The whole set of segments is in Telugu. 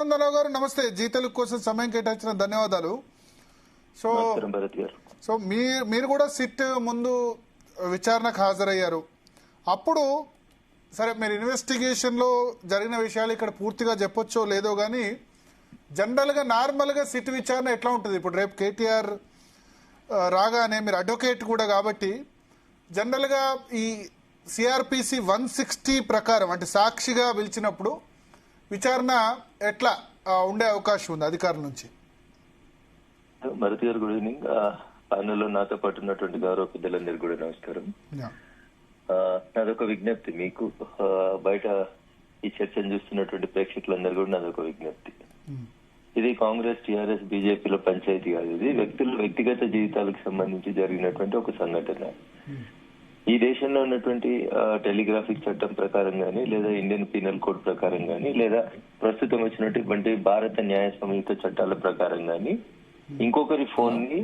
రావు గారు నమస్తే. జీ తెలుగు కోసం సమయం కేటాయించిన ధన్యవాదాలు. సో సో మీరు కూడా సిట్ ముందు విచారణకు హాజరయ్యారు. అప్పుడు సరే మీరు ఇన్వెస్టిగేషన్లో జరిగిన విషయాలు ఇక్కడ పూర్తిగా చెప్పొచ్చో లేదో కానీ జనరల్గా నార్మల్గా సిట్ విచారణ ఎట్లా ఉంటుంది? ఇప్పుడు రేపు కేటీఆర్ రాగానే మీరు అడ్వకేట్ కూడా కాబట్టి జనరల్గా ఈ సిఆర్పిసి 160 ప్రకారం అంటే సాక్షిగా పిలిచినప్పుడు విచారణ ఎట్లా ఉండే అవకాశం ఉంది అధికారుల నుంచి? భరత్ గారు గుడ్ ఈవినింగ్. ప్యానెల్లో నాతో పాటు ఉన్నటువంటి గౌరవ పెద్దలందరికీ కూడా నమస్కారం. నాదొక విజ్ఞప్తి మీకు, బయట ఈ చర్చను చూస్తున్నటువంటి ప్రేక్షకులందరూ కూడా నాదొక విజ్ఞప్తి. ఇది కాంగ్రెస్, టీఆర్ఎస్, బీజేపీలో పంచాయతీ కాదు. ఇది వ్యక్తుల వ్యక్తిగత జీవితాలకు సంబంధించి జరిగినటువంటి ఒక సంఘటన. ఈ దేశంలో ఉన్నటువంటి టెలిగ్రాఫిక్ చట్టం ప్రకారం గానీ, లేదా ఇండియన్ పీనల్ కోడ్ ప్రకారం గానీ, లేదా ప్రస్తుతం వచ్చినటువంటి భారత న్యాయ సంహిత చట్టాల ప్రకారం గానీ ఇంకొకరి ఫోన్ ని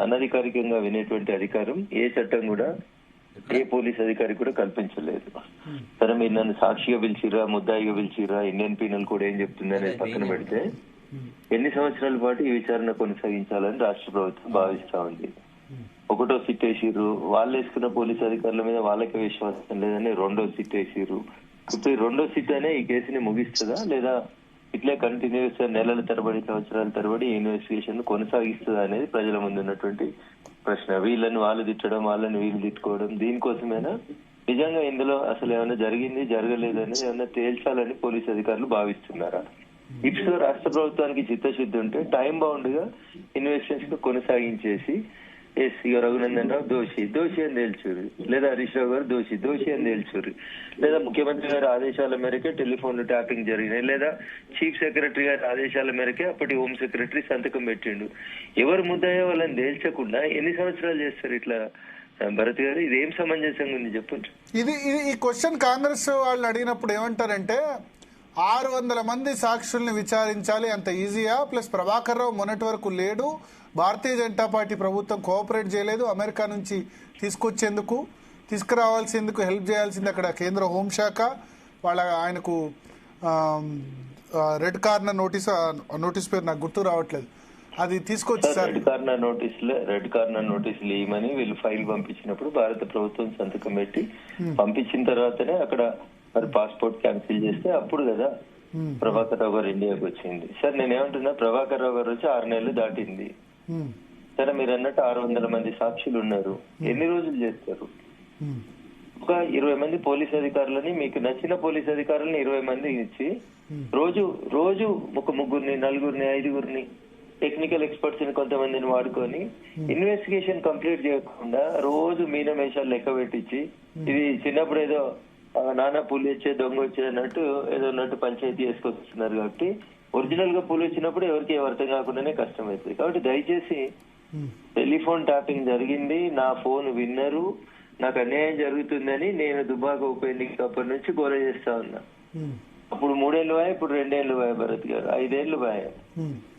అనధికారికంగా వినేటువంటి అధికారం ఏ చట్టం కూడా, ఏ పోలీస్ అధికారి కూడా కల్పించలేదు. సరే, మీరు నన్ను సాక్షిగా పిలిచిరా, ముద్దాయిగా పిలిచిరా, ఇండియన్ పీనల్ కోడ్ ఏం చెప్తుంది అనేది పక్కన పెడితే ఎన్ని సంవత్సరాల పాటు ఈ విచారణ కొనసాగించాలని రాష్ట్ర ప్రభుత్వం భావిస్తా ఉంది. ఒకటో సిట్ వేసిర్రు, వాళ్ళు వేసుకున్న పోలీసు అధికారుల మీద వాళ్ళకే విశ్వాసం లేదని రెండో సిట్ వేసిర్రు. ఇప్పుడు ఈ రెండో సిట్ అనే ఈ కేసుని ముగిస్తుందా, లేదా ఇట్లే కంటిన్యూస్ నెలల తరబడి, సంవత్సరాల తరబడి ఇన్వెస్టిగేషన్ కొనసాగిస్తుందా అనేది ప్రజల ముందు ఉన్నటువంటి ప్రశ్న. వీళ్ళని వాళ్ళు తిట్టడం, వాళ్ళని వీళ్ళు తిట్టుకోవడం, దీనికోసమైనా నిజంగా ఇందులో అసలు ఏమైనా జరిగింది జరగలేదు అనేది ఏమైనా తేల్చాలని పోలీసు అధికారులు భావిస్తున్నారా? ఇట్స్ రాష్ట్ర ప్రభుత్వానికి చిత్తశుద్ధి ఉంటే టైం బౌండ్ గా ఇన్వెస్టిగేషన్ కొనసాగించేసి రఘునందన్ రావు దోషి అని తేల్చుర్రి, లేదా హరీష్ రావు గారు దోషి అని తేల్చుర్రి, లేదా ముఖ్యమంత్రి గారి ఆదేశాల మేరకే టెలిఫోన్ ట్యాపింగ్ జరిగినాయి, లేదా చీఫ్ సెక్రటరీ గారి ఆదేశాల మేరకే అప్పటి హోమ్ సెక్రటరీ సంతకం పెట్టిండు. ఎవరు ముద్దాయో వాళ్ళని తేల్చకుండా ఎన్ని సంవత్సరాలు చేస్తారు ఇట్లా? భరత్ గారు, ఇది ఏం సమంజసంగా ఉంది చెప్పండి. ఇది ఈ క్వశ్చన్ కాంగ్రెస్ వాళ్ళు అడిగినప్పుడు ఏమంటారంటే 600 మంది సాక్షుల్ని విచారించాలి, అంత ఈజీయా? ప్లస్ ప్రభాకర్ రావు మొన్నటి వరకు లేడు, భారతీయ జనతా పార్టీ ప్రభుత్వం కోఆపరేట్ చేయలేదు, అమెరికా నుంచి తీసుకురావాల్సిందుకు హెల్ప్ చేయాల్సింది అక్కడ కేంద్ర హోంశాఖ ఆయనకు రెడ్ కార్నర్ నోటీస్ పేరు నాకు గుర్తు రావట్లేదు, అది తీసుకొచ్చి రెడ్ కార్నర్ నోటీసులు ఇవ్వమని వీళ్ళు ఫైల్ పంపించినప్పుడు భారత ప్రభుత్వం సంతకం పెట్టి పంపించిన తర్వాతనే అక్కడ మరి పాస్పోర్ట్ క్యాన్సిల్ చేస్తే అప్పుడు కదా ప్రభాకర్ రావు గారు ఇండియాకి వచ్చింది. సార్, నేనేమంటున్నా, ప్రభాకర్ రావు గారు వచ్చి 6 నెలలు దాటింది. సరే, మీరు అన్నట్టు 600 మంది సాక్షులు ఉన్నారు, ఎన్ని రోజులు చేస్తారు? ఒక 20 మంది పోలీస్ అధికారులని, మీకు నచ్చిన పోలీస్ అధికారులని 20 మంది ఇచ్చి రోజు ఒక 3, 4, 5 టెక్నికల్ ఎక్స్పర్ట్స్ ని కొంతమందిని వాడుకొని ఇన్వెస్టిగేషన్ కంప్లీట్ చేయకుండా రోజు మీనమేషాలు లెక్క పెట్టించి, ఇది చిన్నప్పుడు ఏదో నానా పూలు వచ్చే దొంగ వచ్చే అన్నట్టు పంచాయతీ వేసుకొస్తున్నారు. కాబట్టి ఒరిజినల్ గా పూలు వచ్చినప్పుడు ఎవరికి అర్థం కాకుండానే కష్టమవుతుంది. కాబట్టి దయచేసి టెలిఫోన్ ట్యాపింగ్ జరిగింది, నా ఫోన్ విన్నరు, నాకు అన్యాయం జరుగుతుందని నేను దుబ్బాక ఉప ఎన్నికప్పటి నుంచి గోల చేస్తా ఉన్నా. అప్పుడు 3 ఏళ్ళు వాయ, ఇప్పుడు 2 ఏళ్ళు వాయ భరత్ గారు, 5 ఏళ్ళు వాయ.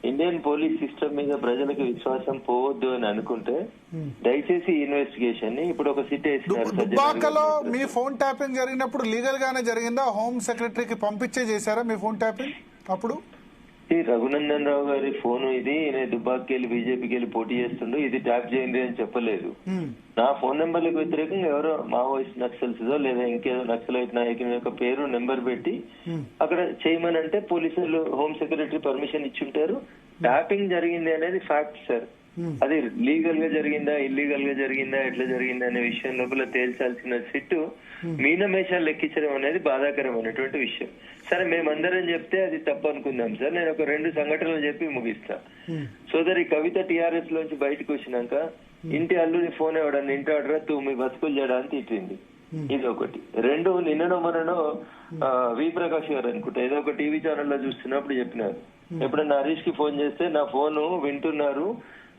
ఇండియన్ పోలీస్ సిస్టమ్ మీద ప్రజలకు విశ్వాసం పోవద్దు అని అనుకుంటే దయచేసి ఇన్వెస్టిగేషన్ ని ఇప్పుడు ఒక సిట్ వేసినారు. దుబ్బాకలో మీ ఫోన్ ట్యాపింగ్ జరిగినప్పుడు లీగల్ గానే జరిగిందా? హోమ్ సెక్రటరీకి పంపించే చేశారా మీ ఫోన్ ట్యాపింగ్? అప్పుడు రఘునందన్ రావు గారి ఫోన్ ఇది, నేను దుబ్బాకి వెళ్ళి బీజేపీకి వెళ్ళి పోటీ చేస్తుండో ఇది ట్యాప్ చేయండి అని చెప్పలేదు. నా ఫోన్ నెంబర్లకు వ్యతిరేకంగా ఎవరో మావోయిస్ట్ నక్సల్స్ లేదా ఇంకేదో నక్సలైట్ నాయకుని యొక్క పేరు నెంబర్ పెట్టి అక్కడ చేయమని అంటే పోలీసులు హోమ్ సెక్రటరీ పర్మిషన్ ఇచ్చుంటారు. ట్యాపింగ్ జరిగింది అనేది ఫ్యాక్ట్ సార్. అది లీగల్ గా జరిగిందా, ఇల్లీగల్ గా జరిగిందా, ఎట్లా జరిగిందా అనే విషయం లోపల తేల్చాల్సిన సిట్టు మీనమేషాలు లెక్కించడం అనేది బాధాకరమైనటువంటి విషయం. సరే, మేమందరం చెప్తే అది తప్పు అనుకుందాం సార్. నేను ఒక 2 సంఘటనలు చెప్పి ముగిస్తా. సోదరి కవిత టీఆర్ఎస్ లోంచి బయటకు వచ్చినాక ఇంటి అల్లుని ఫోన్ ఇవ్వడాన్ని ఇంటి ఆర్డర్ తూ మీ బతుకులు చేయడానికి తిట్టింది. ఇది ఒకటి. 2, నిన్ననో మొన్ననో వి ప్రకాష్ గారు అనుకుంటా ఏదో ఒక టీవీ ఛానల్లో చూస్తున్నప్పుడు చెప్పినారు, ఎప్పుడన్నా హరీష్ కి ఫోన్ చేస్తే నా ఫోన్ వింటున్నారు,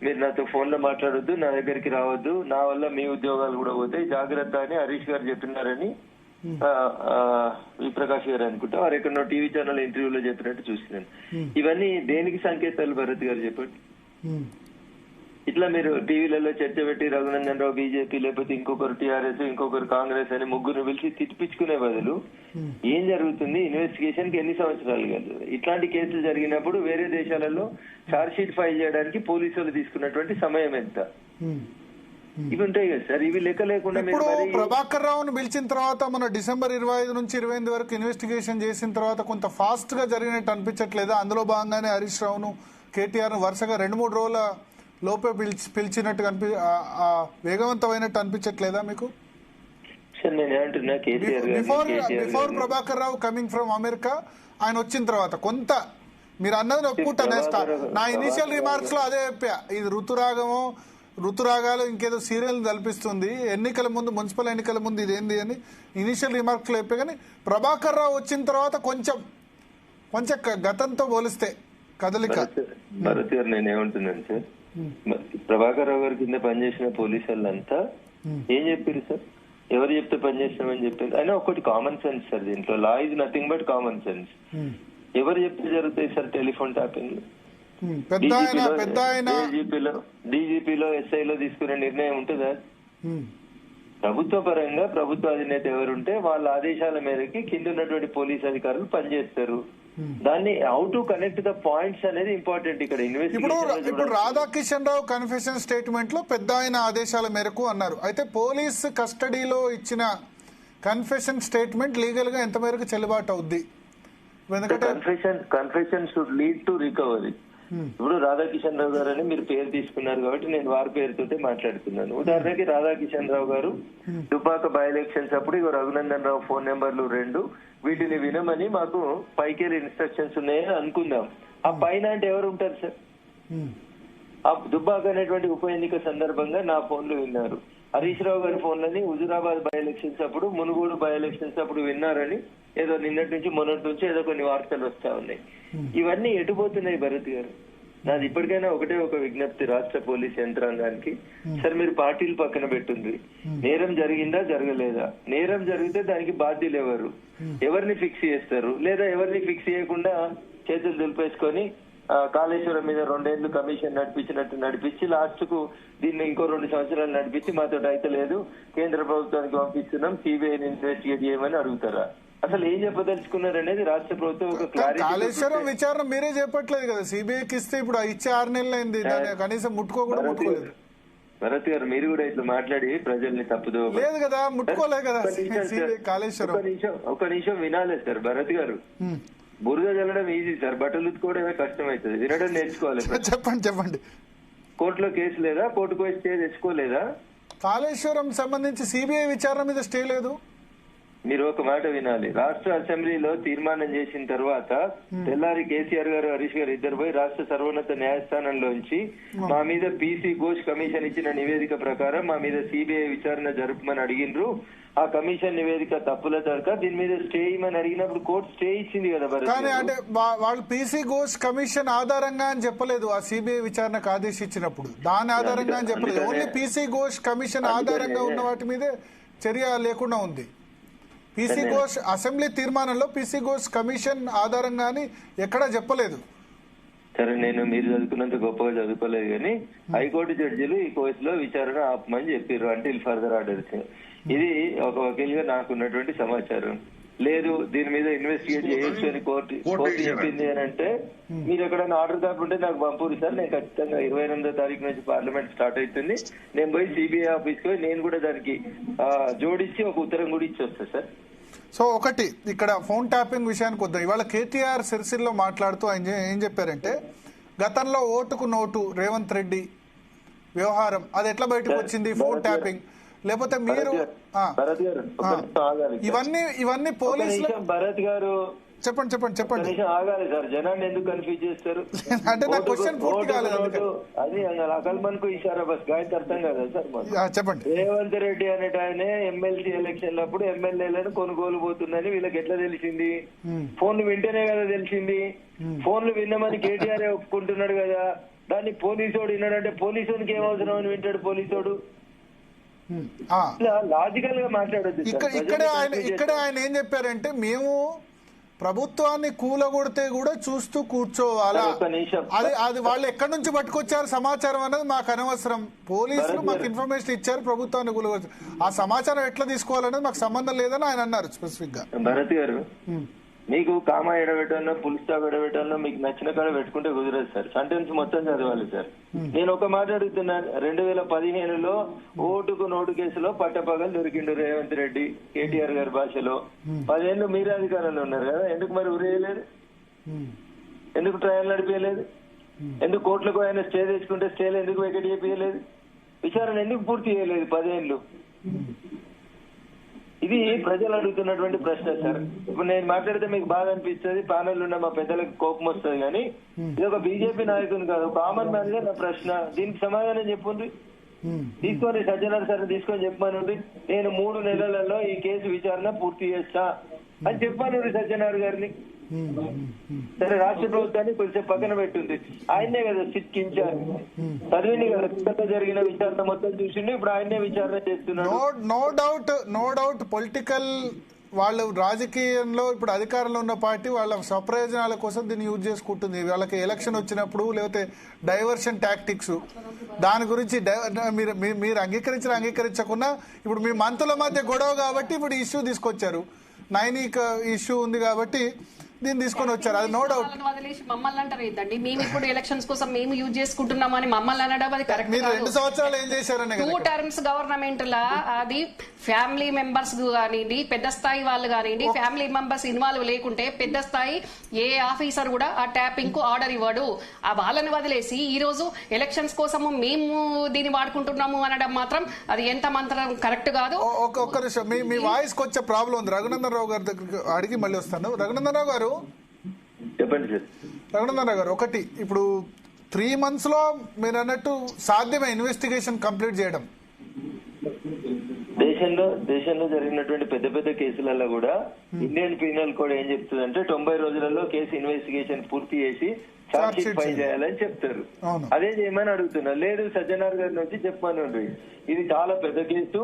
మీరు నాతో ఫోన్ లో మాట్లాడొద్దు, నా దగ్గరికి రావద్దు, నా వల్ల మీ ఉద్యోగాలు కూడా పోతాయి, జాగ్రత్త అని హరీష్ గారు చెప్పినారని వి ప్రకాష్ గారు అనుకుంటా వారు ఎక్కడో టీవీ ఛానల్ ఇంటర్వ్యూలో చెప్పినట్టు చూసినాను. ఇవన్నీ దేనికి సంకేతాలు భరత్ గారు చెప్పండి? ఇట్లా మీరు టీవీలలో చర్చ పెట్టి రఘునందన్ రావు బీజేపీ లేకపోతే ఇంకొకరు టీఆర్ఎస్ ఇంకొకరు కాంగ్రెస్ అని ముగ్గురు పిలిచి తిట్టిపించుకునే బదులు ఏం జరుగుతుంది, ఇన్వెస్టిగేషన్ కి ఎన్ని సంవత్సరాలు కాదు. ఇట్లాంటి కేసులు జరిగినప్పుడు వేరే దేశాలలో ఛార్జ్ షీట్ ఫైల్ చేయడానికి పోలీసులు తీసుకున్నటువంటి సమయం ఎంత, ఇవి ఉంటాయి కదా సార్. ఇవి లెక్క లేకుండా ఇప్పుడు ప్రభాకర్ రావును పిలిచిన తర్వాత మన డిసెంబర్ 25 నుంచి 28 వరకు ఇన్వెస్టిగేషన్ చేసిన తర్వాత కొంత ఫాస్ట్ గా జరిగినట్టు అనిపించట్లేదా? అందులో భాగంగానే హరీష్ రావును కేటీఆర్ ను వరుసగా 2-3 రోజుల లోపే పిలిచినట్టు వేగవంతమైనట్టు అనిపించట్లేదా మీకు? Before Prabhakar Rao coming from America, ఆయన వచ్చిన తర్వాత కొంత మీరు అన్నది ఒప్పుకుంటానే. నా ఇనిషియల్ రిమార్క్స్ లో అదే చెప్పా, ఇది ఋతురాగాలు ఇంకేదో సీరియల్ కల్పిస్తుంది, ఎన్నికల ముందు మున్సిపల్ ఎన్నికల ముందు ఇదేంది అని ఇనిషియల్ రిమార్క్స్ లో చెప్పా. కానీ ప్రభాకర్ రావు వచ్చిన తర్వాత కొంచెం గతంతో పోలిస్తే కదలిక. భరత్ గారు నేనేమంటున్నాను సార్, ప్రభాకర్ రావు గారి కింద పనిచేసిన పోలీసు వాళ్ళంతా ఏం చెప్పారు సార్? ఎవరు చెప్తే పనిచేసినామని చెప్పారు? అయినా ఒకటి కామన్ సెన్స్ సార్, దీంట్లో law is nothing but common sense. ఎవరు చెప్తే జరుగుతాయి సార్ టెలిఫోన్ ట్యాపింగ్? డీజీపీలో ఎస్ఐలో తీసుకునే నిర్ణయం ఉంటుందా? ప్రభుత్వ పరంగా ప్రభుత్వ అధినేత ఎవరుంటే వాళ్ళ ఆదేశాల మేరకి కింద ఉన్నటువంటి పోలీస్ అధికారులు పనిచేస్తారు. దాన్ని how to connect the points అనేది ఇంపార్టెంట్ ఇక్కడ. ఇప్పుడు రాధాకిషన్ రావు కన్ఫెషన్ స్టేట్మెంట్ లో పెద్ద ఆయన ఆదేశాల మేరకు అన్నారు. అయితే పోలీస్ కస్టడీలో ఇచ్చిన కన్ఫెషన్ స్టేట్మెంట్ లీగల్ గా ఎంత మేరకు చెల్లుబాటు అవుద్ది? Confession should lead to recovery. ఇప్పుడు రాధాకిషన్ రావు గారు అని మీరు పేరు తీసుకున్నారు కాబట్టి నేను వారి పేరుతోటే మాట్లాడుతున్నాను. ఉదాహరణకి రాధాకిషన్ రావు గారు దుబ్బాక బై ఎలక్షన్స్ అప్పుడు ఇగో రఘునందన్ రావు ఫోన్ నెంబర్లు 2 వీటిని వినమని మాకు పైకెళ్ళి ఇన్స్ట్రక్షన్స్ ఉన్నాయని అనుకుందాం. ఆ పైన అంటే ఎవరు ఉంటారు సార్? ఆ దుబ్బాక అనేటువంటి ఉప ఎన్నిక సందర్భంగా నా ఫోన్లు విన్నారు. హరీష్ రావు గారి ఫోన్లని హుజురాబాద్ బై ఎలక్షన్స్ అప్పుడు, మునుగోడు బై ఎలక్షన్స్ అప్పుడు విన్నారని ఏదో నిన్నటి నుంచి మొన్నటి నుంచి ఏదో కొన్ని వార్తలు వస్తా ఉన్నాయి. ఇవన్నీ ఎటుపోతున్నాయి భరత్ గారు? నాది ఇప్పటికైనా ఒకటే ఒక విజ్ఞప్తి రాష్ట్ర పోలీస్ యంత్రాంగానికి. సార్ మీరు పార్టీలు పక్కన పెట్టుంది, నేరం జరిగిందా జరగలేదా? నేరం జరిగితే దానికి బాధ్యులు ఎవరు? ఎవరిని ఫిక్స్ చేస్తారు? లేదా ఎవరిని ఫిక్స్ చేయకుండా చేతులు దులిపేసుకొని కాళేశ్వరం మీద 2 ఏళ్లు కమిషన్ నడిపించి లాస్ట్ కు దీన్ని ఇంకో 2 సంవత్సరాలు నడిపించి మాతో అయితే లేదు, కేంద్ర ప్రభుత్వానికి పంపిస్తున్నాం, సిబిఐని ఇన్వెస్టిగేట్ చేయమని అడుగుతారా? అసలు ఏం చెప్పదలుచుకున్నారు అనేది రాష్ట్ర ప్రభుత్వం ఒక క్లారిటీ. కాళేశ్వరం విచారణ మీరే చెప్పట్లేదు కదా, సిబిఐకి ఇస్తే ఇప్పుడు ఇచ్చే 6 నెలలు అయింది, కనీసం ముట్టుకోలేదు. భరత్ గారు మీరు కూడా ఇట్లా మాట్లాడి ప్రజల్ని తప్పుదో లేదు కదా, ముట్టుకోలే కదా కాళేశ్వరం. ఒక నిమిషం వినాలి సార్. భరత్ గారు బురద చల్లడం ఈజీ సార్, బట్టలు ఉత్తుకోవడమే కష్టం అవుతుంది, వినడం నేర్చుకోవాలి. చెప్పండి. కోర్టులో కేసు లేదా? కోర్టుకు పోయి స్టే తెచ్చుకోలేదా? కాళేశ్వరం సంబంధించి సిబిఐ విచారణ మీద స్టే లేదు. మీరు ఒక మాట వినాలి. రాష్ట్ర అసెంబ్లీలో తీర్మానం చేసిన తర్వాత తెల్లారి కేసీఆర్ గారు హరీష్ గారు ఇద్దరు పోయి రాష్ట్ర సర్వోన్నత న్యాయస్థానంలోంచి మా మీద పీసీ ఘోష్ కమిషన్ ఇచ్చిన నివేదిక ప్రకారం మా మీద సిబిఐ విచారణ జరుపుమని అడిగినరు. ఆ కమిషన్ నివేదిక తప్పుల దొరక దీని మీద స్టే ఇవ్వమని అడిగినప్పుడు కోర్టు స్టే ఇచ్చింది కదా. కానీ అంటే వాళ్ళు పీసీ ఘోష్ కమిషన్ ఆధారంగా అని చెప్పలేదు, ఆ సిబిఐ విచారణకు ఆదేశించినప్పుడు దాని ఆధారంగా అని చెప్పలేదు. ఓన్లీ పీసీ ఘోష్ కమిషన్ ఆధారంగా ఉన్న వాటి మీదే చర్య లేకుండా ఉంది. పీసీ ఘోష్ అసెంబ్లీ తీర్మానంలో పీసీ ఘోష్ కమిషన్ ఆధారంగా అని ఎక్కడా చెప్పలేదు. సరే, నేను మీరు చదువుకున్నంత గొప్పగా చదువుకోలేదు కానీ హైకోర్టు జడ్జిలు ఈ కేసులో విచారణ ఆపమని చెప్పారు అంటిల్ ఫర్దర్ ఆర్డర్స్. ఇది ఒక వకీల్ గా నాకున్నటువంటి సమాచారం. లేదు దీని మీద ఇన్వెస్టిగేట్ చేయొచ్చు అని కోర్టు చెప్పింది అని అంటే మీరు ఎక్కడైనా ఆర్డర్ కాకుంటే నాకు పంపురు సార్, నేను ఖచ్చితంగా 28వ తారీఖు నుంచి పార్లమెంట్ స్టార్ట్ అవుతుంది, నేను పోయి సిబిఐ ఆఫీస్ కి నేను కూడా దానికి జోడించి ఒక ఉత్తరం కూడా ఇచ్చి వస్తా సార్. సో ఒకటి ఇక్కడ ఫోన్ ట్యాపింగ్ విషయానికి వద్దాం. ఇవాళ కేటీఆర్ సిరిసిల్లో మాట్లాడుతూ ఆయన ఏం చెప్పారంటే, గతంలో ఓటుకు నోటు రేవంత్ రెడ్డి వ్యవహారం అది ఎట్లా బయటకు వచ్చింది, ఫోన్ ట్యాపింగ్, లేకపోతే మీరు ఇవన్నీ పోలీసులు. భరత్ గారు చెప్పండి ఆగాలి సార్, జనాన్ని ఎందుకు కన్ఫ్యూజ్ చేస్తారు? అంటే నా క్వశ్చన్ పూర్తి కాలేదు. అది అకల్ మనకు ఇషారా బస్ గాయకు అర్థం కదా సార్. చెప్పండి. రేవంత్ రెడ్డి అనేట ఆయన ఎమ్మెల్సీ ఎలక్షన్ అప్పుడు ఎమ్మెల్యేలను కొనుగోలు పోతుందని వీళ్ళకి ఎట్లా తెలిసింది? ఫోన్లు వింటేనే కదా తెలిసింది. ఫోన్లు విన్నామని కేటీఆర్ ఒప్పుకుంటున్నాడు కదా, దాన్ని పోలీసోడు విన్నాడంటే పోలీసోడికి ఏం అవసరం అని వింటాడు పోలీసోడు? లాజికల్ గా మాట్లాడొద్దు. ఇక్కడ ఆయన ఏం చెప్పారంటే, మేము ప్రభుత్వాన్ని కూలగొడితే కూడా చూస్తూ కూర్చోవాలా? అది వాళ్ళు ఎక్కడి నుంచి పట్టుకొచ్చారు సమాచారం అనేది మాకు అనవసరం. పోలీసులు మాకు ఇన్ఫర్మేషన్ ఇచ్చారు, ప్రభుత్వాన్ని కూలగొచ్చారు, ఆ సమాచారం ఎట్లా తీసుకోవాలనేది మాకు సంబంధం లేదని ఆయన అన్నారు స్పెసిఫిక్ గా. భరత్ గారు, మీకు కామా ఎడబెట్టాలో పుల్ స్టాప్ ఎడబెట్టాలో మీకు నచ్చిన కాడ పెట్టుకుంటే కుదరదు సార్. సెంటెన్స్ మొత్తం చదవాలి సార్. నేను ఒక మాట అడుగుతున్నా, 2015లో ఓటుకు నోటు కేసులో పట్టపగలు దొరికిండు రేవంత్ రెడ్డి కేటీఆర్ గారి భాషలో. 10 ఏళ్ళు మీరే అధికారంలో ఉన్నారు కదా, ఎందుకు మరి ఉరేయలేదు? ఎందుకు ట్రయల్ నడిపించలేదు? ఎందుకు కోర్టులకు ఆయన స్టే తెచ్చుకుంటే స్టేలు ఎందుకు వెకెట్ చేయలేదు? విచారణ ఎందుకు పూర్తి చేయలేదు 10 ఏళ్ళు? ఇది ప్రజలు అడుగుతున్నటువంటి ప్రశ్న సార్. ఇప్పుడు నేను మాట్లాడితే మీకు బాగా అనిపిస్తుంది, ప్యానెల్ ఉన్న మా పెద్దలకు కోపం వస్తుంది, కానీ ఇది ఒక బీజేపీ నాయకుని కాదు, కామన్ మ్యాన్ గా నా ప్రశ్న. దీనికి సమాధానం చెప్పుంది, తీసుకొని సజ్జనార్ సార్ తీసుకొని చెప్పమనుంది. నేను 3 నెలలలో ఈ కేసు విచారణ పూర్తి చేస్తా అని చెప్పాను సజ్జనార్ గారిని. సరే, రాష్ట్ర ప్రభుత్వాన్ని కొంచెం పక్కన పెట్టింది, ఆయనే కదా సిట్ ఇన్ఛార్జ్, చదివింది కదా జరిగిన విచారణ మొత్తం చూసిండు, ఇప్పుడు ఆయనే విచారణ చేస్తున్నాడు. నో డౌట్ పొలిటికల్ వాళ్ళు రాజకీయంలో ఇప్పుడు అధికారంలో ఉన్న పార్టీ వాళ్ళ స్వప్రయోజనాల కోసం దీన్ని యూజ్ చేసుకుంటుంది. వాళ్ళకి ఎలక్షన్ వచ్చినప్పుడు లేకపోతే డైవర్షన్ టాక్టిక్స్, దాని గురించి మీరు అంగీకరించకుండా ఇప్పుడు మీ మంత్రుల మధ్య గొడవ కాబట్టి ఇప్పుడు ఇష్యూ తీసుకొచ్చారు. నైనిక్ ఇష్యూ ఉంది కాబట్టి దీన్ని తీసుకొని వచ్చారు, అది నో డౌట్. వదిలేసి మమ్మల్ని అంటారు ఏంటండి? మేము ఇప్పుడు ఎలక్షన్స్ కోసం మేము యూజ్ చేసుకుంటున్నామని మమ్మల్ని అనడం అది కరెక్ట్. మీరు 2 సంవత్సరాలు ఏం చేశారని 2 టర్మ్స్ గవర్నమెంట్ లా అది ఫ్యామిలీ మెంబర్స్ కానివ్వండి, పెద్ద స్థాయి వాళ్ళు కానివ్వండి, ఫ్యామిలీ మెంబర్స్ ఇన్వాల్వ్ లేకుంటే పెద్ద స్థాయి ఏ ఆఫీసర్ కూడా ఆ ట్యాపింగ్ కు ఆర్డర్ ఇవ్వడు. ఆ వాళ్ళని వదిలేసి ఈ రోజు ఎలక్షన్స్ కోసము మేము దీన్ని వాడుకుంటున్నాము అనడం మాత్రం అది ఎంత మాత్రం కరెక్ట్ కాదు. ఒక్క నిమిషం, మీ వాయిస్ కి వచ్చే ప్రాబ్లం ఉంది. రఘునందన్ రావు గారి దగ్గర అడిగి మళ్ళీ వస్తాను. రఘునందన్ రావు గారు చెప్పండి సార్. రఘునందన్ రావు గారు, ఒకటి ఇప్పుడు 3 months లో మీరు అన్నట్టు సాధ్యమే ఇన్వెస్టిగేషన్ కంప్లీట్ చేయడం? దేశంలో జరిగినటువంటి పెద్ద పెద్ద కేసులలో కూడా ఇండియన్ పీనల్ కోడ్ ఏం చెప్తుందంటే 90 రోజులలో కేసు ఇన్వెస్టిగేషన్ పూర్తి చేసి ఛార్జ్ షీట్ ఫైల్ చేయాలని చెప్తారు. అదే చేయమని అడుగుతున్నా. లేదు, సజ్జనార్ గారి నుంచి చెప్పమని, ఇది చాలా పెద్ద కేసు,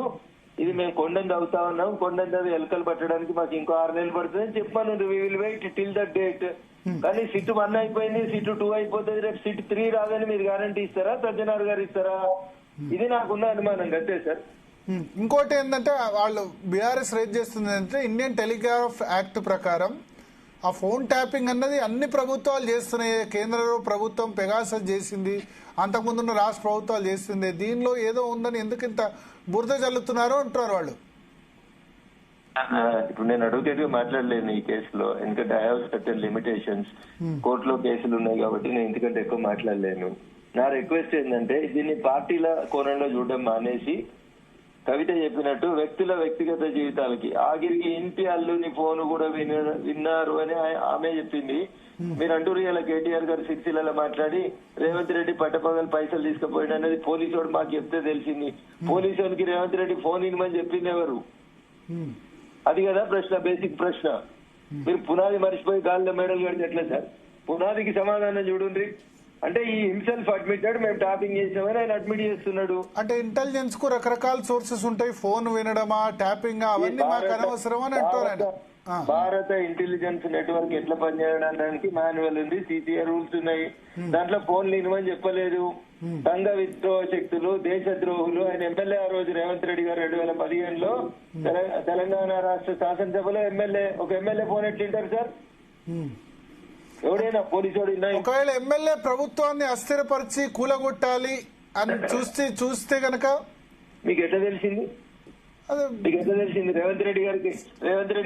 ఇది మేము కొండని అవుతా ఉన్నాం, కొండని తవ్వి ఎలకలు పట్టడానికి మాకు ఇంకో 6 నెలలు పడుతుంది అని చెప్పాను. We will wait till that date. కానీ సిట్ 1 అయిపోయింది, సిట్ 2 అయిపోతుంది, రేపు సిట్ 3 రాదని మీరు గ్యారంటీ ఇస్తారా? సజ్జనార్ గారు ఇస్తారా? ఇది నాకున్న అనుమానం అంతే సార్. ఇంకోటి ఏంటంటే వాళ్ళు బీఆర్ఎస్ రేజ్ చేస్తుంది అంటే ఇండియన్ టెలిగ్రాఫ్ యాక్ట్ ప్రకారం ఆ ఫోన్ ట్యాపింగ్ అన్నది అన్ని ప్రభుత్వాలు చేస్తున్నాయి. కేంద్ర ప్రభుత్వం పెగాసస్ చేసింది, అంతకుముందున్న రాష్ట్ర ప్రభుత్వాలు చేస్తుంది. దీనిలో ఏదో ఉందని ఎందుకు ఇంత బురద చల్లుతున్నారో అంటున్నారు వాళ్ళు. ఇప్పుడు నేను అడ్వకేట్ గా మాట్లాడలేను ఈ కేసులో, ఎందుకంటే ఐ హావ్ సర్టెన్ లిమిటేషన్స్. కోర్టులో కేసులు ఉన్నాయి కాబట్టి నేను ఎందుకంటే ఎక్కువ మాట్లాడలేను. నా రిక్వెస్ట్ ఏంటంటే దీన్ని పార్టీల కోణంలో చూడడం మానేసి కవిత చెప్పినట్టు వ్యక్తుల వ్యక్తిగత జీవితాలకి, ఆఖరికి ఇంటి అల్లుని ఫోన్ కూడా విన్నారు అని ఆమె చెప్పింది. మీరు అంటూరు ఇలా కేటీఆర్ గారు సిరిసిల్లలో మాట్లాడి రేవంత్ రెడ్డి పట్టపగలు పైసలు తీసుకుపోయింది అనేది పోలీసు వాడు మాకు చెప్తే తెలిసింది. పోలీసు వాడికి రేవంత్ రెడ్డి ఫోన్ ఇవ్వమని చెప్పింది ఎవరు? అది కదా ప్రశ్న, బేసిక్ ప్రశ్న. మీరు పునాది మర్చిపోయి గాలిలో మెడల్ కడితే ఎట్లా సార్? పునాదికి సమాధానం చూడండి. అంటే ఈ హిమ్సెల్ఫ్ అడ్మిటెడ్, మేము ట్యాపింగ్ చేసామని ఆయన అడ్మిట్ చేస్తున్నాడు. అంటే ఇంటెలిజెన్స్ కు రకరకాల సోర్సెస్ ఉంటాయి, ఫోన్ వినడమా, ట్యాపింగ్ అవన్నీ మాకు అనవసరం అని అంటారు ఆయన. భారత ఇంటెలిజెన్స్ నెట్వర్క్ ఎట్లా పనిచేయడానికి మాన్యువల్ ఉంది, సిసిఐ రూల్స్ ఉన్నాయి. దాంట్లో ఫోన్లు ఇవ్వమని చెప్పలేదు. సంఘ విద్రోహ శక్తులు, దేశద్రోహులు. ఆయన ఎమ్మెల్యే ఆ రోజు రేవంత్ రెడ్డి గారు 2015లో తెలంగాణ రాష్ట్ర శాసనసభలో ఒక ఎమ్మెల్యే ఫోన్ ఎట్లుంటారు సార్? ఎవడైనా పోలీసు ఒకవేళ ఎమ్మెల్యే ప్రభుత్వాన్ని అస్థిరపరిచి కూలగొట్టాలి అని చూస్తే గనక మీకు ఎట్లా తెలిసింది? మీకు ఎట్లా తెలిసింది? రేవంత్ రెడ్డి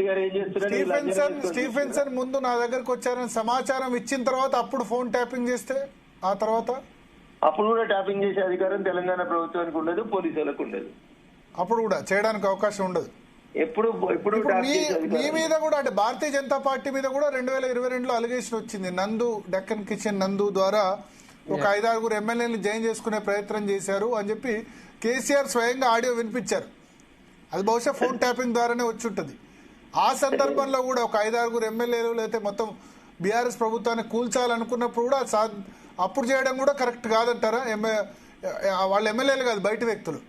గారు ఏం చేస్తున్నారు? స్టీఫెన్సన్ ముందు నా దగ్గరకు వచ్చారని సమాచారం ఇచ్చిన తర్వాత అప్పుడు ఫోన్ ట్యాపింగ్ చేస్తే ఆ తర్వాత అప్పుడు కూడా ట్యాపింగ్ చేసే అధికారం తెలంగాణ ప్రభుత్వానికి ఉండదు, పోలీసులకు ఉండదు. అప్పుడు కూడా చేయడానికి అవకాశం ఉండదు. ఎప్పుడు మీ మీద కూడా అంటే భారతీయ జనతా పార్టీ మీద కూడా 2022లో అలిగేషన్ వచ్చింది. డెక్కన్ కిచెన్ నందు ద్వారా ఒక 5-6 ఎమ్మెల్యేలు జాయిన్ చేసుకునే ప్రయత్నం చేశారు అని చెప్పి కేసీఆర్ స్వయంగా ఆడియో వినిపించారు. అది బహుశా ఫోన్ ట్యాపింగ్ ద్వారానే వచ్చి ఉంటుంది. ఆ సందర్భంలో కూడా ఒక 5-6 ఎమ్మెల్యేలు లేకపోతే మొత్తం బీఆర్ఎస్ ప్రభుత్వాన్ని కూల్చాలనుకున్నప్పుడు కూడా అప్పుడు చేయడం కూడా కరెక్ట్ కాదంటారా? వాళ్ళ ఎమ్మెల్యేలు కాదు, బయట వ్యక్తులు,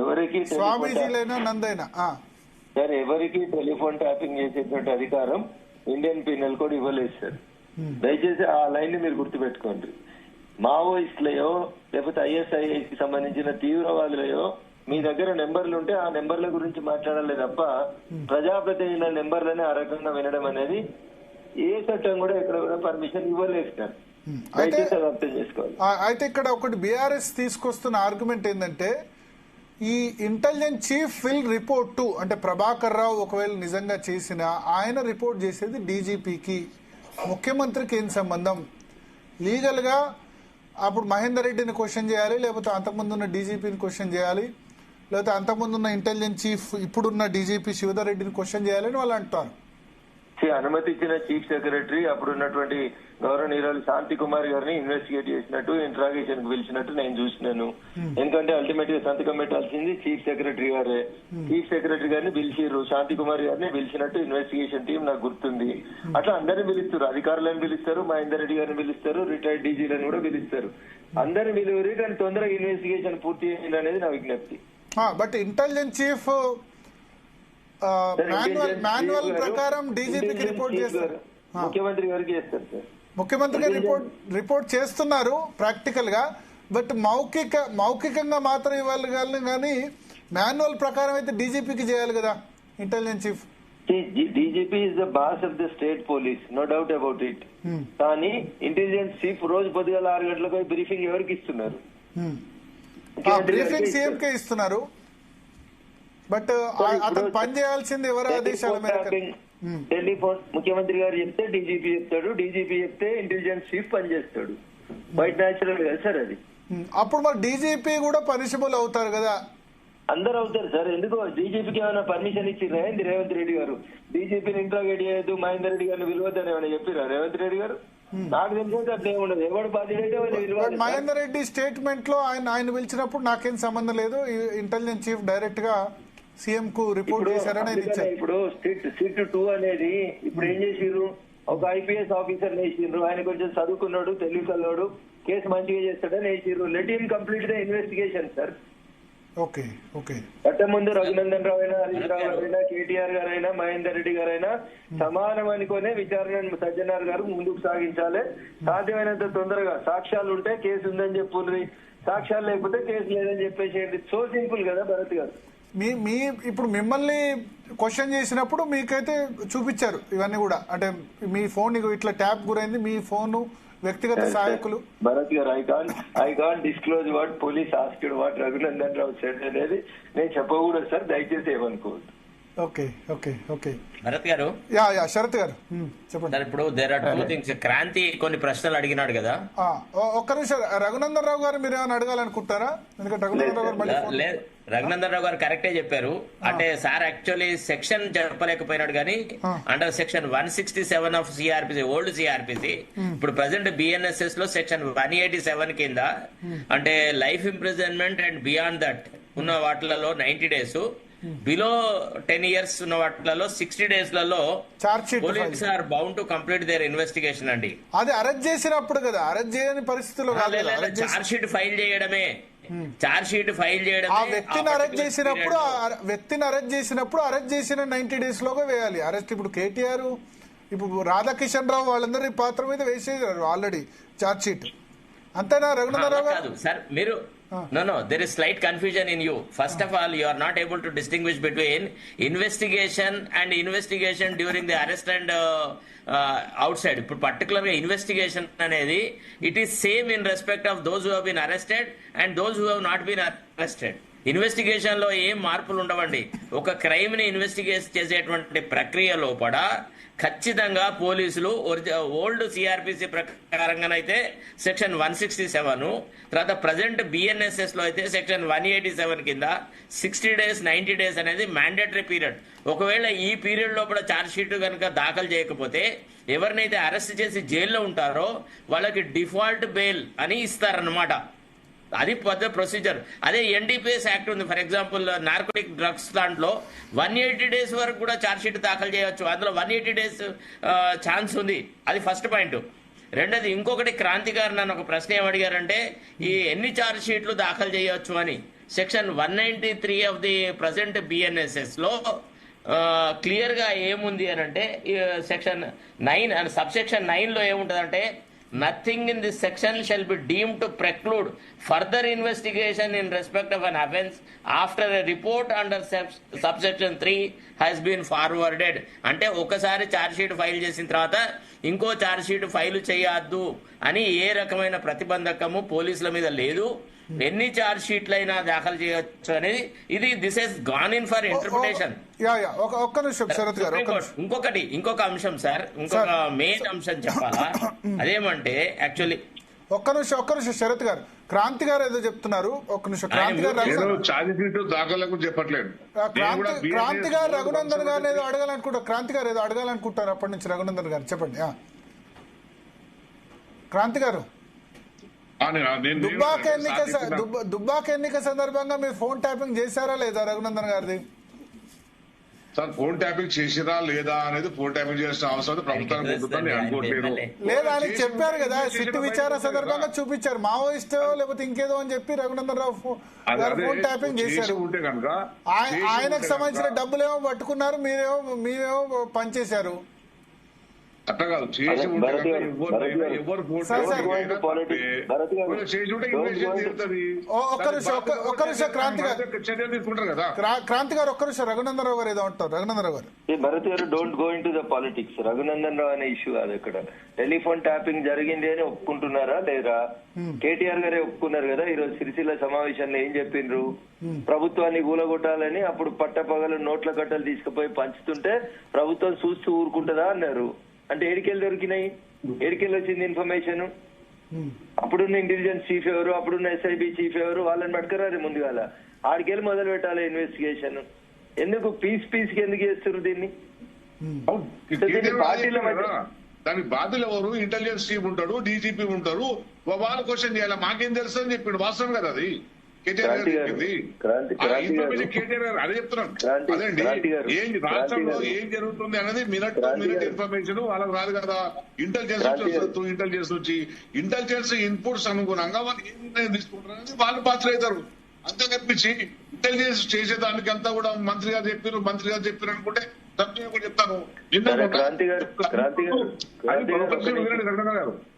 ఎవరికి స్వామీజీలైనా నందైనా సార్ ఎవరికి టెలిఫోన్ ట్యాపింగ్ చేసేటువంటి అధికారం ఇండియన్ పీనల్ కోడ్ ఇవ్వలేదు సార్. దయచేసి ఆ లైన్ ని మీరు గుర్తుపెట్టుకోండి. మావోయిస్టులయో లేకపోతే ఐఎస్ఐకి సంబంధించిన తీవ్రవాదులయో మీ దగ్గర నెంబర్లు ఉంటే ఆ నెంబర్ల గురించి మాట్లాడాలి తప్ప ప్రజాప్రతినిధుల నెంబర్లని ఆ రకంగా వినడం అనేది ఏ చట్టం కూడా ఇక్కడ కూడా పర్మిషన్ ఇవ్వలేదు సార్. దయచేసి అది అర్థం చేసుకోవాలి. అయితే ఇక్కడ ఒకటి బీఆర్ఎస్ తీసుకొస్తున్న ఆర్గ్యుమెంట్ ఏంటంటే ఈ intelligence chief will report to, అంటే ప్రభాకర్ రావు ఒకవేళ నిజంగా చేసిన ఆయన రిపోర్ట్ చేసేది డీజీపీకి, ముఖ్యమంత్రికి ఏం సంబంధం? లీగల్ గా అప్పుడు మహేందర్ రెడ్డిని క్వశ్చన్ చేయాలి, లేకపోతే అంతకుముందు ఉన్న డీజీపీని క్వశ్చన్ చేయాలి, లేకపోతే అంతకుముందు ఉన్న ఇంటెలిజెన్స్ చీఫ్ ఇప్పుడున్న డీజీపీ శివధర్ రెడ్డిని క్వశ్చన్ చేయాలని వాళ్ళు అంటారు. అనుమతి ఇచ్చిన చీఫ్ సెక్రటరీ అప్పుడు ఉన్నటువంటి గౌరవనీయురాలు శాంతి కుమార్ గారిని ఇన్వెస్టిగేట్ చేసినట్టు ఇంట్రాగేషన్ కు పిలిచినట్టు నేను చూసినాను. ఎందుకంటే అల్టిమేట్ గా సంతకం పెట్టాల్సింది చీఫ్ సెక్రటరీ గారే. చీఫ్ సెక్రటరీ గారిని పిలిచిర్రు, శాంతి కుమార్ గారిని పిలిచినట్టు ఇన్వెస్టిగేషన్ టీం నాకు గుర్తుంది. అట్లా అందరిని పిలుస్తారు, అధికారులను పిలుస్తారు, మహేందర్ రెడ్డి గారిని పిలుస్తారు, రిటైర్డ్ డీజీలను కూడా పిలుస్తారు. అందరిని పిలువరు, కానీ తొందరగా ఇన్వెస్టిగేషన్ పూర్తి చేయాలి అనేది నా విజ్ఞప్తి. బట్ ఇంటెలిజెన్స్ చీఫ్ మాన్యువల్ ప్రకారం డీజీపీకి రిపోర్ట్ చేస్తారు, ముఖ్యమంత్రి గారికి చేస్తారు సార్. ముఖ్యమంత్రి రిపోర్ట్ చేస్తున్నారు ప్రాక్టికల్ గా, బట్ మౌఖికంగా మాత్రం ఇవ్వాలి కానీ మాన్యువల్ ప్రకారం అయితే డీజీపీకి చేయాలి కదా intelligence chief. DGP is the boss of the state police, no doubt about it. కానీ ఇంటెలిజెన్స్ చీఫ్ రోజు పొద్దుగాల 6 గంటలకు బ్రీఫింగ్ ఎవరికి ఇస్తున్నారు? బ్రీఫింగ్ సీఎం కే ఇస్తున్నారు, బట్ అతను పని చేయాల్సింది ఎవరి ఆదేశాల మేరకు? టెలిఫోన్ ముఖ్యమంత్రి గారు చెప్తే డీజీపీ చెప్తాడు, డీజీపీ చెప్తే ఇంటెలిజెన్స్ చీఫ్ పనిచేస్తాడు. వైట్ న్యాచురల్ కదా సార్ అది. అప్పుడు మరి డీజీపీ కూడా పనిషబుల్ అవుతారు కదా? అందరు అవుతారు సార్. ఎందుకు డీజీపీకి ఏమైనా పర్మిషన్ ఇచ్చిర్రా ఏంది రేవంత్ రెడ్డి గారు? డీజీపీని ఇంట్రాగేట్ చేయొద్దు, మహేందర్ రెడ్డి గారిని విలువద్దని ఏమైనా చెప్పిరా రేవంత్ రెడ్డి గారు? నాకు తెలిసి అట్లా ఏముండదు. ఎవడు బాధ్యత అయితే మహేందర్ రెడ్డి స్టేట్మెంట్ లో ఆయన పిలిచినప్పుడు నాకేం సంబంధం లేదు, ఇంటెలిజెన్స్ చీఫ్ డైరెక్ట్ గా సీఎం కు రిపోర్ట్ చేశారని ఇప్పుడు సిట్ 2 అనేది ఇప్పుడు ఏం చేసిర్రు? ఒక ఐపీఎస్ ఆఫీసర్ వేసిర్రు, ఆయన కొంచెం చదువుకున్నాడు, తెలివికల్లోడు, కేసు మంచిగా చేస్తాడని వేసిర్రు. Let him complete the investigation sir. Okay okay. ముందు రఘునందన్ రావు అయినా, హరీష్ రావు గారైనా, కేటీఆర్ గారైనా, మహేందర్ రెడ్డి గారైనా సమానం అనుకునే విచారణ సజ్జనార్ గారు ముందుకు సాగించాలి. సాధ్యమైనంత తొందరగా సాక్ష్యాలు ఉంటే కేసు ఉందని చెప్పుర్రి, సాక్ష్యాలు లేకపోతే కేసు లేదని చెప్పేసేయండి. సో సింపుల్ కదా భరత్ గారు. మీ ఇప్పుడు మిమ్మల్ని క్వశ్చన్ చేసినప్పుడు మీకైతే చూపించారు ఇవన్నీ కూడా, అంటే మీ ఫోన్ ఇట్లా ట్యాప్ గురైంది, మీ ఫోన్ వ్యక్తిగత సహాయకులు. భరత్ గారు I can't disclose what police asked what Raghunandan Rao said అనేది నేను చెప్పకూడదు సార్, దయచేసి ఏమనుకోవద్దు. Okay okay okay. భరత్ గారు, శరత్ గారు చెప్పండి. ఇప్పుడు దేర్ ఆర్ 2 థింగ్స్. క్రాంతి కొన్ని ప్రశ్నలు అడిగినాడు కదా, ఒక్క నిమిషం. రఘునందన్ రావు గారు మీరు ఏమైనా అడగాలనుకుంటారా? ఎందుకంటే రఘునందన్ రావు గారు రఘునందన్ రావు గారు కరెక్టే చెప్పారు. అంటే సార్ యాక్చువల్లీ సెక్షన్ చెప్పలేకపోయినాడు కానీ under section 167 of CrPC, old CrPC, ఇప్పుడు ప్రెసెంట్ బిఎన్ఎస్ఎస్ లో సెక్షన్ 187 కింద అంటే life imprisonment and beyond that ఉన్న వాటిలలో 90 days, బిలో 10 years ఉన్న వాటిలలో 60 days police are bound to complete their investigation అండి. అది అరెస్ట్ చేసినప్పుడు కదా, అరెస్ట్ చేయని పరిస్థితిలో చార్జ్ షీట్ ఫైల్ చేయడమే, చార్జ్ షీట్ ఫైల్ చేయడం. ఆ వ్యక్తిని అరెస్ట్ చేసినప్పుడు అరెస్ట్ చేసిన 90 days లోగా వేయాలి అరెస్ట్. ఇప్పుడు కేటీఆర్, ఇప్పుడు రాధాకిషన్ రావు వాళ్ళందరి పాత్ర మీద వేసేసారు ఆల్రెడీ చార్జ్ షీట్. అంతేనా రఘునందన్ రావు గారు? సార్ మీరు No, there is slight confusion in you. First of all, you are not able to distinguish between investigation and investigation during the arrest and outside. Particularly investigation anedi, it is same in respect of those who have been arrested and those who have not been arrested. Investigation లో ఏం మార్పులు ఉండవండి. ఒక క్రైమ్ ని ఇన్వెస్టిగేట్ చేసేటువంటి ప్రక్రియ లోపల ఖచ్చితంగా పోలీసులు ఓల్డ్ సిఆర్పిసి ప్రకారంగానైతే సెక్షన్ 167, తర్వాత ప్రజెంట్ బిఎన్ఎస్ఎస్ లో అయితే సెక్షన్ 187 కింద 60 days 90 days అనేది మ్యాండేటరీ పీరియడ్. ఒకవేళ ఈ పీరియడ్ లోపల ఛార్జ్ షీట్ కనుక దాఖలు చేయకపోతే ఎవరినైతే అరెస్ట్ చేసి జైల్లో ఉంటారో వాళ్ళకి డిఫాల్ట్ బెయిల్ అని ఇస్తారన్నమాట. అది పెద్ద ప్రొసీజర్. అదే ఎన్డీపీఎస్ యాక్ట్ ఉంది, ఫర్ ఎగ్జాంపుల్ నార్కోటిక్ డ్రగ్స్ దాంట్లో 180 days వరకు కూడా ఛార్జ్ షీట్ దాఖలు చేయవచ్చు. అందులో 180 days ఛాన్స్ ఉంది. అది ఫస్ట్ పాయింట్. రెండోది, ఇంకొకటి క్రాంతి గారు నన్ను ఒక ప్రశ్న ఏమడిగారంటే ఈ ఎన్ని ఛార్జ్ షీట్లు దాఖలు చేయవచ్చు అని. Section 193 of the present BNSS లో క్లియర్ గా ఏముంది అని అంటే సెక్షన్ 9 అండ్ సబ్సెక్షన్ 9 లో ఏముంటదంటే nothing in this section shall be deemed to preclude further investigation in respect of an offence after a report under subsection 3 has been forwarded. అంటే ఒకసారి ఛార్జ్ షీట్ ఫైల్ చేసిన తర్వాత ఇంకో ఛార్జ్ షీట్ ఫైల్ చేయొద్దు అని ఏ రకమైన ప్రతిబంధకము పోలీసుల మీద లేదు. ఎన్ని ఛార్జ్ షీట్లైనా దాఖలు చేయొచ్చు అనేది ఇది this has gone in for interpretation. ఒక్క నిమిషం శరత్ గారు, ఇంకొక అంశం సార్, ఇంకొక మెయిన్ అంశం చెప్పాలా, అదేమంటే యాక్చువల్లీ ఒక్క నిమిషం శరత్ గారు, క్రాంతి గారు ఏదో చెప్తున్నారు. ఒక్క నిమిషం క్రాంతి గారు చెప్పట్లేదు. క్రాంతి గారు రఘునందన్ గారు ఏదో అడగాలనుకుంటారు. క్రాంతి గారు ఏదో అడగాలనుకుంటారు అప్పటి నుంచి. రఘునందన్ గారు చెప్పండి. క్రాంతి గారు, దుబ్బాక ఎన్నిక సందర్భంగా మీరు ఫోన్ ట్యాపింగ్ చేశారా లేదా రఘునందన్ గారిది? సార్ ఫోన్ ట్యాపింగ్ చేసిరా లేదా అనేది ఫోన్ ట్యాపింగ్ చేసిన అవసరం ప్రభుత్వానికి ఉంటుందని నేను అనుకోవట్లేదు. లేదా అని చెప్పారు కదా, సిట్ విచారణ సందర్భంగా చూపించారు మావోయిస్ట్ లేకపోతే ఇంకేదో అని చెప్పి రఘునందన్ రావు ఫోన్ ట్యాపింగ్ చేశారు. ఉంటే కనుక ఆయనకు సంబంధించిన డబ్బులేమో పట్టుకున్నారు, మీరేమో పనిచేశారు. అట్లా కాదు, చేసి ఉంటే ఎవరు క్రాంతి గారు ఒక్క నిమిషం. రఘునందన్ రావు గారు ఏదో అంటారు. Raghunandan Rao garu, Bharat garu don't go in to the politics. Raghunandan Rao అనే ఇష్యూ కాదు ఇక్కడ. టెలిఫోన్ ట్యాపింగ్ జరిగింది అని ఒప్పుకుంటున్నారా లేదా? కేటీఆర్ గారే ఒప్పుకున్నారు కదా. ఈ రోజు సిరిసిల్ల సమావేశంలో ఏం చెప్పిండ్రు? ప్రభుత్వాన్ని కూలగొట్టాలని అప్పుడు పట్టపగలు నోట్ల కట్టలు తీసుకుపోయి పంచుతుంటే ప్రభుత్వం చూస్తూ ఊరుకుంటుందా అన్నారు. అంటే ఏడికెళ్ళి దొరికినాయి? ఏడికెళ్ళి వచ్చింది ఇన్ఫర్మేషన్? అప్పుడున్న ఇంటెలిజెన్స్ చీఫ్ ఎవరు, అప్పుడున్న ఎస్ఐబి చీఫ్ ఎవరు, వాళ్ళని పట్టుకురారు ముందుగాల. ఆడికెళ్ళి మొదలు పెట్టాలి ఇన్వెస్టిగేషన్. ఎందుకు పీస్ కి ఎందుకు చేస్తున్నారు దీన్ని? పార్టీల మధ్య దానికి బాధ్యులు ఎవరు? ఇంటెలిజెన్స్ చీఫ్ ఉంటాడు, డీజీపీ ఉంటారు, వాళ్ళు క్వశ్చన్ చేయాలి. మాకేం తెలుసు అని చెప్పిండు. వాస్తవం కదా అది. కేటీఆర్ గారు చెప్పింది కేటీఆర్ గారు అదే చెప్తున్నాను. అదండి రాష్ట్రంలో ఏం జరుగుతుంది అనేది మినిట్ ఇన్ఫర్మేషన్ వాళ్ళకి రాదు కదా. ఇంటెలిజెన్స్ వచ్చి ఇంటెలిజెన్స్ ఇన్పుట్స్ అనుగుణంగా వాళ్ళు ఏం నిర్ణయం తీసుకుంటారు అనేది వాళ్ళు పాత్ర అవుతారు. అంతే తప్పించి ఇంటెలిజెన్స్ చేసేదానికంతా కూడా మంత్రి గారు చెప్పారు అనుకుంటే చెప్తాను.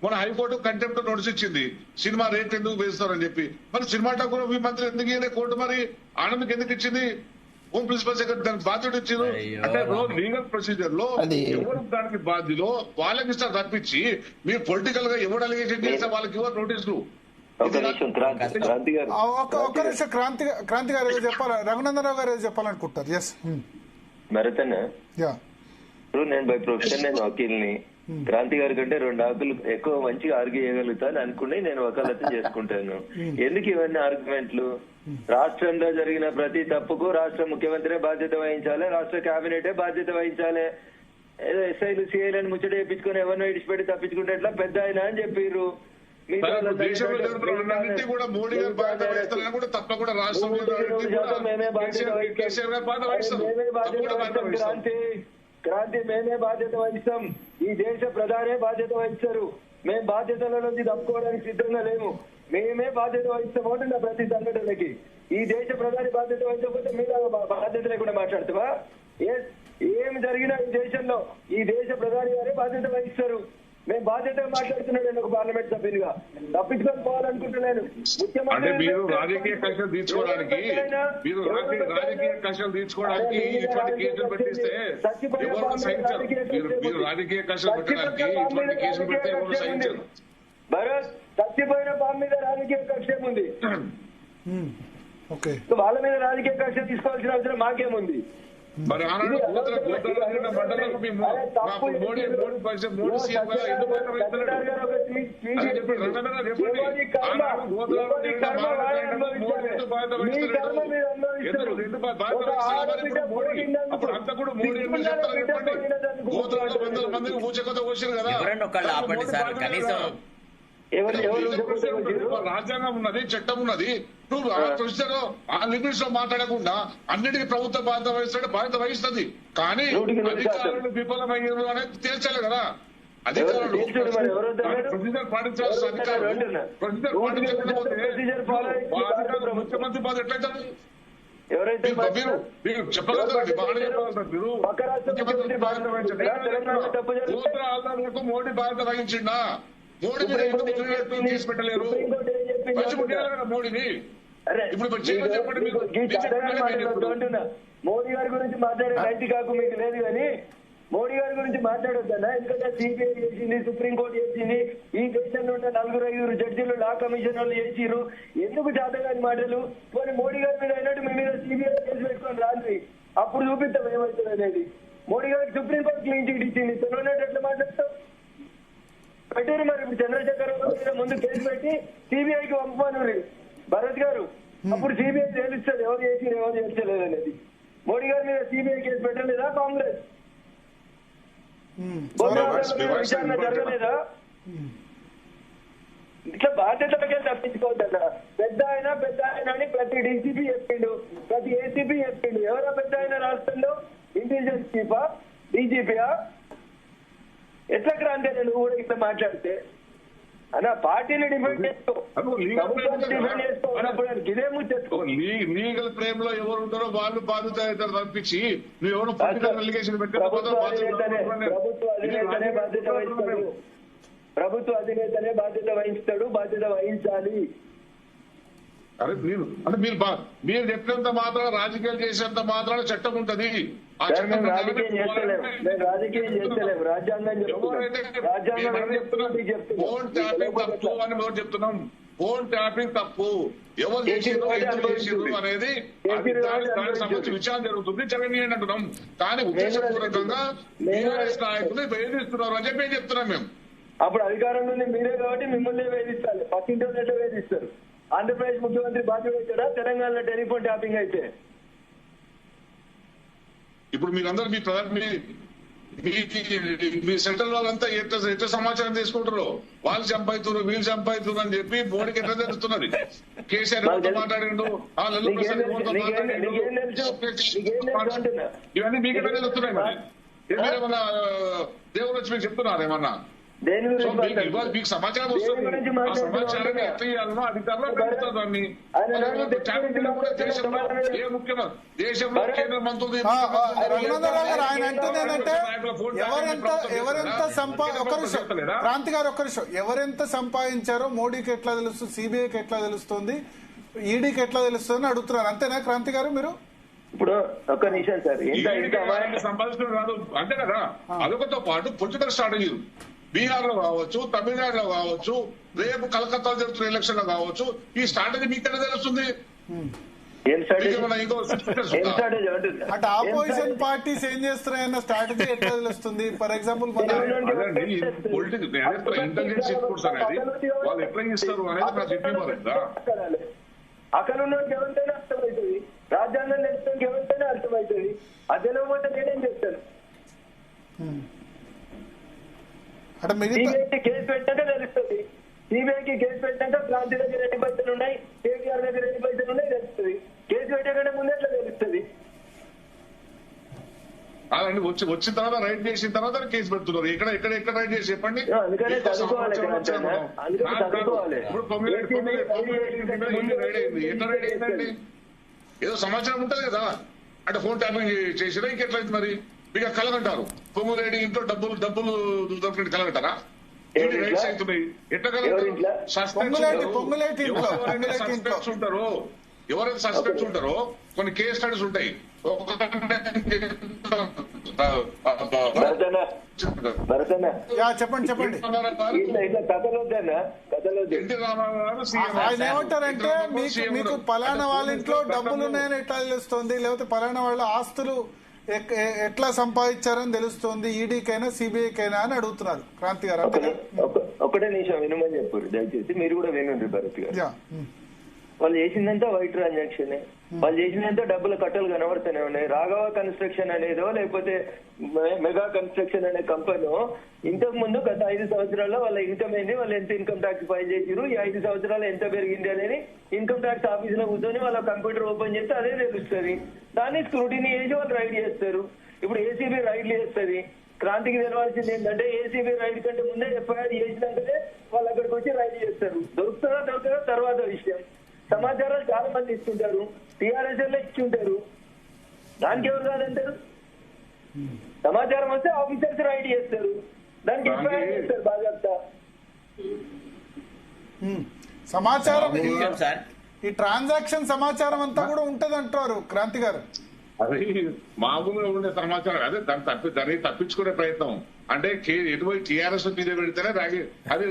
మన హైకోర్టు కంటెంప్ట్ నోటీస్ ఇచ్చింది, సినిమా రేట్ ఎందుకు వేస్తారని చెప్పి. మరి సినిమాటోగ్రఫీ మంత్రి ఎందుకు ఇవ్వలే కోర్టు? మరి ఆనంద్కి ఎందుకు ఇచ్చింది? హోమ్ ప్రిన్సిపల్ సెక్రటరీ దానికి బాధ్యత ఇచ్చింది. అంటే లీగల్ ప్రొసీజర్ లో ఎవరు దానికి బాధ్యులో వాళ్ళకి ఇస్తారు తప్పించి మీరు పొలిటికల్ గా ఎవరు అలిగేషన్ చేస్తే వాళ్ళకి ఇవ్వరు నోటీసులు. ఒక్క నిమిషం క్రాంతి గారు ఏదో చెప్పాలి. రఘునందన్ రావు గారు ఏదో చెప్పాలనుకుంటారు. ఎస్ మరతన ఇప్పుడు నేను బై ప్రొఫెషన్ నేను వకీల్ని. క్రాంతి గారి కంటే 2 ఆకులు ఎక్కువ మంచిగా ఆర్గ్యూ చేయగలుగుతాను అనుకుని నేను వకాలత చేసుకుంటాను. ఎందుకు ఇవన్నీ ఆర్గ్యుమెంట్లు? రాష్ట్రంలో జరిగిన ప్రతి తప్పుకు రాష్ట్ర ముఖ్యమంత్రి బాధ్యత వహించాలి, రాష్ట్ర కేబినెటే బాధ్యత వహించాలి. ఏదో ఎస్ఐలు సిఐలను ముచ్చట వేయించుకొని ఎవరినో ఇడిచిపెట్టి తప్పించుకుంటే ఎట్లా పెద్ద ఆయన అని చెప్పారు. కూడా మోడీ గారు బాధ్యత వహిస్తారని కూడా తప్ప కూడా క్రాంతి మేమే బాధ్యత వహిస్తాం. ఈ దేశ ప్రధానే బాధ్యత వహిస్తారు. మేము బాధ్యతల నుంచి తప్పుకోవడానికి సిద్ధంగా లేము. మేమే బాధ్యత వహిస్తాము నా ప్రతి సంఘటనలకి. ఈ దేశ ప్రధాని బాధ్యత వహించకపోతే మీరు బాధ్యత లేకుండా మాట్లాడుతావా? ఏం జరిగినా ఈ దేశంలో ఈ దేశ ప్రధాని గారే బాధ్యత వహిస్తారు. మేము బాధ్యతగా మాట్లాడుతున్నాను ఒక పార్లమెంట్ సభ్యునిగా. తప్పించుకొని పోవాలనుకుంటున్నాను. ముఖ్యమంత్రి మీరు రాజకీయ కక్షలు తీర్చుకోవడానికి ఇటువంటి కేసులు పెట్టిస్తే ఎవరు సహించారు? మీరు రాజకీయ కక్షలు పెట్టడానికి ఇటువంటి కేసులు పెడితే ఎవరు సహించారు? భరత్, చచ్చిపోయిన బాబు మీద రాజకీయ కక్ష ఏముంది? వాళ్ళ మీద రాజకీయ కక్ష తీసుకోవాల్సిన అవసరం మాకేముంది? మరి ఆనాడు మండలంలో మోడీ సీఎం అప్పుడు అంతా కూడా మోడీ ఎందుకు చెప్తారు చెప్పండి. గోత్రాలు 100 మందికి పూచకొత వచ్చారు కదా. రాజ్యాంగం ఉన్నది, చట్టం ఉన్నది. నువ్వు ఆ లిమిట్స్ లో మాట్లాడకుండా అన్నిటికీ ప్రభుత్వ బాధ్యత వహిస్తాడు, బాధ్యత వహిస్తుంది. కానీ అధికారులు విఫలమయ్యారు అనేది తేల్చాలి కదా. అధికారులు ప్రొసీజర్ పాటించాల్సిన అధికారులు ప్రొసీజర్ పాటించకపోతే ముఖ్యమంత్రి బాధ్యత ఎట్లయితారు? ఎవరైతే మీరు చెప్పగలుగుతారండి, బాగా చెప్పగలుగుతారు మీరు. ముఖ్యమంత్రి బాధ్యత వహించండి. మోడీ బాధ్యత వహించిండా? మోడీ మీద ఎందుకు కేసు పెట్టలేరు? మోడీని ఇప్పుడు చెప్పండి. మోడీ గారి గురించి మాట్లాడే నైతిక హక్కు మీకు లేదు కానీ మోడీ గారి గురించి మాట్లాడొద్దన్నా. ఎందుకంటే సిబిఐ చేసింది, సుప్రీంకోర్టు చేసింది, ఈ దేశంలో ఉన్న 4-5 జడ్జీలు లా కమిషన్ వాళ్ళు చేసిరు. ఎందుకు చేతగాని మాటలు? మరి మోడీ గారి మీద అయినట్టు మీ మీద సిబిఐ కేసు పెట్టుకొని రాండి, అప్పుడు చూపిస్తాం ఏమవుతుంది అనేది. మోడీ గారికి సుప్రీంకోర్టు క్లీన్ చిట్ ఇచ్చింది, తెలియనట్టు ఎట్లా మాట్లాడతాం? పెట్టారు మరి. ఇప్పుడు చంద్రశేఖర్ మీద ముందు కేసు పెట్టి సిబిఐకి పంపమని భరత్ గారు, అప్పుడు సిబిఐ తేలుస్తుంది ఎవరు చేసి ఎవరు చేస్తలేదు అనేది. మోడీ గారి మీద సిబిఐ కేసు పెట్టలేదా కాంగ్రెస్? విచారణ జరగలేదా? ఇట్లా బాధ్యతలకే తప్పించుకోవద్దన్నా. పెద్ద ఆయన అని ప్రతి డీసీపీ చెప్పిండు, ప్రతి ఏసీపీ చెప్పిండు. ఎవరా పెద్ద ఆయన రాష్ట్రంలో? ఇంటెలిజెన్స్ చీఫా, డీజీపీయా? ఎట్లా క్రాంతి నువ్వు కూడా ఇట్లా మాట్లాడితే అన్న? పార్టీని డిఫెండ్ చేసుకో, డిఫెండ్ చేసుకోనప్పుడు ఇదే ముచ్చెత్తుకో. లీగల్ ఫ్రేమ్ లో ఎవరు ఉంటారో వాళ్ళు బాధ్యత అవుతారు తప్పించి నువ్వు ఎవరు ప్రభుత్వ అధినేతనే బాధ్యత వహిస్తాడు, బాధ్యత వహించాలి. అరే మీరు చెప్పినంత మాత్రం రాజకీయాలు చేసేంత మాత్రం చట్టం ఉంటది. రాజకీయం చేస్తలేము, రాజ్యాంగం ఫోన్ ట్యాపింగ్ తప్పు అని మేము చెప్తున్నాం. ఫోన్ ట్యాపింగ్ తప్పు, ఎవరు చేసిండ్రు, ఎందుకు చేసిండ్రు అనేది దానికి సంబంధించి విచారణ జరుగుతుంది, జగన్ అంటున్నాం. కానీ ఉద్దేశపూర్వకంగా టీఆర్ఎస్ నాయకులు వేధిస్తున్నారు అని చెప్పి చెప్తున్నాం మేము. అప్పుడు అధికారం నుండి మీరే కాబట్టి మిమ్మల్ని వేధిస్తారు, పక్కింటి ఎట్లా వేధిస్తారు? ఆంధ్రప్రదేశ్ ముఖ్యమంత్రి బాధ్యత వచ్చాడా తెలంగాణలో టెలిఫోన్ ట్యాపింగ్ అయితే? ఇప్పుడు మీరందరూ మీ సెంట్రల్ వాళ్ళంతా ఎట్లా సమాచారం తీసుకుంటారు? వాళ్ళు చంపవుతున్నారు, వీళ్ళు చంపవుతున్నారు అని చెప్పి మోడీకి ఎట్లా తెలుస్తున్నది? కేసీఆర్ మాట్లాడిండు, ఇవన్నీ మీకెట్లా తెలుస్తున్నాయి? మరి మీరేమన్నా దేవుడు వచ్చి మీకు చెప్తున్నారు ఏమన్నా? మీకు సమాచారం వస్తుంది, ఆ సమాచారాన్ని ఎట్లా ఇవ్వాలనో అధికారులు పెడతారు. దాన్ని దేశంలో ఏ ముఖ్యమంత్రి, దేశంలో కేంద్ర మంత్రులు క్రాంతి గారు ఒక్క నిమిషం, ఎవరెంత సంపాదించారో మోడీకి ఎట్లా తెలుస్తుంది, సిబిఐకి ఎట్లా తెలుస్తుంది, ఈడీకి ఎట్లా తెలుస్తుంది అని అడుగుతున్నారు. అంతేనా క్రాంతి గారు? మీరు ఇప్పుడు ఒక్క నిమిషం సార్, సంపాదించడం కాదు అంతే కదా, అదొకతో పాటు పొలిటికల్ స్ట్రాటజీలు బీహార్ లో కావచ్చు, తమిళనాడులో కావచ్చు, రేపు కలకత్తాలో జరుగుతున్న ఎలక్షన్ లో కావచ్చు, ఈ స్ట్రాటజీ మీకు ఎట్లా తెలుస్తుంది? అంటే ఆపోజిషన్ పార్టీస్ ఏం చేస్తున్నాయన్న స్ట్రాటజీ ఎట్లా తెలుస్తుంది? ఫర్ ఎగ్జాంపుల్ ఇంటెలిజెన్స్ ఇన్పుట్స్ అనేది వాళ్ళు ఎట్లా ఇస్తారు అనేది నాకు చెప్పిన అక్కడ ఉన్నోడికి ఎవరికైనా అర్థమవుతుంది, రాజ్యాంగం నేర్చుకోవడానికి ఎవరికైనా అర్థమవుతుంది. అది తెలియకపోతే నేనేం చెప్తాను? సిబిఐకి కేసు పెట్టాక తెలుస్తుంది. సిబిఐకి కేసు పెట్టాక క్రాంతి దగ్గర ఎన్ని పైసలు ఉన్నాయి, కేటీఆర్ దగ్గర ఎన్ని పైసలు ఉన్నాయి తెలుస్తుంది. కేసు పెట్టాకంటే ముందు ఎట్లా తెలుస్తుంది? అలాంటి వచ్చిన తర్వాత రైడ్ చేసిన తర్వాత కేసు పెడుతున్నారు. ఎక్కడ రైడ్ చేసి చెప్పండి. ఇప్పుడు రైడ్ అయింది, ఎట్లా రైడ్ అయిందండి? ఏదో సమాచారం ఉంటది కదా, అంటే ఫోన్ ట్యాపింగ్ చేసినా ఇంకెట్లయింది మరి? మీకు కలగంటారు, పొంగులేడి ఇంట్లో డబ్బులు దొరికినట్టు కలగంటారా? రైట్స్ అవుతున్నాయి, ఎట్లా కలగంటారు? సస్పెక్ట్స్ ఉంటారు, ఎవరైతే సస్పెక్ట్స్ ఉంటారో కొన్ని కేస్ స్టడీస్ ఉంటాయి. చెప్పండి చెప్పండి. ఎన్టీ రామారావు ఆయన ఏమంటారంటే మీకు పలానా వాళ్ళ ఇంట్లో డబ్బులు ఉన్నాయని ఎట్లా తెలుస్తుంది, లేకపోతే పలానా వాళ్ళ ఆస్తులు ఎట్లా సంపాదించారని తెలుస్తుంది ఈడీకైనా సిబిఐకైనా అని అడుగుతున్నారు. క్రాంతి గారు ఒకటే నిమిషం వినమని చెప్పారు దయచేసి, మీరు కూడా వినండి భరత్ గారు. వాళ్ళు చేసిందంతా వైట్ ట్రాన్సాక్షన్, వాళ్ళు చేసినంత డబ్బుల కట్టలు కనబడుతూనే ఉన్నాయి. రాఘవ కన్స్ట్రక్షన్ అనేదో లేకపోతే మెగా కన్స్ట్రక్షన్ అనే కంపెనీ ఇంతకు ముందు గత 5 సంవత్సరాల్లో వాళ్ళ ఇన్కమ్ ఏంది, వాళ్ళు ఎంత ఇన్కమ్ ట్యాక్స్ ఫైల్ చేసిరు, ఈ 5 సంవత్సరాలు ఎంత పెరిగింది అనేది ఇన్కమ్ ట్యాక్స్ ఆఫీస్ లో కూర్చొని వాళ్ళ కంప్యూటర్ ఓపెన్ చేస్తే అదే తెలుస్తుంది. దాన్ని స్క్రూటినీ చేసి వాళ్ళు రైడ్ చేస్తారు. ఇప్పుడు ఏసీబీ రైడ్లు చేస్తుంది. క్రాంతికి తెలవాల్సింది ఏంటంటే ఏసీబీ రైడ్ కంటే ముందే ఎఫ్ఐఆర్ చేసినాకనే వాళ్ళు అక్కడికి వచ్చి రైడ్ చేస్తారు. దొరుకుతుందా తర్వాత విషయం. సమాచారాలు చాలా మంది ఇస్తుంటారు. టీఆర్ఎస్ ఇచ్చి ఉంటారు. దానికి ఎవరు కాదంటారు? సమాచారం వస్తే ఆఫీసర్స్ రైడ్ చేస్తారు, దానికి ఎఫ్ఐఆర్ చేస్తారు బాధ్యత. సమాచారం సార్ ఈ ట్రాన్సాక్షన్ సమాచారం అంతా కూడా ఉంటది అంటారు క్రాంతి గారు. అది మామూలుగా ఉండే సమాచారం, అదే దాన్ని తప్పించుకునే ప్రయత్నం. అంటే ఎటువంటి టీఆర్ఎస్ మీద పెడితేనే అది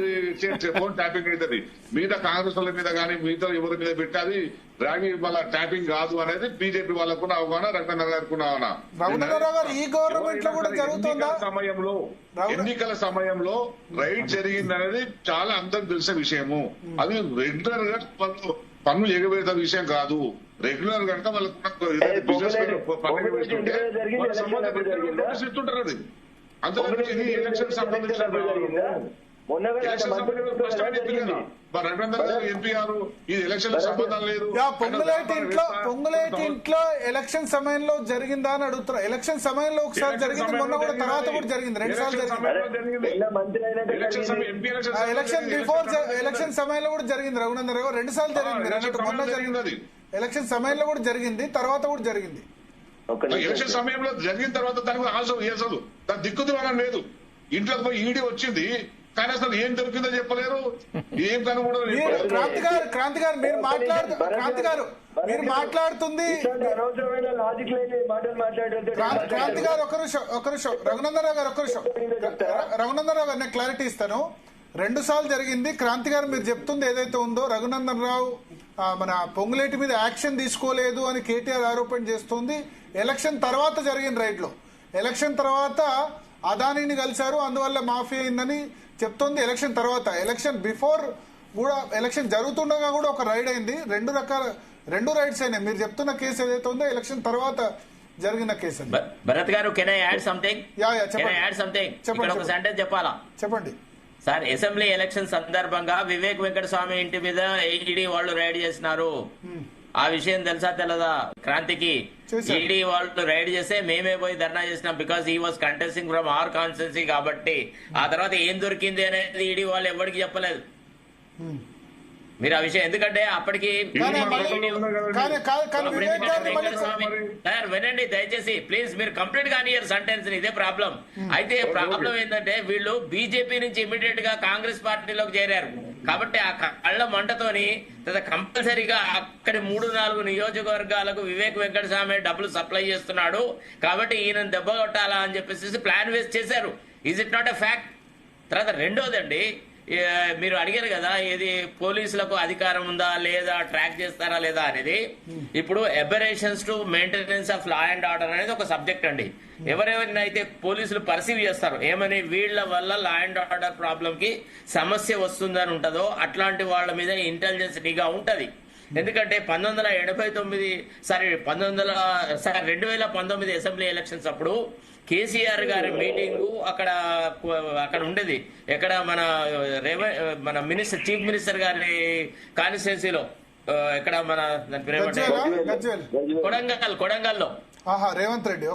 ఫోన్ ట్యాపింగ్ అవుతుంది. మిగతా కాంగ్రెస్ వాళ్ళ మీద కానీ మిగతా ఎవరి మీద పెట్టి అది ర్యాగింగ్ వల్ల ట్యాపింగ్ కాదు అనేది బీజేపీ వాళ్ళకున్న అవగాహన, రఘునందన్ గారికి సమయంలో ఎన్నికల సమయంలో రైడ్ జరిగింది అనేది చాలా అందరికి తెలిసిన విషయము. అది రెగ్యులర్ గా పన్నులు ఎగబెడతా విషయం కాదు. రెగ్యులర్ కనుక వాళ్ళకు బిజినెస్ పండుగ వేస్తుంటే ఇస్తుంటారు. అది అంత ఎలక్షన్ సంబంధించిన ఎంపీఆర్ ఇది ఎలక్షన్ సంబంధం లేదు. పొంగులేటి ఇంట్లో ఎలక్షన్ సమయంలో జరిగిందా అని అడుగుతున్నా. ఎలక్షన్ సమయంలో ఒకసారి జరిగింది, మొన్న కూడా తర్వాత కూడా జరిగింది, 2 సార్లు జరిగింది. ఎలక్షన్ బిఫోర్ ఎలక్షన్ సమయంలో కూడా జరిగింది రఘునందన్ రావు, 2 సార్లు జరిగింది. మొన్న జరిగింది ఎలక్షన్ సమయంలో కూడా జరిగింది, తర్వాత కూడా జరిగింది. ఎలక్షన్ సమయంలో జరిగిన తర్వాత దానికి అసలు దాని దిక్కుదూరం లేదు. ఇంట్లోకి పోయి ఈడీ వచ్చింది కానీ అసలు ఏం దొరికిందో చెప్పలేరు, ఏం కనుగొనలేదు. క్రాంతి గారు మీరు మాట్లాడుతుంది క్రాంతి గారు ఒక నిమిషం రఘునందన్ రావు గారు రఘునందన్ రావు గారు నేను క్లారిటీ ఇస్తాను. 2 సార్లు జరిగింది. క్రాంతి గారు మీరు చెప్తుంది ఏదైతే ఉందో, రఘునందన్ రావు మన పొంగులేటి మీద యాక్షన్ తీసుకోలేదు అని కేటీఆర్ ఆరోపణ చేస్తుంది. ఎలక్షన్ తర్వాత జరిగిన రైడ్ లో, ఎలక్షన్ తర్వాత అదానీని కలిశారు, అందువల్ల మాఫియా అయిందని చెప్తోంది. ఎలక్షన్ తర్వాత, ఎలక్షన్ బిఫోర్ కూడా ఎలక్షన్ జరుగుతుండగా కూడా ఒక రైడ్ అయింది. 2 రైడ్స్ అయినాయి. మీరు చెప్తున్న కేసు ఏదైతే ఉందో ఎలక్షన్ తర్వాత జరిగిన కేసు. భరత్ గారు కెన్ ఐ యాడ్ సంథింగ్? చెప్పండి. ఒక సెంటెన్స్ చెప్పాలా? చెప్పండి సార్. అసెంబ్లీ ఎలక్షన్ సందర్భంగా వివేక్ వెంకటస్వామి ఇంటి మీద ఈడీ వాళ్ళు రైడ్ చేసినారు. ఆ విషయం తెలుసా తెలదా క్రాంతికి? ఈడీ వాళ్ళు రైడ్ చేస్తే మేమే పోయి ధర్నా చేసినాం, because he was contesting from our constituency కాబట్టి. ఆ తర్వాత ఏం దొరికింది అనేది ఈడీ వాళ్ళు ఎవరికి చెప్పలేదు. మీరు ఆ విషయం ఎందుకంటే అప్పటికి సార్ వినండి దయచేసి ప్లీజ్, మీరు కంప్లీట్ గా ఇయర్ సెంటెన్స్. ఇదే ప్రాబ్లం. అయితే ప్రాబ్లం ఏంటంటే వీళ్ళు బీజేపీ నుంచి ఇమీడియట్ గా కాంగ్రెస్ పార్టీలోకి చేరారు కాబట్టి ఆ కళ్ళ మంటతోని కంపల్సరీగా అక్కడి 3-4 నియోజకవర్గాలకు వివేక్ వెంకటస్వామి డబ్బులు సప్లై చేస్తున్నాడు కాబట్టి ఈయన దెబ్బ కొట్టాలా అని చెప్పేసి ప్లాన్ వేసి చేశారు. Is it not a fact? తర్వాత రెండోదండి, మీరు అడిగారు కదా ఏది పోలీసులకు అధికారం ఉందా లేదా, ట్రాక్ చేస్తారా లేదా అనేది. ఇప్పుడు aberrations to maintenance of law and order అనేది ఒక సబ్జెక్ట్ అండి. ఎవరెవరినైతే పోలీసులు పర్సీవ్ చేస్తారు ఏమని, వీళ్ల వల్ల లా అండ్ ఆర్డర్ ప్రాబ్లం కి సమస్య వస్తుందని ఉంటుందో అట్లాంటి వాళ్ళ మీద ఇంటెలిజెన్స్ నిఘా ఉంటది. ఎందుకంటే 2019 అసెంబ్లీ ఎలక్షన్స్ అప్పుడు కేసీఆర్ గారి మీటింగు అక్కడ ఉండేది. ఎక్కడ మన మినిస్టర్, చీఫ్ మినిస్టర్ గారి కాన్స్టిట్యున్సీలో, ఎక్కడ మన దాని పేరు కొడంగల్లో రేవంత్ రెడ్డి.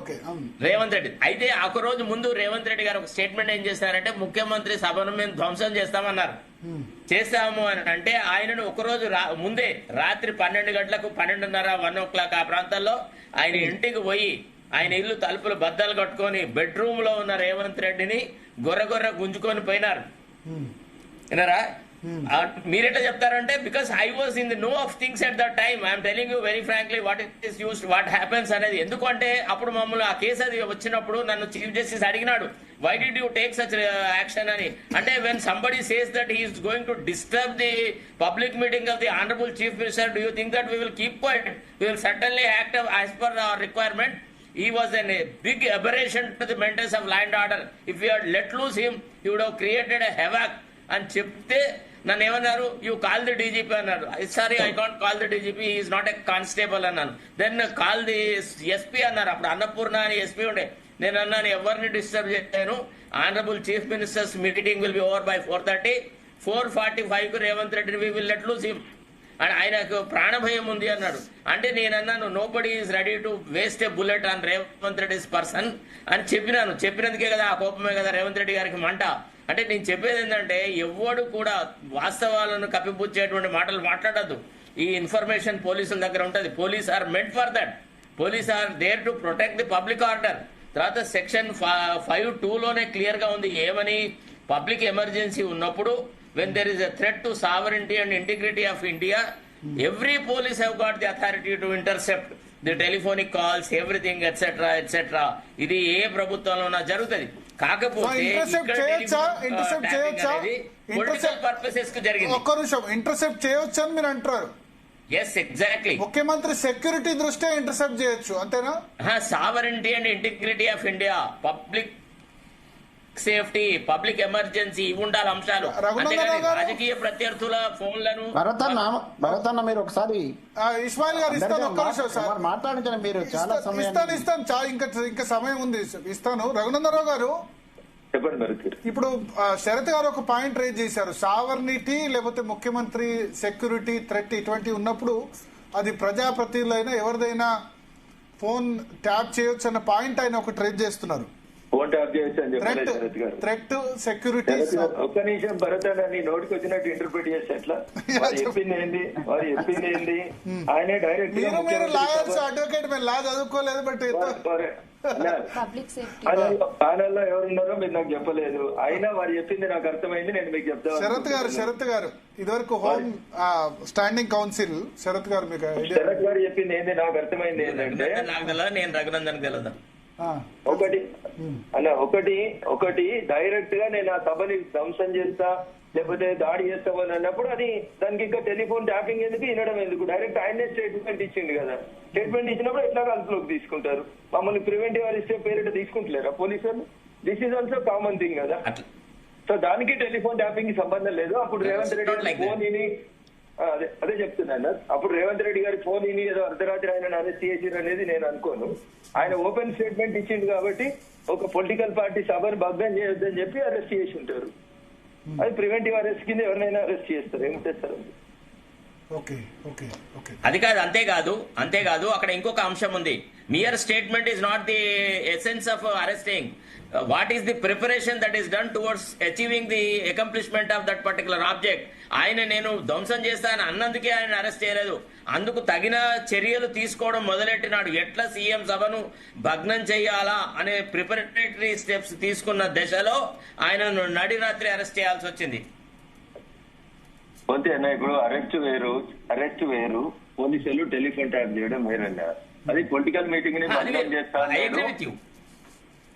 రేవంత్ రెడ్డి అయితే ఒక రోజు ముందు రేవంత్ రెడ్డి గారు ఒక స్టేట్మెంట్ ఏం చేశారంటే, ముఖ్యమంత్రి సభను మేము ధ్వంసం చేస్తామన్నారు. చేస్తాము అని అంటే ఆయనను ఒకరోజు ముందే రాత్రి 12 గంటలకు 12:30, 1 o'clock ఆ ప్రాంతాల్లో ఆయన ఇంటికి పోయి ఆయన ఇల్లు తలుపులు బద్దలు కట్టుకొని బెడ్రూమ్ లో ఉన్న రేవంత్ రెడ్డిని గొర్రె గుంజుకొని పోయినారు. విన్నారా? మీరెట్లా చెప్తారంటే, because I was in the know of things at that time. I'm telling you very frankly what is used, what happens అనేది. ఎందుకంటే అప్పుడు మమ్మల్ని ఆ కేసు అది వచ్చినప్పుడు నన్ను చీఫ్ జస్టిస్ అడిగినాడు, why did you take such action అని. అంటే when somebody says that he is going to disturb the public meeting of the honourable chief minister, do you think that we will keep quiet? We will certainly act as per hour requirement. He was a big aberration to the maintenance of law and order. If we had let loose him, he would have created a havoc. And చెప్తే నన్ను ఏమన్నారు, యూ కాల్ ది డీజీపీ అన్నారు. Sorry, I can't call the DGP, is not a constable అన్నాను. దెన్ కాల్ ది ఎస్పీ అన్నారు. అప్పుడు అన్నపూర్ణ అని ఎస్పీ ఉండే. నేను అన్నాను, ఎవరిని డిస్టర్బ్ చేయను, honourable chief ministers meeting will be over by 4:30. 4:45 Revanth రెడ్డిని we will let loose him. And ఆయనకు ప్రాణభయం ఉంది అన్నాడు. అంటే నేను అన్నాను, nobody is ready to waste a bullet on Revanth Reddy's person అని చెప్పినాను. చెప్పినందుకే కదా ఆ కోపమే కదా రేవంత్ రెడ్డి గారికి మంట. అంటే నేను చెప్పేది ఏంటంటే, ఎవ్వడు కూడా వాస్తవాలను కప్పిపుచ్చేటువంటి మాటలు మాట్లాడద్దు. ఈ ఇన్ఫర్మేషన్ పోలీసుల దగ్గర ఉంటుంది. Police are meant for that. Police are there to protect the public order. తర్వాత సెక్షన్ 5(2)లోనే క్లియర్ గా ఉంది ఏమని, పబ్లిక్ ఎమర్జెన్సీ ఉన్నప్పుడు when there is a threat to sovereignty and integrity of India, every police have got the authority to intercept the telephonic calls, everything, etc., etc. ఇది ఏ ప్రభుత్వంలోనా జరుగుతుంది. కాకపోతే పొలిటికల్ పర్పసెస్ కు జరిగింది. ఒక్క నిమిషం, ఇంటర్సెప్ట్ చేయొచ్చు అని మీరు అంటారు. Yes, exactly. ముఖ్యమంత్రి సెక్యూరిటీ దృష్ట్యా ఇంటర్సెప్ట్ చేయొచ్చు, అంతేనా? Sovereignty and integrity of India, public safety, public emergency ఇవి ఉండాలి అంశాలు. రాజకీయ ప్రత్యర్థుల ఫోన్లను భరతన్న మీరు ఒకసారి ఇస్మాయిల్ గారు ఇస్తాను, ఒక్క నిమిషం సార్ మాట్లాడించండి. మీరు చాలా ఇస్తాను, ఇంకా సమయం ఉంది, ఇస్తాను. రఘునందనరావు గారు ఇప్పుడు శరత్ గారు ఒక పాయింట్ రేజ్ చేశారు, సావర్నిటీ లేకపోతే ముఖ్యమంత్రి సెక్యూరిటీ థ్రెట్ ఇటువంటి ఉన్నప్పుడు అది ప్రజాప్రతినిధులైనా ఎవరిదైనా ఫోన్ ట్యాప్ చేయొచ్చు అన్న పాయింట్ ఆయన ఒకటి రేజ్ చేస్తున్నారు. ఫోన్ ట్యాప్ చేయొచ్చు అని చెప్పలేదు శరత్ గారు. థ్రెట్ సెక్యూరిటీ ఒక్క నిమిషం భరత్ అని నోటికి వచ్చినట్టు ఇంటర్ప్రిట్ చేస్తే ఎట్లా? వారు చెప్పింది ఏంది ఆయనే డైరెక్ట్ లాయర్స్ అడ్వకేట్ మేము లా చదువుకోలేదు, బట్ ప్యానెల్లో ఎవరున్నారో మీరు నాకు చెప్పలేదు, అయినా వారు చెప్పింది నాకు అర్థమైంది, నేను మీకు చెప్తాను. శరత్ గారు ఇదివరకు హోమ్ స్టాండింగ్ కౌన్సిల్ శరత్ గారు మీకు శరత్ గారు చెప్పింది ఏంది నాకు అర్థమైంది ఏంటంటే, నేను రఘునందన్ తెలదా ఒకటి డైరెక్ట్ గా నేను ఆ సభని ధ్వంసం చేస్తా లేకపోతే దాడి చేస్తామని అన్నప్పుడు అది దానికి ఇంకా టెలిఫోన్ ట్యాపింగ్ ఎందుకు, వినడం ఎందుకు? డైరెక్ట్ ఆయనే స్టేట్మెంట్ ఇచ్చింది కదా. స్టేట్మెంట్ ఇచ్చినప్పుడు ఎట్లా అదుపులోకి తీసుకుంటారు? మమ్మల్ని ప్రివెంటివ్ అరెస్ట్ పేరిట తీసుకుంటలేరా పోలీసులు? This is also common thing కదా. సో దానికి టెలిఫోన్ ట్యాపింగ్ కి సంబంధం లేదు. అప్పుడు రేవంత్ రెడ్డి గారి ఫోన్ ఇని అదే చెప్తున్నాను, అప్పుడు రేవంత్ రెడ్డి గారి ఫోన్ ఇని ఏదో అర్ధరాత్రి ఆయన అరెస్ట్ చేసిరు అనేది నేను అనుకోను. ఆయన ఓపెన్ స్టేట్మెంట్ ఇచ్చిండు కాబట్టి ఒక పొలిటికల్ పార్టీ సభను భగ్నం చేయొద్దని చెప్పి అరెస్ట్ చేసి ఉంటారు. అది ప్రివెంటివ్ అరెస్ట్ కింద ఎవరినైనా అరెస్ట్ చేస్తారు, ఏమిటేస్తారు. అది కాదు, అంతేకాదు అక్కడ ఇంకొక అంశం ఉంది. Mere statement is not the essence of arresting. What is the preparation that is done towards achieving the accomplishment of that particular object. ఆయన నేను ధ్వంసం చేస్తాను అన్నందుకే ఆయన అరెస్ట్ చేయలేదు, అందుకు తగిన చర్యలు తీసుకోవడం మొదలెట్టినాడు. ఎట్లా సీఎం సభను భగ్నం చేయాలా అనే ప్రిపరేటరీ స్టెప్స్ తీసుకున్న దశలో ఆయనను నడిరాత్రి అరెస్ట్ చేయాల్సి వచ్చింది. అంతేనా? ఇప్పుడు అరెస్ట్ వేరు, పోలీసులు టెలిఫోన్ ట్యాప్ చేయడం వేరన్నా. అది పొలిటికల్ మీటింగ్ ని భగ్నం చేస్తా అన్నాడు.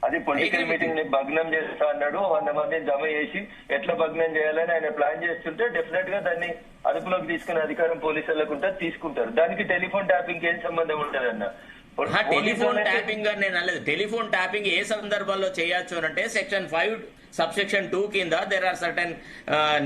అది పొలిటికల్ మీటింగ్ ని భగ్నం చేస్తా అన్నాడు. 100 మందిని జమ చేసి ఎట్లా భగ్నం చేయాలని ఆయన ప్లాన్ చేస్తుంటే డెఫినెట్ గా దాన్ని అదుపులోకి తీసుకునే అధికారం పోలీసులకు ఉంటుంది, తీసుకుంటారు. దానికి టెలిఫోన్ ట్యాపింగ్ ఏం సంబంధం ఉంటదన్న? టెలిఫోన్ ట్యాపింగ్ అని నేను అనలేదు. టెలిఫోన్ ట్యాపింగ్ ఏ సందర్భంలో చేయొచ్చు అంటే సెక్షన్ 5 subsection 2 కింద there are certain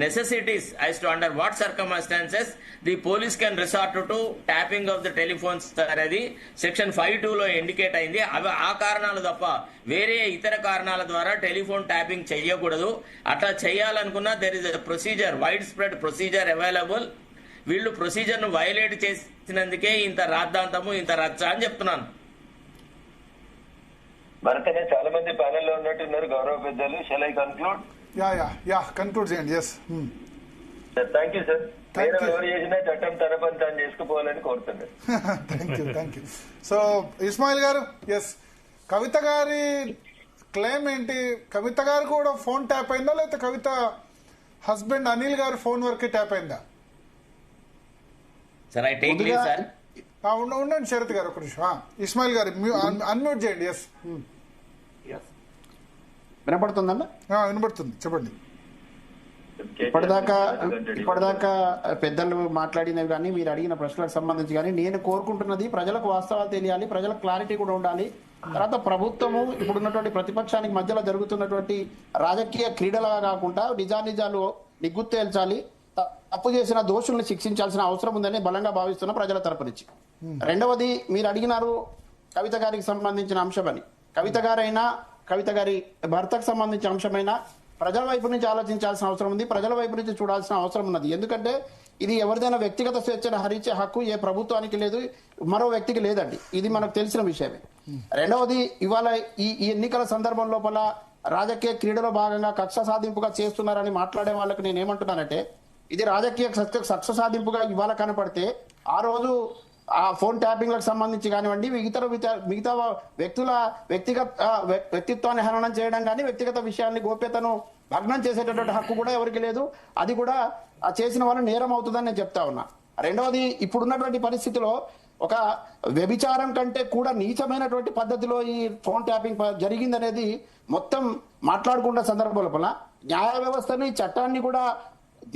necessities as to under what circumstances the police can resort to tapping of the telephones అనేది సెక్షన్ 5(2) లో ఇండికేట్ అయింది. అవి ఆ కారణాలు తప్ప వేరే ఇతర కారణాల ద్వారా టెలిఫోన్ ట్యాపింగ్ చేయకూడదు. అట్లా చేయాలనుకున్నా there is a procedure, wide spread procedure available. వీళ్ళు ప్రొసీజర్ ను వైలేట్ చేసినందుకే ఇంత రాద్ధాంతము, ఇంత రచ్చ అని చెప్తున్నాను. భరతనే చాలా మంది ప్యానెల్ లో ఉన్నట్టున్నారు గౌరవ పెద్దలు. Shall I conclude? కన్క్లూడ్ చేయండి. Thank you sir. ఎవరు చేసినా చట్టం తన పని తాను చేసుకుపోవాలని కోరుతున్నాను. Thank you. సో ఇస్మాయిల్ గారు, ఎస్, కవిత గారి క్లెయిమ్ ఏంటి? కవిత గారు కూడా ఫోన్ ట్యాప్ అయిందా, లేకపోతే కవిత హస్బెండ్ అనిల్ గారు ఫోన్ వరకే ట్యాప్ అయిందా? Sir I take leave sir. ఉండండి శరత్ గారు ఒక నిమిషం. ఇస్మాయిల్ గారు అన్మ్యూట్ చేయండి. ఎస్, వినపడుతుందండి? వినపడుతుంది, చెప్పండి. ఇప్పటిదాకా పెద్దలు మాట్లాడినవి కానీ మీరు అడిగిన ప్రశ్నలకు సంబంధించి కానీ నేను కోరుకుంటున్నది ప్రజలకు వాస్తవాలు తెలియాలి, ప్రజలకు క్లారిటీ కూడా ఉండాలి. తర్వాత ప్రభుత్వము ఇప్పుడున్నటువంటి ప్రతిపక్షానికి మధ్యలో జరుగుతున్నటువంటి రాజకీయ క్రీడలుగా కాకుండా నిజాలు నిగ్గు తేల్చాలి. తప్పు చేసిన దోషుల్ని శిక్షించాల్సిన అవసరం ఉందని బలంగా భావిస్తున్న ప్రజల తరపు నుంచి. రెండవది, మీరు అడిగినారు కవిత గారికి సంబంధించిన అంశమని. కవిత గారి భర్తకు సంబంధించిన అంశమైనా ప్రజల వైపు నుంచి ఆలోచించాల్సిన అవసరం ఉంది, ప్రజల వైపు నుంచి చూడాల్సిన అవసరం ఉన్నది. ఎందుకంటే ఇది ఎవరిదైనా వ్యక్తిగత స్వేచ్ఛను హరించే హక్కు ఏ ప్రభుత్వానికి లేదు, మరో వ్యక్తికి లేదండి. ఇది మనకు తెలిసిన విషయమే. రెండవది, ఇవాళ ఈ ఎన్నికల సందర్భం లోపల రాజకీయ క్రీడలో భాగంగా కక్ష సాధింపుగా చేస్తున్నారని మాట్లాడే వాళ్ళకి నేను ఏమంటున్నానంటే, ఇది రాజకీయ కక్ష సాధింపుగా ఇవాళ కనపడితే ఆ రోజు ఆ ఫోన్ ట్యాపింగ్లకు సంబంధించి కానివ్వండి మిగతా వ్యక్తుల వ్యక్తిత్వాన్ని హననం చేయడం కానీ వ్యక్తిగత విషయాన్ని గోప్యతను భగ్నం చేసేటటువంటి హక్కు కూడా ఎవరికి లేదు. అది కూడా ఆ చేసిన వాళ్ళు నేరం అవుతుందని నేను చెప్తా ఉన్నా. రెండవది, ఇప్పుడున్నటువంటి పరిస్థితిలో ఒక వ్యభిచారం కంటే కూడా నీచమైనటువంటి పద్ధతిలో ఈ ఫోన్ ట్యాపింగ్ జరిగిందనేది మొత్తం మాట్లాడుకున్న సందర్భం లోపల న్యాయ వ్యవస్థని చట్టాన్ని కూడా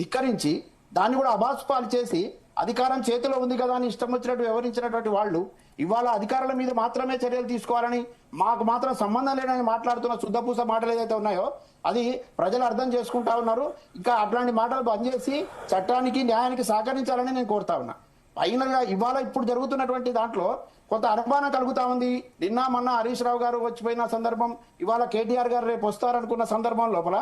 ధిక్కరించి దాన్ని కూడా అబాస్పాలు చేసి అధికారం చేతిలో ఉంది కదా అని ఇష్టం వచ్చినట్టు వ్యవహరించినటువంటి వాళ్ళు ఇవాళ అధికారుల మీద మాత్రమే చర్యలు తీసుకోవాలని, మాకు మాత్రం సంబంధం లేదని మాట్లాడుతున్న శుద్ధపూస మాటలు ఏదైతే ఉన్నాయో అది ప్రజలు అర్థం చేసుకుంటా ఉన్నారు. ఇంకా అట్లాంటి మాటలు బంద్ చేసి చట్టానికి న్యాయానికి సహకరించాలని నేను కోరుతా ఉన్నా. ఫైనల్ గా ఇవాళ ఇప్పుడు జరుగుతున్నటువంటి దాంట్లో కొంత అనుమానం కలుగుతా ఉంది. నిన్న మొన్న హరీష్ రావు గారు వచ్చిపోయిన సందర్భం, ఇవాళ కేటీఆర్ గారు రేపు వస్తారనుకున్న సందర్భం లోపల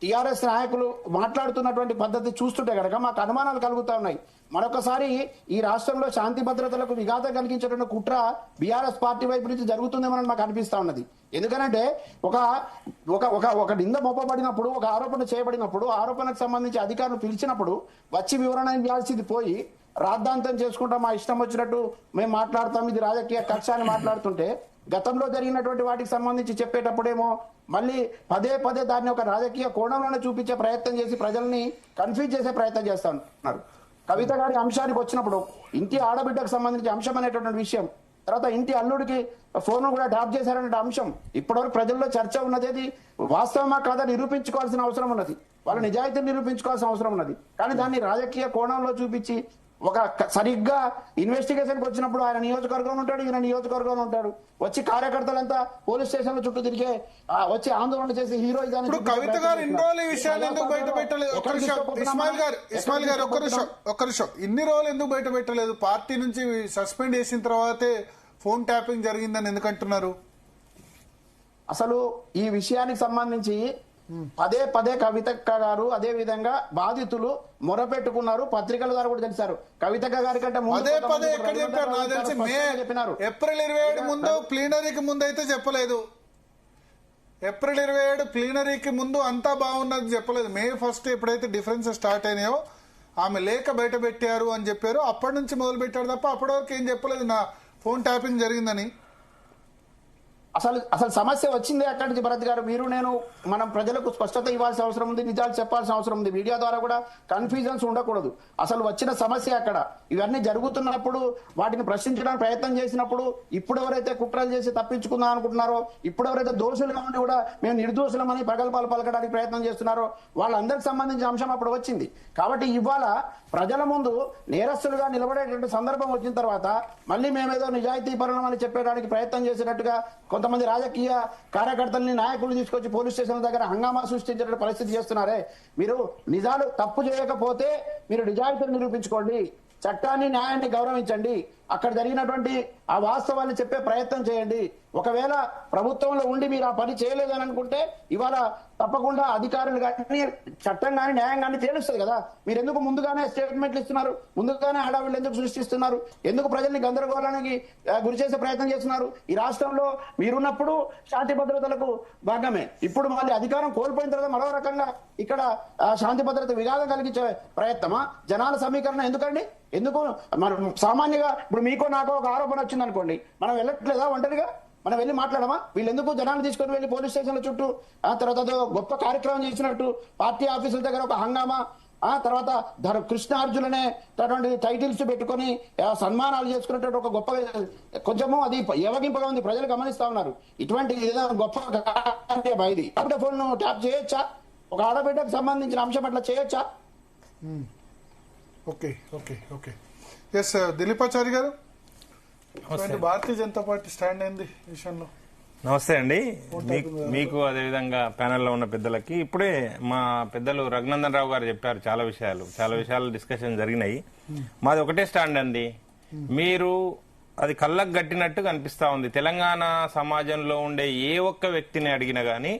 టీఆర్ఎస్ నాయకులు మాట్లాడుతున్నటువంటి పద్ధతి చూస్తుంటే కనుక మాకు అనుమానాలు కలుగుతా ఉన్నాయి. మరొకసారి ఈ రాష్ట్రంలో శాంతి భద్రతలకు విఘాతం కలిగించేటువంటి కుట్ర బీఆర్ఎస్ పార్టీ వైపు నుంచి జరుగుతుందేమని మాకు అనిపిస్తా ఉన్నది. ఎందుకంటే ఒక నింద మోపబడినప్పుడు, ఒక ఆరోపణ చేయబడినప్పుడు, ఆరోపణకు సంబంధించి అధికారులు పిలిచినప్పుడు వచ్చి వివరణ ఇవ్వాల్సింది పోయి రాద్ధాంతం చేసుకుంటాం, మా ఇష్టం వచ్చినట్టు మేము మాట్లాడతాం, ఇది రాజకీయ కక్ష అని మాట్లాడుతుంటే గతంలో జరిగినటువంటి వాటికి సంబంధించి చెప్పేటప్పుడేమో మళ్ళీ పదే పదే దాన్ని ఒక రాజకీయ కోణంలోనే చూపించే ప్రయత్నం చేసి ప్రజల్ని కన్ఫ్యూజ్ చేసే ప్రయత్నం చేస్తా ఉన్నారు. కవిత గారి అంశానికి వచ్చినప్పుడు ఇంటి ఆడబిడ్డకు సంబంధించి అంశం అనేటువంటి విషయం, తర్వాత ఇంటి అల్లుడికి ఫోన్ కూడా ట్యాప్ చేశారనే అంశం ఇప్పటివరకు ప్రజల్లో చర్చ ఉన్నది. వాస్తవమా కాదా నిరూపించుకోవాల్సిన అవసరం ఉన్నది, వాళ్ళ నిజాయితీని నిరూపించుకోవాల్సిన అవసరం ఉన్నది. కానీ దాన్ని రాజకీయ కోణంలో చూపించి ఒక సరిగ్గా ఇన్వెస్టిగేషన్కి వచ్చినప్పుడు ఆయన నియోజకవర్గంలో ఉంటాడు, ఈయన నియోజకవర్గంలో ఉంటాడు, వచ్చి కార్యకర్తలంతా పోలీస్ స్టేషన్ల చుట్టూ తిరిగే వచ్చి ఆందోళన చేసి హీరోయిజం. కవిత గారు ఇన్ని రోజులు ఈ విషయాన్ని ఎందుకు బయట పెట్టలేదు? ఇస్మాయిల్ గారు ఒక్క నిమిషం, ఇన్ని రోజులు ఎందుకు బయట పెట్టలేదు? పార్టీ నుంచి సస్పెండ్ చేసిన తర్వాతే ఫోన్ ట్యాపింగ్ జరిగిందని ఎందుకంటున్నారు? అసలు ఈ విషయానికి సంబంధించి పదే పదే కవితక్క గారు అదే విధంగా బాధితులు మొరపెట్టుకున్నారు, పత్రికల ద్వారా కూడా తెలిసారు. కవితక్క గారి కంటే పదే పదే ఎక్కడ చెప్పారు? నాకు తెలిసి చెప్పినారు ఏప్రిల్ 27 ముందు ప్లీనరీకి ముందు అయితే చెప్పలేదు. ఏప్రిల్ 27 ప్లీనరీకి ముందు అంతా బాగున్నది చెప్పలేదు. May 1 ఎప్పుడైతే డిఫరెన్స్ స్టార్ట్ అయినాయో ఆమె లేఖ బయట పెట్టారు అని చెప్పారు. అప్పటి నుంచి మొదలు పెట్టారు తప్ప అప్పటి వరకు ఏం చెప్పలేదు నా ఫోన్ ట్యాపింగ్ జరిగిందని. అసలు సమస్య వచ్చింది అక్కడి నుంచి. భరత్ గారు, మీరు నేను మనం ప్రజలకు స్పష్టత ఇవ్వాల్సిన అవసరం ఉంది, నిజాలు చెప్పాల్సిన అవసరం ఉంది. మీడియా ద్వారా కూడా కన్ఫ్యూజన్స్ ఉండకూడదు. అసలు వచ్చిన సమస్య అక్కడ ఇవన్నీ జరుగుతున్నప్పుడు వాటిని ప్రశ్నించడానికి ప్రయత్నం చేసినప్పుడు ఇప్పుడు ఎవరైతే కుట్రలు చేసి తప్పించుకుందాం అనుకుంటున్నారో, ఇప్పుడు ఎవరైతే దోషులుగా ఉండి కూడా మేము నిర్దోషులమని ప్రగల్భాలు పలకడానికి ప్రయత్నం చేస్తున్నారో వాళ్ళందరికి సంబంధించిన అంశం అప్పుడు వచ్చింది. కాబట్టి ఇవాళ ప్రజల ముందు నేరస్తులుగా నిలబడేటువంటి సందర్భం వచ్చిన తర్వాత మళ్ళీ మేమేదో నిజాయితీ పరులం అని చెప్పడానికి ప్రయత్నం చేసినట్టుగా కొంతమంది రాజకీయ కార్యకర్తల్ని నాయకులు తీసుకొచ్చి పోలీస్ స్టేషన్ దగ్గర హంగామా సృష్టించే పరిస్థితి చేస్తున్నారే. మీరు నిజాలు తప్పు చేయకపోతే మీరు నిజాయితీని నిరూపించుకోండి, చట్టాన్ని న్యాయాన్ని గౌరవించండి, అక్కడ జరిగినటువంటి ఆ వాస్తవాన్ని చెప్పే ప్రయత్నం చేయండి. ఒకవేళ ప్రభుత్వంలో ఉండి మీరు ఆ పని చేయలేదని అనుకుంటే ఇవాళ తప్పకుండా అధికారులు కానీ చట్టం కానీ న్యాయం కానీ తేలుస్తుంది కదా. మీరు ఎందుకు ముందుగానే స్టేట్మెంట్లు ఇస్తున్నారు? ముందుగానే హడావిళ్ళు ఎందుకు సృష్టిస్తున్నారు? ఎందుకు ప్రజల్ని గందరగోళానికి గురి చేసే ప్రయత్నం చేస్తున్నారు? ఈ రాష్ట్రంలో మీరున్నప్పుడు శాంతి భద్రతలకు భాగమే, ఇప్పుడు మళ్ళీ అధికారం కోల్పోయిన తర్వాత మరో రకంగా ఇక్కడ శాంతి భద్రత విఘాతం కలిగించే ప్రయత్నమా? జనాల సమీకరణ ఎందుకండి? ఎందుకు మనం సామాన్యంగా ఇప్పుడు మీకో నాకో ఒక ఆరోపణ వచ్చింది అనుకోండి, మనం వెళ్ళట్లేదా ఒంటరిగా? మనం వెళ్ళి మాట్లాడమా? వీళ్ళు ఎందుకు జనాన్ని తీసుకొని వెళ్ళి పోలీస్ స్టేషన్ల చుట్టూ తర్వాత గొప్ప కార్యక్రమం చేసినట్టు పార్టీ ఆఫీసుల దగ్గర ఒక హంగామా, తర్వాత కృష్ణార్జుననే టైటిల్స్ పెట్టుకొని సన్మానాలు చేసుకునేటువంటి ఒక గొప్ప కొంచెము అది ఏవగింపుగా ఉంది, ప్రజలు గమనిస్తా ఉన్నారు. ఇటువంటి ఏదో గొప్ప ఇది ఫోన్ ట్యాప్ చేయొచ్చా? ఒక ఆడబిడ్డకు సంబంధించిన అంశం అట్లా చేయొచ్చా? Okay okay okay yes Dilipachari గారు, భారతీయ జనతా పార్టీ స్టాండ్ ఏంది విషయంలో? నమస్తే అండి. మీకు అదేవిధంగా ప్యానెల్లో ఉన్న పెద్దలకి ఇప్పుడే మా పెద్దలు రఘునందన్ రావు గారు చెప్పారు. చాలా విషయాలు డిస్కషన్ జరిగినాయి. మాది ఒకటే స్టాండ్ అండి. మీరు అది కళ్ళకు గట్టినట్టు కనిపిస్తా ఉంది. తెలంగాణ సమాజంలో ఉండే ఏ ఒక్క వ్యక్తిని అడిగినా గానీ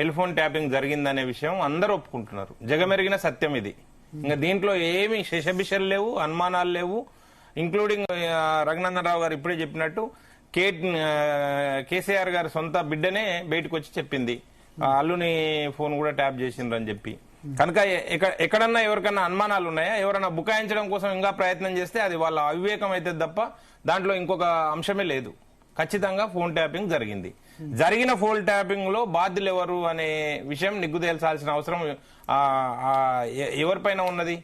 టెలిఫోన్ ట్యాపింగ్ జరిగిందనే విషయం అందరూ ఒప్పుకుంటున్నారు. జగమెరిగిన సత్యం ఇది. ఇంకా దీంట్లో ఏమి శశబిషలు లేవు, అనుమానాలు లేవు. ఇంక్లూడింగ్ రఘునందన్ రావు గారు ఇప్పుడే చెప్పినట్టు కేసీఆర్ గారి సొంత బిడ్డనే బయటకు వచ్చి చెప్పింది అల్లుని ఫోన్ కూడా ట్యాప్ చేసిండ్రు అని చెప్పి. కనుక ఎక్కడన్నా ఎవరికన్నా అనుమానాలు ఉన్నాయా, ఎవరైనా బుకాయించడం కోసం ఇంకా ప్రయత్నం చేస్తే అది వాళ్ళ అవివేకం అయితే తప్ప దాంట్లో ఇంకొక అంశమే లేదు. ఖచ్చితంగా ఫోన్ ట్యాపింగ్ జరిగింది. జరిగిన ఫోన్ ట్యాపింగ్ లో బాధ్యులు ఎవరు అనే విషయం నిగ్గు తేల్చాల్సిన అవసరం ఎవరిపైన ఉన్నది?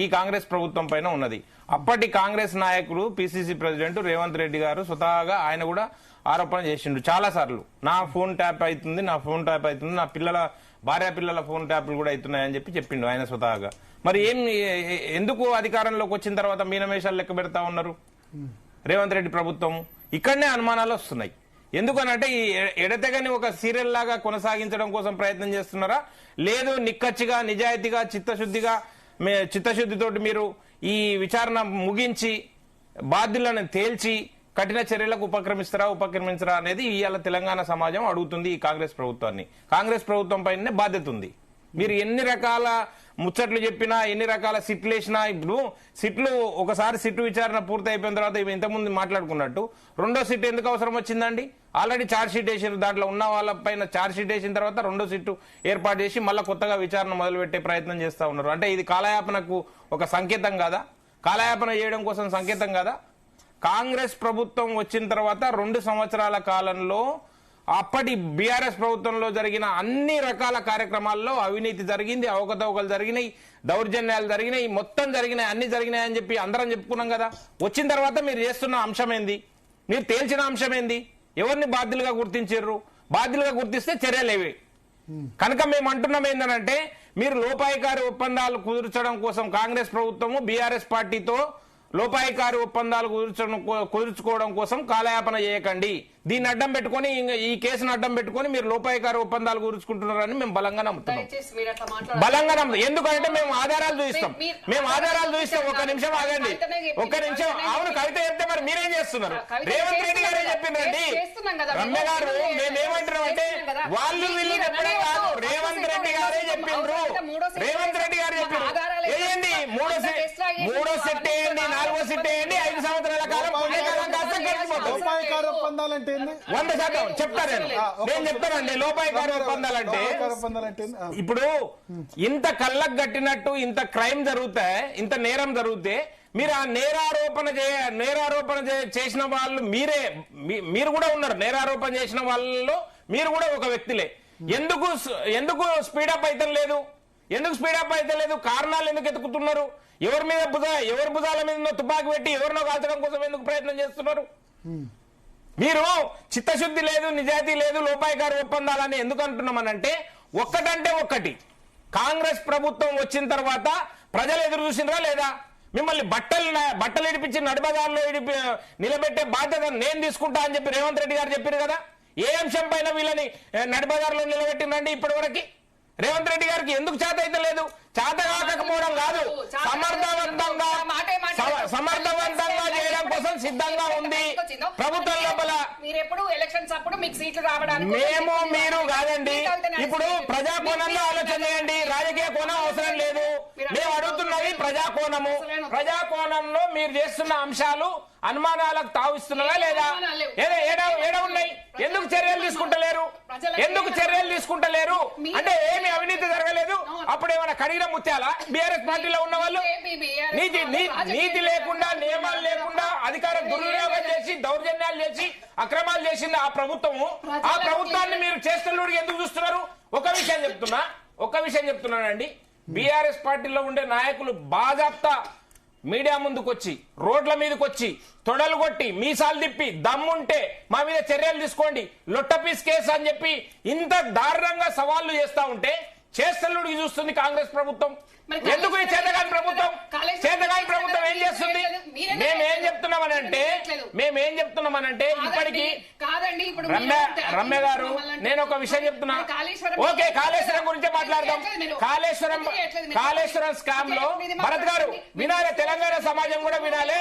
ఈ కాంగ్రెస్ ప్రభుత్వం పైన ఉన్నది. అప్పటి కాంగ్రెస్ నాయకుడు పిసిసి ప్రెసిడెంట్ రేవంత్ రెడ్డి గారు స్వతహాగా ఆయన కూడా ఆరోపణ చేసిండు చాలా సార్లు. నా ఫోన్ ట్యాప్ అవుతుంది, నా ఫోన్ ట్యాప్ అవుతుంది, నా భార్య పిల్లల ఫోన్ ట్యాప్లు కూడా అవుతున్నాయని చెప్పిండు ఆయన స్వతహాగా. మరి ఎందుకు అధికారంలోకి వచ్చిన తర్వాత మీనమేషాలు లెక్క పెడతా ఉన్నారు రేవంత్ రెడ్డి ప్రభుత్వం? ఇక్కడనే అనుమానాలు వస్తున్నాయి. ఎందుకనంటే ఈ ఎడతెగని ఒక సీరియల్ లాగా కొనసాగించడం కోసం ప్రయత్నం చేస్తున్నారా, లేదు నిక్కచ్చిగా నిజాయితీగా చిత్తశుద్ధితోటి మీరు ఈ విచారణ ముగించి బాధ్యులను తేల్చి కఠిన చర్యలకు ఉపక్రమించరా అనేది ఇవాళ తెలంగాణ సమాజం అడుగుతుంది ఈ కాంగ్రెస్ ప్రభుత్వాన్ని. కాంగ్రెస్ ప్రభుత్వం పైనే బాధ్యత ఉంది. మీరు ఎన్ని రకాల ముచ్చట్లు చెప్పినా, ఎన్ని రకాల సిట్లు వేసినా, ఇప్పుడు సిట్లు ఒకసారి సిట్టు విచారణ పూర్తి అయిపోయిన తర్వాత ఇంతకుముందు మాట్లాడుకున్నట్టు రెండో సిట్ ఎందుకు అవసరం వచ్చిందండి? ఆల్రెడీ ఛార్జ్ షీట్ వేసారు, దాంట్లో ఉన్న వాళ్ళ పైన ఛార్జ్ షీట్ వేసిన తర్వాత రెండో సిట్టు ఏర్పాటు చేసి మళ్ళీ కొత్తగా విచారణ మొదలుపెట్టే ప్రయత్నం చేస్తా ఉన్నారు. అంటే ఇది కాలయాపనకు ఒక సంకేతం కాదా? కాలయాపన చేయడం కోసం సంకేతం కాదా? కాంగ్రెస్ ప్రభుత్వం వచ్చిన తర్వాత 2 సంవత్సరాల కాలంలో అప్పటి బీఆర్ఎస్ ప్రభుత్వంలో జరిగిన అన్ని రకాల కార్యక్రమాల్లో అవినీతి జరిగింది, అవకతవకలు జరిగినాయి, దౌర్జన్యాలు జరిగినాయి, మొత్తం జరిగినాయి, అన్ని జరిగినాయి అని చెప్పి అందరం చెప్పుకున్నాం కదా. వచ్చిన తర్వాత మీరు చేస్తున్న అంశం ఏంది? మీరు తేల్చిన అంశం ఏంది? ఎవరిని బాధ్యులుగా గుర్తించారు? బాధ్యులుగా గుర్తిస్తే చర్యలేవి. కనుక మేము అంటున్నాం ఏంటంటే, మీరు లోపాయికారి ఒప్పందాలు కుదుర్చడం కోసం కాంగ్రెస్ ప్రభుత్వము బీఆర్ఎస్ పార్టీతో లోపాయికారి ఒప్పందాలు కుదుర్చుకోవడం కోసం కాలయాపన చేయకండి. దీన్ని అడ్డం పెట్టుకుని, ఈ కేసును అడ్డం పెట్టుకుని మీరు లోపాయికారి ఒప్పందాలు కుదుర్చుకుంటున్నారని మేము బలంగా నమ్ముతున్నాం. ఎందుకంటే మేము ఆధారాలు చూపిస్తాం. ఒక్క నిమిషం ఆగండి, ఒక్క నిమిషం. అవును, కవిత చెప్తే మరి మీరేం చేస్తున్నారు? రేవంత్ రెడ్డి గారే చెప్పిందండి. రమ్య గారు మేమేమంటున్నాం అంటే వాళ్ళు వీళ్ళు చెప్పడం కాదు, రేవంత్ రెడ్డి గారే చెప్పిండ్రు. రేవంత్ రెడ్డి గారు చెప్పారు వేయండి, మూడో సెట్ వేయండి, 4వ సెట్ వేయండి, 5 సంవత్సరాల కాలం పుణ్యకాలం కాస్త గడిచిపోతుంది. 100% చెప్తాను నేను చెప్తానండి. లోపాయికారి ఒప్పందాలంటే ఇప్పుడు ఇంత కళ్ళకు కట్టినట్టు ఇంత క్రైమ్ జరిగితే, ఇంత నేరం జరిగితే మీరు ఆ నేరారోపణ చేసిన వాళ్ళు మీరు కూడా ఉన్నారు. నేరారోపణ చేసిన వాళ్ళలో మీరు కూడా ఒక వ్యక్తిలే. ఎందుకు స్పీడప్ అయితే లేదు? కారణాలు ఎందుకు ఎత్తుకుతున్నారు? ఎవరి భుజాల మీద తుపాకి పెట్టి ఎవరినో కాల్చడం కోసం ఎందుకు ప్రయత్నం చేస్తున్నారు? మీరు చిత్తశుద్ధి లేదు, నిజాయితీ లేదు, లోపాయికారి ఒప్పందాలని ఎందుకు అంటున్నామనంటే, ఒక్కటి కాంగ్రెస్ ప్రభుత్వం వచ్చిన తర్వాత ప్రజలు ఎదురు చూసినరా లేదా? మిమ్మల్ని బట్టలు ఇడిపించి నడిబజార్లో నిలబెట్టే బాధ్యత నేను తీసుకుంటా అని చెప్పి రేవంత్ రెడ్డి గారు చెప్పారు కదా. ఏ అంశం పైన వీళ్ళని నడిబజార్లో నిలబెట్టినండి ఇప్పటి రేవంత్ రెడ్డి గారికి ఎందుకు చేత అయితే లేదు? చేత కాకపోవడం కాదు, సమర్థవంతంగా చేయడం కోసం సిద్ధంగా ఉంది ప్రభుత్వం లోపల. మేము మీరు కాదండి. ఇప్పుడు ప్రజాకోణంలో ఆలోచన చేయండి, రాజకీయ కోణం అవసరం లేదు. మేము అడుగుతున్నది ప్రజాకోణంలో మీరు చేస్తున్న అంశాలు అనుమానాలకు తావిస్తున్నారా లేదా? ఏడ ఉన్నాయి? ఎందుకు చర్యలు తీసుకుంటలేరు? అంటే ఏమి అవినీతి జరగలేదు? అప్పుడు ఏమైనా కడిగిన ముత్యాలా బీఆర్ఎస్ పార్టీలో ఉన్న వాళ్ళు? నీతి లేకుండా, నియమాలు లేకుండా అధికారం దుర్వినియోగం చేసి, దౌర్జన్యాలు చేసి, అక్రమాలు చేసింది ఆ ప్రభుత్వాన్ని మీరు చేస్తున్నోడికి ఎందుకు చూస్తున్నారు? ఒక విషయం చెప్తున్నానండి. బీఆర్ఎస్ పార్టీలో ఉండే నాయకులు బాజాప్తా మీడియా ముందుకొచ్చి, రోడ్ల మీదకి వచ్చి, తొడలు కొట్టి, మీసాలు తిప్పి, దమ్ముంటే మా మీద చర్యలు తీసుకోండి, లొట్టపీస్ కేసు అని చెప్పి ఇంత దారుణంగా సవాళ్లు చేస్తా ఉంటే చేస్తల్లుడికి చూస్తుంది కాంగ్రెస్ ప్రభుత్వం. ఎందుకు ఈ చేతగాని ప్రభుత్వం ఏం చేస్తుంది? మేమేం చెప్తున్నామనంటే ఇప్పటికీ రమ్య గారు, నేను ఒక విషయం చెప్తున్నా. ఓకే, కాళేశ్వరం గురించే మాట్లాడదాం. కాళేశ్వరం స్కామ్ లో భరత్ గారు వినాలి, తెలంగాణ సమాజం కూడా వినాలి,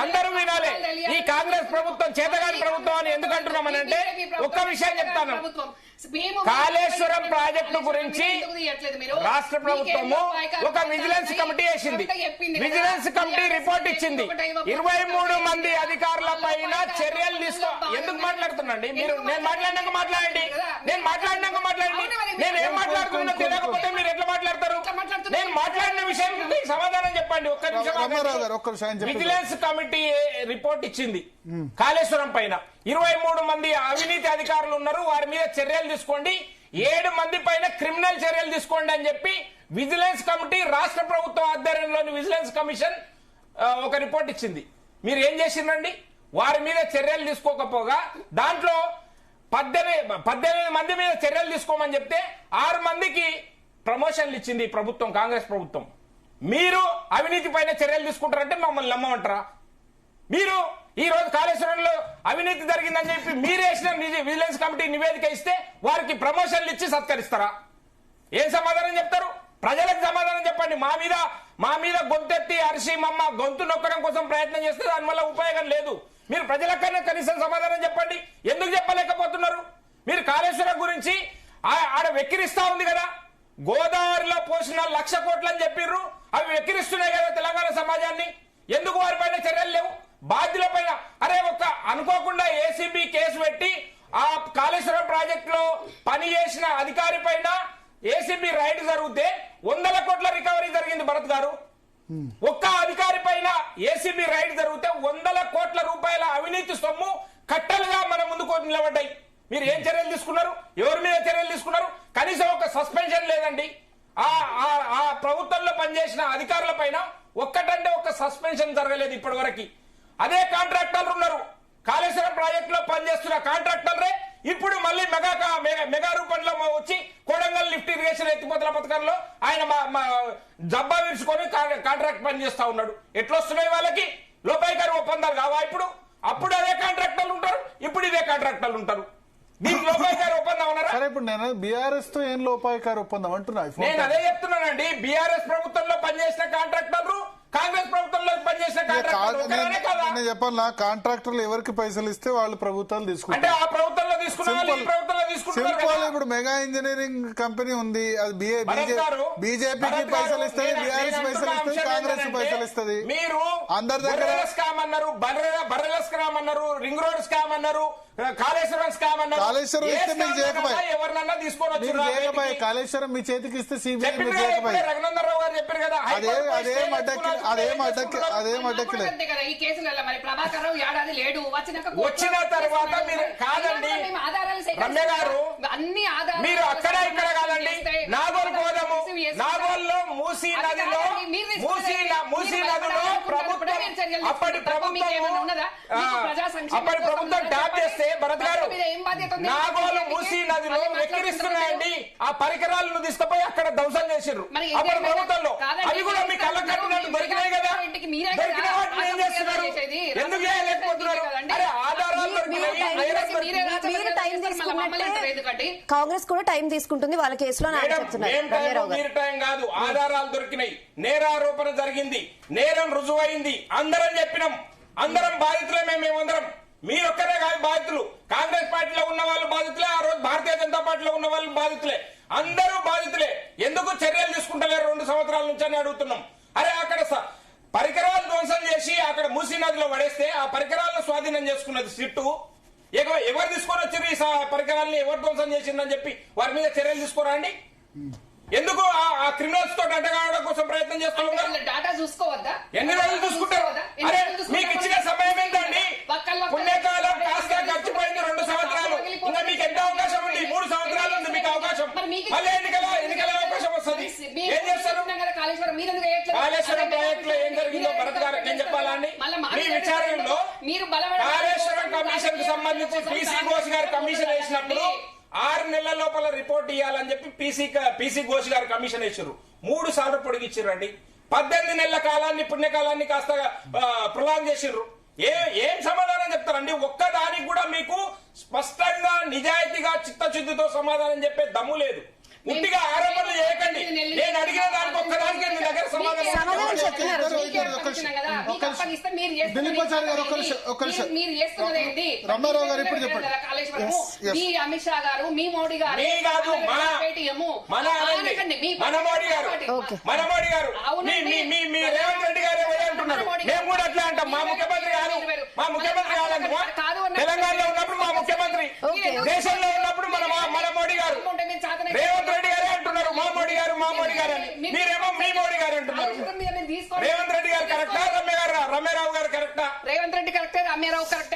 అందరూ వినాలి. ఈ కాంగ్రెస్ ప్రభుత్వం చేతగాని ప్రభుత్వం అని ఎందుకు అంటున్నామనంటే ఒక్క విషయం చెప్తాను. కాళేశ్వరం ప్రాజెక్టు గురించి రాష్ట్ర ప్రభుత్వము ఒక విజిలెన్స్ కమిటీ వేసింది. విజిలెన్స్ కమిటీ రిపోర్ట్ ఇచ్చింది. 23 మంది అధికారుల పైన చర్యలు తీసుకో. ఎందుకు మాట్లాడుతున్నాండి మీరు? నేను మాట్లాడినాక మాట్లాడండి. నేను మాట్లాడినాక మాట్లాడండి. నేను ఏం మాట్లాడుతున్నా తెలియకపోతే మీరు ఎట్లా మాట్లాడతారు? నేను మాట్లాడిన విషయం సమాధానం చెప్పండి. ఒక్క నిమిషం. విజిలెన్స్ కమిటీ రిపోర్ట్ ఇచ్చింది కాళేశ్వరం పైన. 23 మంది అవినీతి అధికారులు ఉన్నారు, వారి మీద చర్యలు తీసుకోండి, 7 మంది పైన క్రిమినల్ చర్యలు తీసుకోండి అని చెప్పి విజిలెన్స్ కమిటీ రాష్ట్ర ప్రభుత్వం ఆధ్వర్యంలోని విజిలెన్స్ కమిషన్ ఒక రిపోర్ట్ ఇచ్చింది. మీరు ఏం చేసిందండి? వారి మీద చర్యలు తీసుకోకపోగా దాంట్లో 18 మంది మీద చర్యలు తీసుకోమని చెప్తే 6 మందికి ప్రమోషన్లు ఇచ్చింది ప్రభుత్వం, కాంగ్రెస్ ప్రభుత్వం. మీరు అవినీతి పైన చర్యలు తీసుకుంటారంటే మమ్మల్ని నమ్మమంటారా? మీరు ఈ రోజు కాళేశ్వరంలో అవినీతి జరిగిందని చెప్పి మీరు వేసిన విజిలెన్స్ కమిటీ నివేదిక ఇస్తే వారికి ప్రమోషన్లు ఇచ్చి సత్కరిస్తారా? ఏం సమాధానం చెప్తారు? ప్రజలకు సమాధానం చెప్పండి. మా మీద గొంతెత్తి అరిసి మమ్మ గొంతు నొక్కడం కోసం ప్రయత్నం చేస్తే దానివల్ల ఉపయోగం లేదు. మీరు ప్రజలకైనా కనీసం సమాధానం చెప్పండి. ఎందుకు చెప్పలేకపోతున్నారు? మీరు కాళేశ్వరం గురించి ఆడ వెక్కిరిస్తా ఉంది కదా, గోదావరిలో పోసిన 1,00,000 కోట్లు అని చెప్పిర్రు, అవి వెక్కిరిస్తున్నాయి కదా తెలంగాణ సమాజాన్ని. ఎందుకు వారిపైన చర్యలు లేవు? బాధ్యుల పైన అరే ఒక్క అనుకోకుండా ఏసీబీ కేసు పెట్టి ఆ కాళేశ్వరం ప్రాజెక్టులో పని చేసిన అధికారి పైన ఏసీబీ రైడ్ జరిగితే 100 కోట్ల రికవరీ జరిగింది భరత్ గారు. ఒక్క అధికారి పైన ఏసీబీ రైడ్ జరిగితే 100 కోట్ల రూపాయల అవినీతి సొమ్ము కట్టలుగా మన ముందుకు నిలబడ్డాయి. మీరు ఏం చర్యలు తీసుకున్నారు? ఎవరి మీద చర్యలు తీసుకున్నారు? కనీసం ఒక సస్పెన్షన్ లేదండి. ఆ ప్రభుత్వంలో పనిచేసిన అధికారుల పైన ఒక్కటంటే ఒక్క సస్పెన్షన్ జరగలేదు ఇప్పటి వరకు. అదే కాంట్రాక్టర్లు ఉన్నారు, కాళేశ్వరం ప్రాజెక్టులో పనిచేస్తున్న కాంట్రాక్టర్లే ఇప్పుడు మళ్ళీ మెగా రూపంలో వచ్చి కోడంగల్ లిఫ్ట్ ఇరిగేషన్ ఎత్తిపోతల పథకంలో ఆయన జబ్బా విరుచుకొని కాంట్రాక్ట్ పని చేస్తా ఉన్నాడు. ఎట్లొస్తున్నాయి వాళ్ళకి? లోపాయికారి ఒప్పందాలు కావా ఇప్పుడు? అప్పుడు అదే కాంట్రాక్టర్లు ఉంటారు, ఇప్పుడు ఇదే కాంట్రాక్టర్లు ఉంటారు. దీనికి లోపాయికారి ఒప్పందం అన్నారా? సరే, ఇప్పుడు నేను బీఆర్ఎస్ తో ఏం లోపాయికారి ఒప్పందం అంటున్నా? నేను అదే చెప్తున్నానండి. బీఆర్ఎస్ ప్రభుత్వంలో పనిచేసిన కాంట్రాక్టర్లు కాంగ్రెస్ ప్రభుత్వంలో పనిచేసిన నేను చెప్పాలా, కాంట్రాక్టర్లు ఎవరికి పైసలు ఇస్తే వాళ్ళు ప్రభుత్వాలు తీసుకుంటారు. అంటే ఆ ప్రభుత్వంలో తీసుకున్నారు. సింపుల్. ఇప్పుడు మెగా ఇంజనీరింగ్ కంపెనీ ఉంది, అది బీజేపీకి పైసలు ఇస్తుంది, బీఆర్ఎస్ పైసలు ఇస్తుంది, కాంగ్రెస్ పైసలు ఇస్తుంది. మీరు అందరి దగ్గర స్కామ్ అన్నారు, బర్రెల స్కామ్ అన్నారు, రింగ్ రోడ్ స్కామ్ అన్నారు, కాళేశ్వరం స్కామ్ అన్నారు. కాళేశ్వరం ఇస్తే మీకు చేయకపోయి ఎవరినన్నా తీసుకొని వచ్చి కాళేశ్వరం మీ చేతికి ఇస్తే సిబిఐ మీకు చేయకపోయి రఘునందన్ రావు గారు చెప్పారు కదా, అదేం అడ్డక్కలేదు. ఈ కేసులలో మరి ప్రభాకర్ రావు ఏడాది లేడు, వచ్చిన తర్వాత మీరు కాదండి రమ్య గారు, అన్ని ఆధారాలు మీరు అక్కడ ఇక్కడ కాదండి, నాగోల్ పోదాము. నాగోల్లో మూసీ నదిలో అప్పటి ప్రభుత్వం ట్యాప్ చేస్తే భరత్ గారు నాగోలు మూసీ నదిలో వెక్కిరిస్తున్నాయండి. ఆ పరికరాలను తీసుకుపోయి అక్కడ ధ్వంసం చేసిర్రు అప్పటి ప్రభుత్వంలో. అవి కూడా మీ కళ్ళ కట్టినట్టు దొరికినాయి కదా. దొరికిన వాటిని ఏం చేస్తున్నారు? ఎందుకు చేయలేకపోతున్నారు? అరే ఆధారాలు కాంగ్రెస్ కూడా టైం తీసుకుంటుంది వాళ్ళ కేసులో. మీరు టైం కాదు, ఆధారాలు దొరికినాయి, నేరారోపణ జరిగింది, నేరం రుజువైంది, అందరం చెప్పినాం, అందరం బాధితులమే. మేమందరం, మీరొక్కరే కాదు బాధితులు. కాంగ్రెస్ పార్టీలో ఉన్న వాళ్ళు బాధితులే, ఆ రోజు భారతీయ జనతా పార్టీలో ఉన్న వాళ్ళు బాధితులే, అందరూ బాధితులే. ఎందుకు చర్యలు తీసుకుంటలేరు 2 సంవత్సరాల నుంచి అని అడుగుతున్నాం. అరే అక్కడ పరికరాలు ధ్వంసం చేసి అక్కడ మూసీ నదిలో పడేస్తే ఆ పరికరాలను స్వాధీనం చేసుకున్నది సిట్టు. ఎవరు తీసుకొని వచ్చారు ఈ పరికరాలని, ఎవరు ధ్వంసం చేసిందని చెప్పి వారి మీద చర్యలు తీసుకోరా అండి? ఎందుకు ఆ క్రిమినల్స్ తో అడ్డగావడం కోసం ప్రయత్నం చేస్తూ ఉన్నారు? డాటా చూసుకోవద్దా? ఎన్ని రోజులు చూసుకుంటారు? అరే మీకు ఇచ్చిన సమయం ఏంటండి? పుణ్యకాలం కాస్త ఖర్చుపోయింది 2 సంవత్సరాలు. ఇంకా మీకు ఎంత అవకాశం ఉంది? 3 సంవత్సరాలు ఉంది మీకు అవకాశం. మళ్ళీ ఎన్నికల అవకాశం వస్తుంది. ఏం చేస్తారు? కాళేశ్వరం ప్రాజెక్ట్ లో ఏం జరిగిందో భరత్ గారు ఏం చెప్పాలా అండి? మీ విచారణలో కాళేశ్వరం కమిషన్ కు సంబంధించి పీసీ ఘోష్ గారు కమిషన్ వేసినప్పుడు 6 నెలల లోపల రిపోర్ట్ ఇవ్వాలని చెప్పి పీసీ ఘోష్ గారు కమిషన్ వేసారు. 3 సార్లు పొడిగిచ్చిర్రండి. 18 నెలల కాలాన్ని పుణ్యకాలాన్ని కాస్త ప్రొలాంగ్ చేసిర్రు. ఏం సమాధానం చెప్తారండి? ఒక్కదానికి కూడా మీకు స్పష్టంగా నిజాయితీగా చిత్తశుద్ధితో సమాధానం చెప్పే దమ్ము లేదు. ఉట్టిగా ఆరోపణలు చేయకండి. నేను అడిగిన దానికి ఒక్కదానికి మీ దగ్గర సమాధానం దిలీపాచారి గారు ఒక్క నిమిషం రమారావు గారు ఇప్పుడు చెప్పండి. మీ అమిత్ షా గారు, మీ మోడీ గారు, మన మోడీ గారు మీ రేవంత్ రెడ్డి గారు అంటున్నారు. మేము కూడా అట్లా అంటాం. మా ముఖ్యమంత్రి కాదు, మా ముఖ్యమంత్రి కాదంటున్నా. తెలంగాణలో ఉన్నప్పుడు మా ముఖ్యమంత్రి, దేశంలో ఉన్నప్పుడు మన మోడీ గారు, రేవంత్ రెడ్డి గారే అంటున్నారు మా మోడీ గారు అని. మీరేమో మీ మోడీ గారు అంటున్నారు. రేవంత్ రెడ్డి గారు కరెక్టా, రమ్యారావు గారు కరెక్టా? రేవంత్ రెడ్డి కరెక్టే, రమ్యారావు కరెక్టే.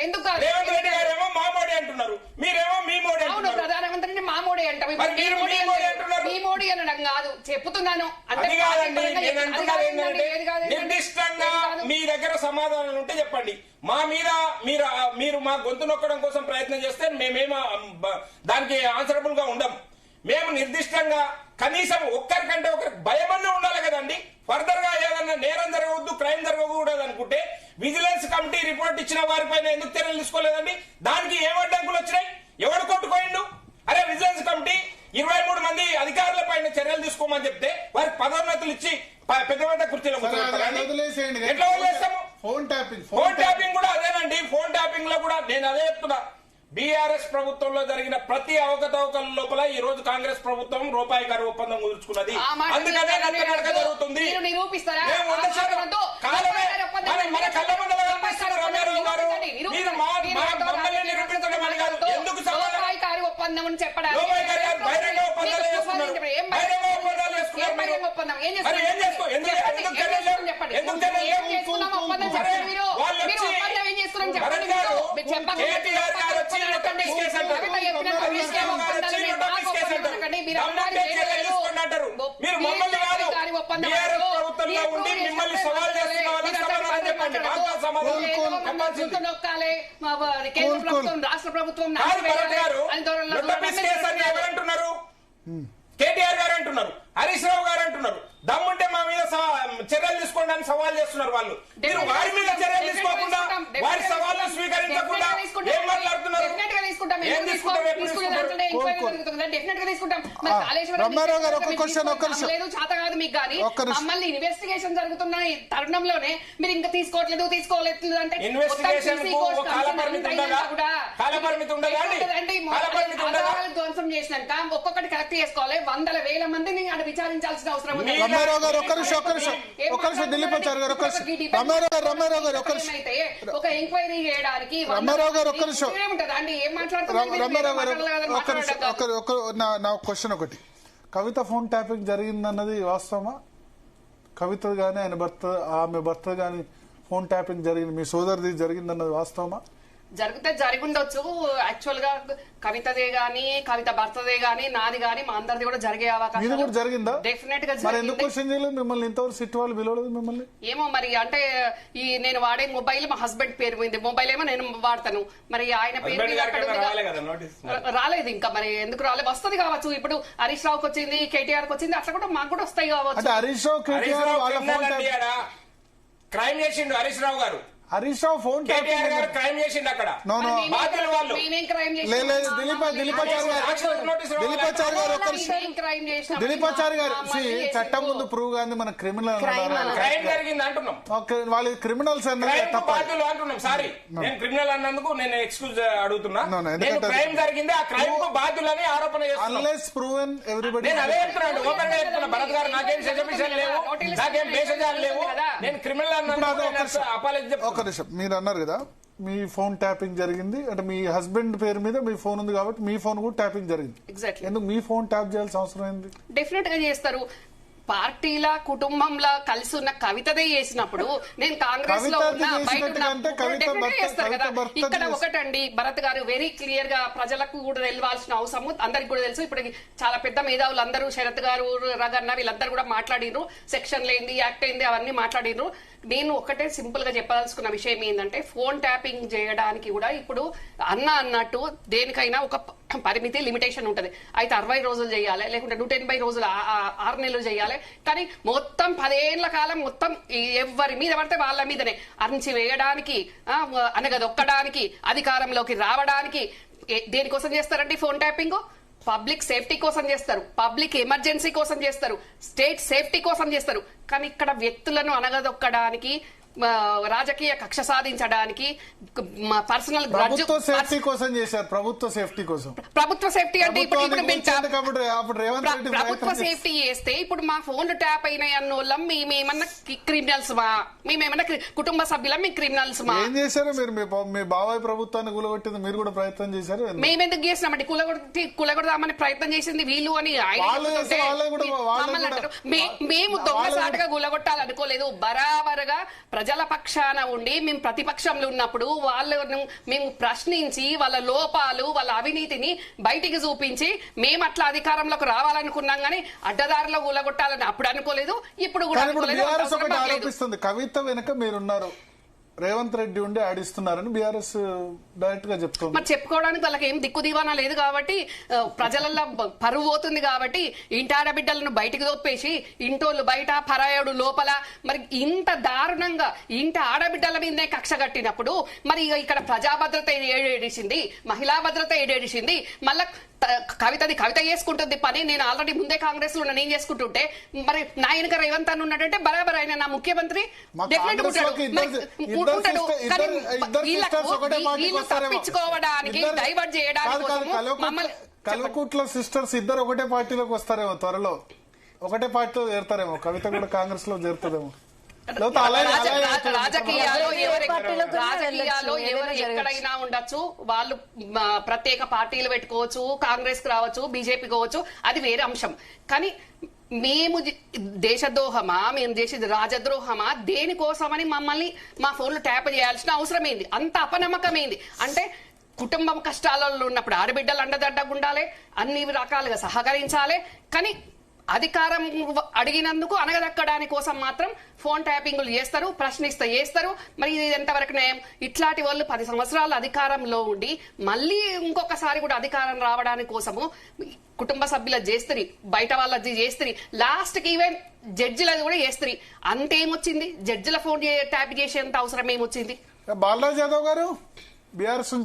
ఎందుకు రేవంత్ రెడ్డి గారేమో మా మోడీ అంటున్నారు, మీరేమో మీ మోడీ అంటున్నారు. ప్రధానమంత్రిని మా మోడీ అంటాం. మీ మోడీ అనడం కాదు, చెప్తున్నాను. అది కాదండి, నేను అంటున్నారు ఏంటంటే నిర్దిష్టంగా మీ దగ్గర సమాధానాలు ఉంటే చెప్పండి. మా మీద మీరు మా గొంతు నొక్కడం కోసం ప్రయత్నం చేస్తే మేమేమో దానికి ఆన్సరబుల్ గా ఉండం. మేము నిర్దిష్టంగా కనీసం ఒక్కరికంటే ఒకరికి భయమన్నా ఉండాలి కదండి. ఫర్దర్ గా ఏదన్నా నేరం జరగవద్దు, క్రైమ్ జరగకూడదు అనుకుంటే విజిలెన్స్ కమిటీ రిపోర్ట్ ఇచ్చిన వారిపైన ఎందుకు చర్యలు తీసుకోలేదండి? దానికి ఏం అడ్డంకులు వచ్చినాయి? ఎవడు కొట్టుకోయిండు? అరే విజిలెన్స్ కమిటీ 23 మంది అధికారుల పైన చర్యలు తీసుకోమని చెప్తే వారికి పదోన్నతులు ఇచ్చి పెద్ద పెద్ద కుర్చీలో ఎట్లా వదిలేస్తాము? ఫోన్ ట్యాపింగ్ కూడా అదేనండి. ఫోన్ ట్యాపింగ్ లో కూడా నేను అదే చెప్తున్నా. బీఆర్ఎస్ ప్రభుత్వంలో జరిగిన ప్రతి అవకతవకల లోపల ఈ రోజు కాంగ్రెస్ ప్రభుత్వం రూపాయి గారు ఒప్పందం కుదుర్చుకున్నది. అందుకనే నడక జరుగుతుంది. మన కళ్ళ ముందర కనిపిస్తారు రమ్యారావు గారు. మీరు మమ్మల్ని నిరూపించడం అని కాదు. ఎందుకు ఒప్పందం అని చెప్పడానికి బహిరంగ ఒప్పందాలు వేసుకున్నారు. బహిరంగ ఒప్పందాలు వేసుకున్నారు. మీరు మమ్మల్ని కాదు, బీఆర్ఎస్ ప్రభుత్వంలో ఉండి మిమ్మల్ని సవాల్ చేస్తున్నారు. కేంద్ర ప్రభుత్వం, రాష్ట్ర ప్రభుత్వం ఎవరంటున్నారు? కేటీఆర్ గారు అంటున్నారు, హరీష్ రావు గారు అంటున్నారు. దమ్ముంటే మా మీద చర్యలు తీసుకోండి అని సవాల్ చేస్తున్నారు వాళ్ళు. మీరు వారి మీద చర్యలు తీసుకోకుండా, వారి సవాళ్ళు స్వీకరించకుండా ఏం మాట్లాడుతున్నారు? రమ్యారావు గారు ఒక క్వశ్చన్, లేదు చేత కాదు మీకు కానీ మమ్మల్ని ఇన్వెస్టిగేషన్ జరుగుతున్న ఈ తరుణంలోనే మీరు ఇంకా తీసుకోవట్లేదు అంటే ధ్వంసం చేసినాక ఒక్కొక్కటి కరెక్ట్ చేసుకోవాలి. 100,000 మందిని అక్కడ విచారించాల్సిన అవసరం ఉంది. రమ్యారావు గారు ఒక్క నిమిషం దిలీపాచారి గారు రమ్యారావు గారు ఒక ఎంక్వైరీ చేయడానికి రమ్యారావు గారు ఒక్క నిమిషం ఉంటదండి. ఏం మాట్లాడుతున్నారు? రమ్యారావు గారు నా క్వశ్చన్ ఒకటి, కవిత ఫోన్ ట్యాపింగ్ జరిగిందన్నది వాస్తవమా? కవిత గానీ ఆమె భర్త గానీ ఫోన్ ట్యాపింగ్ జరిగింది, మీ సోదరిది జరిగిందన్నది వాస్తవమా? జరిగితే జరిగిండొచ్చు. యాక్చువల్ గా కవితదే గానీ, కవిత భర్తదే గానీ, నాది గానీ, మా అందరిది కూడా జరిగే అవకాశం జరిగిందా? డెఫినెట్ గా ఎందుకు క్వశ్చన్ చేయలేదు మిమ్మల్ని? ఇంతవరకు సిట్ వాళ్ళు పిలవలేదు మిమ్మల్ని? ఏమో మరి, అంటే ఈ నేను వాడే మొబైల్ మా హస్బెండ్ పేరు మీద మొబైల్ ఏమో నేను వాడతాను, మరి ఆయన పేరు మీద రాలేదు ఇంకా. మరి ఎందుకు రాలేదు? వస్తుంది కావచ్చు. ఇప్పుడు హరీష్ రావుకి వచ్చింది, కేటీఆర్ కి వచ్చింది, అట్లా కూడా మాకు కూడా వస్తాయి కావచ్చు. హరీష్ రావు క్రైమ్ చేసిండు. హరీష్ రావు గారు హరీష్ రావు ఫోన్ కేటీఆర్ గారు క్రైమ్ చేసిండు. అక్కడ బాధ్యులు వాళ్ళు. దిలీపాచారి గారు చట్టం ముందు ప్రూవ్ గాంది మన క్రిమినల్ క్రైమ్ జరిగింది అంటున్నాం. వాళ్ళు క్రిమినల్స్ బాధ్యులు అంటున్నాం. సారీ, నేను క్రిమినల్ అన్నందుకు నేను ఎక్స్క్యూజ్ అడుగుతున్నా. క్రైమ్ జరిగింది, ఆ క్రైమ్ కు బాధ్యులని ఆరోపణ చేస్తున్నాను. నేను అదే చెప్తున్నాను, ఓపెన్ గా చెప్తున్నా. భరత్ గారు నాకేం సెజబిషన్ లేవు, నాకేం భేషజాలు లేవు. నేను క్రిమినల్ అన్నాను. అపాలజీ. ఒక నిమిషం, మీరు అన్నారు కదా మీ ఫోన్ ట్యాపింగ్ జరిగింది అంటే మీ హస్బెండ్ పేరు మీద మీ ఫోన్ ఉంది కాబట్టి మీ ఫోన్ కూడా ట్యాపింగ్ జరిగింది. ఎందుకు మీ ఫోన్ ట్యాప్ చేయాల్సిన అవసరం ఏంది? డెఫినెట్ గా చేస్తారు. పార్టీల కుటుంబంలో కలిసి ఉన్న కవితదే చేసినప్పుడు నేను కాంగ్రెస్ లో ఉన్నా బయట చేస్తారు కదా. ఇక్కడ ఒకటండి, భరత్ గారు వెరీ క్లియర్ గా ప్రజలకు కూడా తెలియాల్సిన అవసరం అందరికి కూడా తెలుసు. ఇప్పుడు చాలా పెద్ద మేధావులు అందరూ, శరత్ గారు, రగన్న, వీళ్ళందరూ కూడా మాట్లాడినరు. సెక్షన్ లేంది, యాక్ట్ అయింది, అవన్నీ మాట్లాడినరు. నేను ఒకటే సింపుల్ గా చెప్పదలుచుకున్న విషయం ఏంటంటే, ఫోన్ ట్యాపింగ్ చేయడానికి కూడా ఇప్పుడు అన్నట్టు దేనికైనా ఒక పరిమితి, లిమిటేషన్ ఉంటది. అయితే 60 రోజులు చేయాలి, లేకుంటే 180 రోజులు 6 నెలలు చేయాలి. కానీ మొత్తం 10 ఏళ్ల కాలం మొత్తం ఎవరి మీద పడితే వాళ్ళ మీదనే అరించి వేయడానికి, అనగదొక్కడానికి, అధికారంలోకి రావడానికి దేనికోసం చేస్తారండి ఫోన్ ట్యాపింగ్? పబ్లిక్ సేఫ్టీ కోసం చేస్తారు, పబ్లిక్ ఎమర్జెన్సీ కోసం చేస్తారు, స్టేట్ సేఫ్టీ కోసం చేస్తారు. కానీ ఇక్కడ వ్యక్తులను అనగదొక్కడానికి, రాజకీయ కక్ష సాధించడానికి, పర్సనల్ ప్రభుత్వ సేఫ్టీ కోసం చేశారు. ప్రభుత్వ సేఫ్టీ కోసం, ప్రభుత్వ సేఫ్టీ అంటే ఇప్పుడు ప్రభుత్వ సేఫ్టీ చేస్తే ఇప్పుడు మా ఫోన్లు ట్యాప్ అయినాయి అన్న వాళ్ళం మేమేమన్నా క్రిమినల్స్ మా, మేమేమన్నా కుటుంబ సభ్యులం, మీ క్రిమినల్స్ మా. ఏం చేశారు మీరు? మీ బాబాయ్ ప్రభుత్వాన్ని కూలగొట్టింది మీరు కూడా ప్రయత్నం చేశారు. మేమెందుకు చేసినామంటే కూలగొడదామని ప్రయత్నం చేసింది వీళ్ళు అని మేము దొంగసాటుగా కూలగొట్టాలనుకోలేదు. బరాబరుగా ప్రజల పక్షాన ఉండి మేము ప్రతిపక్షంలో ఉన్నప్పుడు వాళ్ళను మేము ప్రశ్నించి వాళ్ళ లోపాలు, వాళ్ళ అవినీతిని బయటికి చూపించి మేము అట్లా అధికారంలోకి రావాలనుకున్నాం కానీ అడ్డదారిలో కూలగొట్టాలని అప్పుడు అనుకోలేదు, ఇప్పుడు కూడా ఆరోపిస్తుంది. కవిత వెనక మీరున్నారు, రేవంత్ రెడ్డి ఉండి ఆడిస్తున్నారని బీఆర్ఎస్ డైరెక్ట్ గా చెప్తుంది. మరి చెప్పుకోవడానికి వాళ్ళకి ఏం దిక్కు దివానా లేదు కాబట్టి, ప్రజలలో పరువు పోతుంది కాబట్టి ఇంటి ఆడబిడ్డలను బయటికి దొప్పేసి ఇంటోళ్ళు బయట పరాయుడు లోపల, మరి ఇంత దారుణంగా ఇంటి ఆడబిడ్డల మీదనే కక్ష కట్టినప్పుడు మరి ఇక్కడ ప్రజాభద్రత ఏడేడిసింది, మహిళా భద్రత ఏడేడిసింది. మళ్ళా కవిత చేసుకుంటుంది పని. నేను ఆల్రెడీ ముందే కాంగ్రెస్ లో నేను చేసుకుంటుంటే మరి నా వెనక రేవంత్ అని ఉన్నాడంటే బరాబర్ ఆయన నా ముఖ్యమంత్రి తప్పించుకోవడానికి, డైవర్ట్ చేయడానికి. కల్వకుట్ల సిస్టర్స్ ఇద్దరు ఒకటే పార్టీలోకి వస్తారేమో, త్వరలో ఒకటే పార్టీలో చేరుతారేమో. కవిత కూడా కాంగ్రెస్ లో చేరుతుందేమో. రాజకీయాల్లో ఎవరు ఎక్కడైనా ఉండొచ్చు, వాళ్ళు ప్రత్యేక పార్టీలు పెట్టుకోవచ్చు, కాంగ్రెస్ కి రావచ్చు, బీజేపీ కావచ్చు, అది వేరే అంశం. కానీ మేము దేశద్రోహమా, మేము చేసేది రాజద్రోహమా, దేనికోసమని మమ్మల్ని మా ఫోన్లు ట్యాప్ చేయాల్సిన అవసరం ఏంది? అంత అపనమ్మకం ఏంది? అంటే కుటుంబం కష్టాలలో ఉన్నప్పుడు ఆడబిడ్డలు అండదండగా ఉండాలి, అన్ని రకాలుగా సహకరించాలి. కానీ అధికారం అడిగినందుకు అనగదక్కడాని కోసం మాత్రం ఫోన్ ట్యాపింగ్లు చేస్తారు, ప్రశ్నిస్తే చేస్తారు. మరి ఇది ఎంతవరకు న్యాయం? ఇట్లాంటి వాళ్ళు 10 సంవత్సరాలు అధికారంలో ఉండి మళ్ళీ ఇంకొకసారి కూడా అధికారం రావడానికి కోసము కుటుంబ సభ్యుల చేస్తుంది, బయట వాళ్ళ చేస్తుంది, లాస్ట్ కి ఈవెన్ జడ్జిలది కూడా చేస్తుంది. అంతేమొచ్చింది? జడ్జిల ఫోన్ ట్యాప్ చేసేంత అవసరం ఏమొచ్చింది? బాలరాజ్ యాదవ్ గారు, బీఆర్ఎస్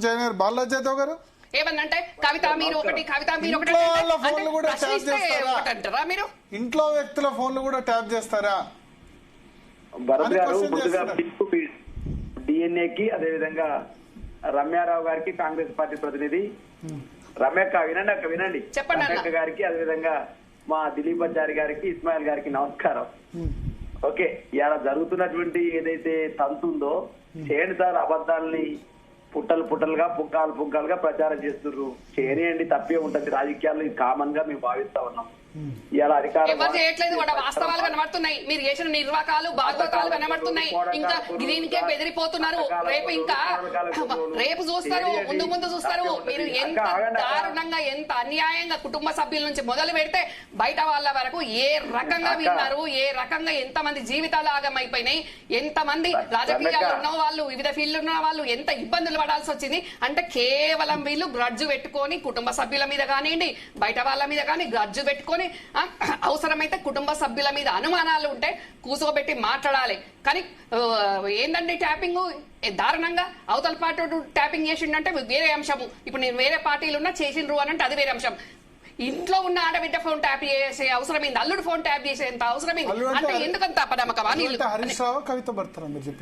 బాలరాజ్ యాదవ్ గారు ఏమన్నంటే కవిత మీరు ఒకటి, కవిత మీరు ఒకటి అంటారా? మీరు ఇంట్లో వ్యక్తుల ఫోన్లు కూడా ట్యాప్ చేస్తారా? భరత్ గారు ముందుగా డిఎన్ఏకి, అదేవిధంగా రమ్యారావు గారికి, కాంగ్రెస్ పార్టీ ప్రతినిధి రమ్యక్క వినండి రమ్యక్క గారికి, అదేవిధంగా మా దిలీప్ అచారి గారికి, ఇస్మాయిల్ గారికి నమస్కారం. ఓకే, ఇలా జరుగుతున్నటువంటి ఏదైతే తంతుందో చేయండి సార్, అబద్ధాలని పుట్టలుగా పుంకాలుగా ప్రచారం చేస్తున్నారు. చేయనియండి, తప్పే ఉంటది. రాజకీయాల్లో ఇది కామన్ గా మేము భావిస్తా ఉన్నాం. ఇలా అధికారం ఎవరు చేయట్లేదు, వాస్తవాలు కనబడుతున్నాయి. మీరు చేసిన నిర్వాకాలు, భాగవతాలు కనబడుతున్నాయి. ఇంకా దీనికే బెదిరిపోతున్నారు. రేపు చూస్తారు, ముందు చూస్తారు. మీరు ఎంత దారుణంగా, ఎంత అన్యాయంగా కుటుంబ సభ్యుల నుంచి మొదలు పెడితే బయట వాళ్ళ వరకు ఏ రకంగా విన్నారు, ఏ రకంగా ఎంతమంది జీవితాలు ఆగమైపోయినాయి, ఎంతమంది రాజకీయాల్లో ఉన్న వాళ్ళు, వివిధ ఫీల్డ్ ఉన్న వాళ్ళు ఎంత ఇబ్బందులు పడాల్సి వచ్చింది. అంటే కేవలం వీళ్ళు గ్రడ్జు పెట్టుకొని కుటుంబ సభ్యుల మీద కానివ్వండి, బయట వాళ్ళ మీద కానీ గ్రడ్జు పెట్టుకొని, అవసరమైతే కుటుంబ సభ్యుల మీద అనుమానాలు ఉంటే కూర్చోబెట్టి మాట్లాడాలి. కానీ ఏందండి ట్యాపింగ్ దారుణంగా అవతల పార్టీ ట్యాపింగ్ చేసిండంటే వేరే అంశము. ఇప్పుడు నేను వేరే పార్టీలు ఉన్నా చేసిండ్రు అని అంటే అది వేరే అంశం. ఇంట్లో ఉన్న ఆడబిడ్డ ఫోన్ ట్యాప్ చేసే అవసరం ఏంది? అల్లుడు ఫోన్ ట్యాప్ చేసేంత అవసరం ఏంది? అంటే ఎందుకంత అపనమ్మకమా?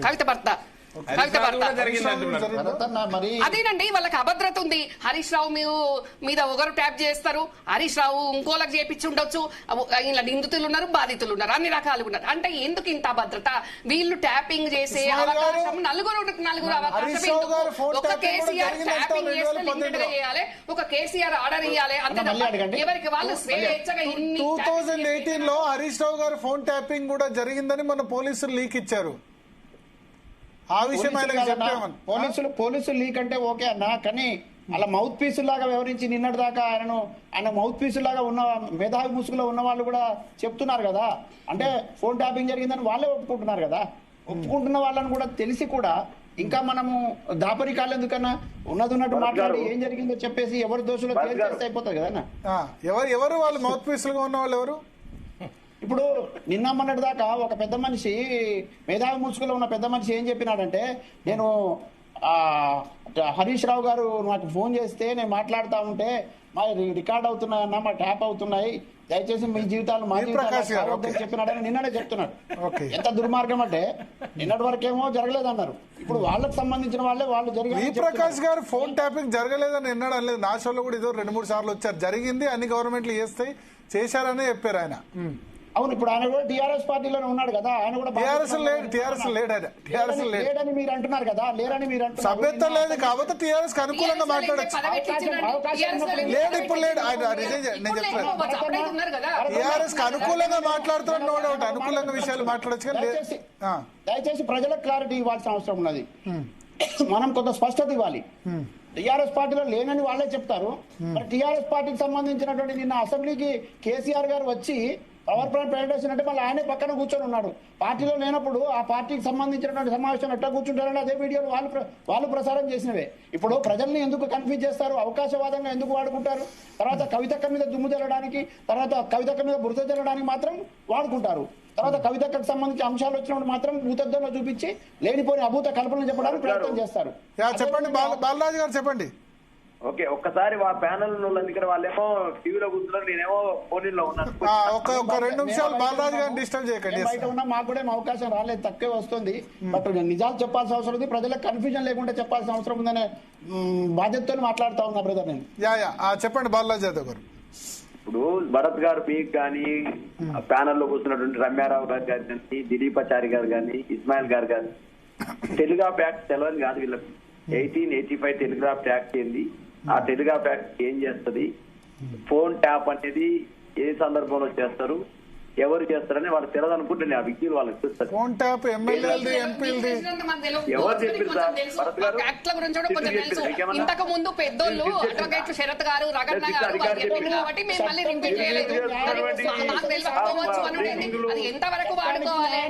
కవిత భర్త అదేనండి, వాళ్ళకి అభద్రత ఉంది. హరీష్ రావు మీద ఒకరు ట్యాప్ చేస్తారు, హరీష్ రావు ఇంకోలకు చేపించి ఉండొచ్చు. ఇలా నిందితులు ఉన్నారు, బాధితులు ఉన్నారు, అన్ని రకాలుగా ఉన్నారు. అంటే ఎందుకు ఇంత అభద్రత? వీళ్ళు ట్యాపింగ్ చేసే అవకాశం నలుగురు అవకాశం. ఒక కేసీఆర్ ట్యాపింగ్ చేస్తే లిమిటెడ్ గా చేయాలి, ఒక కేసీఆర్ ఆర్డర్ ఇవ్వాలి. అంతే ఎవరికి వాళ్ళు స్వేచ్ఛగా. 2018 లో హరీష్ రావు గారు ఫోన్ ట్యాపింగ్ కూడా జరిగిందని మన పోలీసులు లీక్ ఇచ్చారు. ఆ విషయం పోలీసులు లీక్ అంటే ఓకే అన్నా, కానీ అలా మౌత్ పీసు లాగా వ్యవహరించి నిన్నటి దాకా ఆయన మౌత్ పీసు లాగా ఉన్న మేధావి ముసుగులో ఉన్న వాళ్ళు కూడా చెప్తున్నారు కదా. అంటే ఫోన్ ట్యాపింగ్ జరిగిందని వాళ్ళే ఒప్పుకుంటున్నారు కదా. ఒప్పుకుంటున్న వాళ్ళని కూడా తెలిసి కూడా ఇంకా మనము దాపరికాలు ఎందుకన్నా ఉన్నట్టు మాట్లాడి ఏం జరిగిందో చెప్పేసి ఎవరి దోషులు తేల్చేస్తే అయిపోతుంది కదా. ఎవరు వాళ్ళు మౌత్ పీసులుగా ఉన్న వాళ్ళు ఎవరు? ఇప్పుడు నిన్న మొన్నటి దాకా ఒక పెద్ద మనిషి, మేధావి ముసుగులో ఉన్న పెద్ద మనిషి ఏం చెప్పినాడంటే, నేను హరీష్ రావు గారు నాకు ఫోన్ చేస్తే నేను మాట్లాడుతూ ఉంటే మా రికార్డ్ అవుతున్నాయన్నా, మా ట్యాప్ అవుతున్నాయి, దయచేసి మీ జీవితాలు మా జీవితాలు చెప్పినాడని నిన్ననే చెప్తున్నాడు. ఎంత దుర్మార్గం అంటే నిన్నటి వరకేమో జరగలేదన్నారు, ఇప్పుడు వాళ్ళకి సంబంధించిన వాళ్ళు జరిగింది. ప్రకాష్ గారు ఫోన్ ట్యాపింగ్ జరగలేదని ఎన్నడూ అనలేదు. నా షోలో కూడా ఏదో 2-3 సార్లు వచ్చారు, జరిగింది, అన్ని గవర్నమెంట్లు చేస్తాయి, చేశారనే చెప్పారు ఆయన. అవును, ఇప్పుడు ఆయన కూడా టీఆర్ఎస్ పార్టీలోనే ఉన్నాడు కదా, ఆయన కూడా లేడని మీరు అంటున్నారు కదా, లేరని మీరు అంటున్నారు. సభ్యత్వం లేదు కాబట్టి టీఆర్ఎస్ కి అనుకూలంగా మాట్లాడచ్చు. లేదు, ఇప్పుడు లేదు, నేను చెప్తాను, టీఆర్ఎస్ కి అనుకూలంగా మాట్లాడుతున్నాడు, నో డౌట్, అనుకూలంగా విషయాలు మాట్లాడచ్చు. దయచేసి ప్రజలకు క్లారిటీ ఇవ్వాల్సిన అవసరం ఉన్నది. మనం కొంత స్పష్టత ఇవ్వాలి. టీఆర్ఎస్ పార్టీలో లేనని వాళ్ళే చెప్తారు. మరి టీఆర్ఎస్ పార్టీకి సంబంధించినటువంటి నిన్న అసెంబ్లీకి కేసీఆర్ గారు వచ్చి పవర్ ప్లాంట్ ప్రజెంటేషన్ అంటే మళ్ళీ ఆయనే పక్కన కూర్చొని ఉన్నాడు. పార్టీలో లేనప్పుడు ఆ పార్టీకి సంబంధించినటువంటి సమావేశం ఎట్లా కూర్చుంటారని అదే వీడియోలు వాళ్ళు ప్రసారం చేసినవే. ఇప్పుడు ప్రజల్ని ఎందుకు కన్ఫ్యూజ్ చేస్తారు, అవకాశవాదంగా ఎందుకు వాడుకుంటారు, తర్వాత కవితక్క మీద దుమ్ము తెల్లడానికి, తర్వాత కవితక్క మీద బురద తెల్లడానికి మాత్రం వాడుకుంటారు. తర్వాత కవితకు సంబంధించి అంశాలు వచ్చినప్పుడు మాత్రం భూతద్దంలో చూపించి లేనిపోని అభూత కల్పనలు చెప్పడానికి ప్రయత్నం చేస్తారు. చెప్పండి బాలరాజు గారు, చెప్పండి. ఓకే, ఒక్కసారి ఆ ప్యానల్ ఎందుకంటే వాళ్ళేమో టీవీలో కూర్చున్నారు, నేనేమో ఫోన్లో ఉన్నాను. ఒక 2 నిమిషాలు బాలరాజు గారిని డిస్టర్బ్ చేయకండి. బయట ఉన్నా మాకు కూడా అవకాశం రాలేదు, తక్కువే వస్తుంది. బట్ నిజాలు చెప్పాల్సిన అవసరం ఉంది, ప్రజలకు కన్ఫ్యూజన్ లేకుండా చెప్పాల్సిన అవసరం ఉందనే బాధ్యతతో మాట్లాడుతా ఉన్నా బ్రదర్ నేను. చెప్పండి బాలరాజు యాదవ్ గారు. ఇప్పుడు భరత్ గారు మీకు కానీ ప్యానల్లో కూర్చున్నటువంటి రమ్యారావు గారు కానీ, దిలీపాచారి గారు కానీ, ఇస్మాయిల్ గారు కానీ టెలిగ్రాఫ్ యాక్ట్ తెలియని కాదు వీళ్ళకి. 1885 టెలిగ్రాఫ్ యాక్ట్ ఏంది, ఆ టెలిగ్రాఫ్ యాక్ట్ ఏం చేస్తుంది, ఫోన్ ట్యాప్ అనేది ఏ సందర్భంలో చేస్తారు, ఎవరు చేస్తారని వాళ్ళకి తెలియదు అనుకుంటుంది. ఆ విద్యలు వాళ్ళకి చూస్తారు. ఫోన్ ట్యాప్ ఎమ్మెల్యేలది, ఎంపీలది ఎవరు చెప్పారు? ఇంతకు ముందు పెద్దోళ్ళు అడ్వకేట్ శరత్ గారు, రగన్న గారు కాబట్టి మేము మళ్ళీ రిపీట్ చేయలేదు. మాకు తెలియకపోవచ్చు అనేది అది ఎంతవరకు వాడుకోవాలి,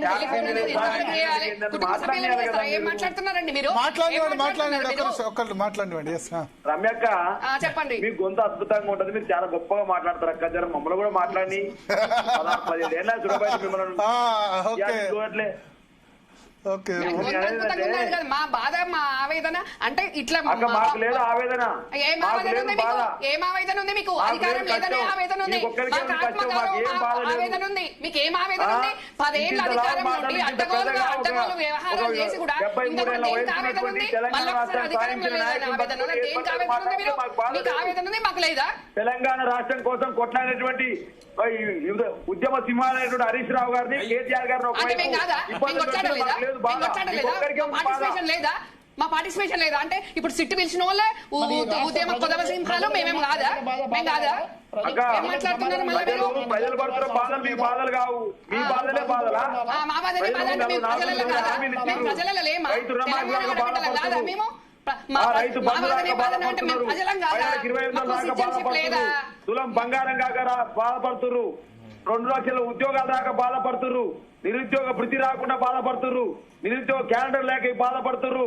కుటుంబ సభ్యులు ఏం మాట్లాడుతున్నారండి మీరు? మాట్లాడండి. రమ్యక్క చెప్పండి. మీ గొంతు అద్భుతంగా ఉంటుంది, మీరు చాలా గొప్పగా మాట్లాడతారు అక్క. జర మమ్మల్ని కూడా మాట్లాడి మా బాధ, మా ఆవేదన అంటే ఇట్లా లేదు. ఆవేదన ఏం ఆవేదన ఉంది మీకు? అధికారం లేదనే ఆవేదన ఉంది, ఆవేదన ఉంది. మీకు ఏం ఆవేదన ఉంది? 10 ఏళ్ళ అధికారం నుండి అడ్డగోలు వ్యవహారం చేసి కూడా దేనికి ఆవేదన ఉంది? మళ్ళీ అధికారంలో లేదనే ఆవేదన, దేనికి ఆవేదన ఉంది? మీరు మీకు ఆవేదన ఉంది, మాకు లేదా? తెలంగాణ రాష్ట్రం కోసం కొట్లాడినటువంటి ఉద్యమ సింహాలైనటువంటి హరీష్ రావు గారిని, కేటీఆర్ గారిని లేదా? మా పార్టిసిపేషన్ లేదా? అంటే ఇప్పుడు సిట్టు పిలిచిన వాళ్ళే ఉద్యమ కొదవ సింహాలు మేమేం కాదా? మేము కాదా? మాట్లాడుతున్నారు ప్రజలు పడుతున్న బాధలు మీ బాధలు కావు, మీ బాధలే బాధలా? మా బాధలే బాధ అంటే మేము ప్రజలలో కాదా? మేము ప్రజలలో లేమా? మేము తులం బంగారం కాక బాధపడుతుర్రు, 2 లక్షల ఉద్యోగాలు రాక బాధపడుతుర్రు, నిరుద్యోగ వృత్తి రాకుండా బాధపడుతుర్రు, నిరుద్యోగ క్యాలెండర్ లేక బాధపడుతుర్రు,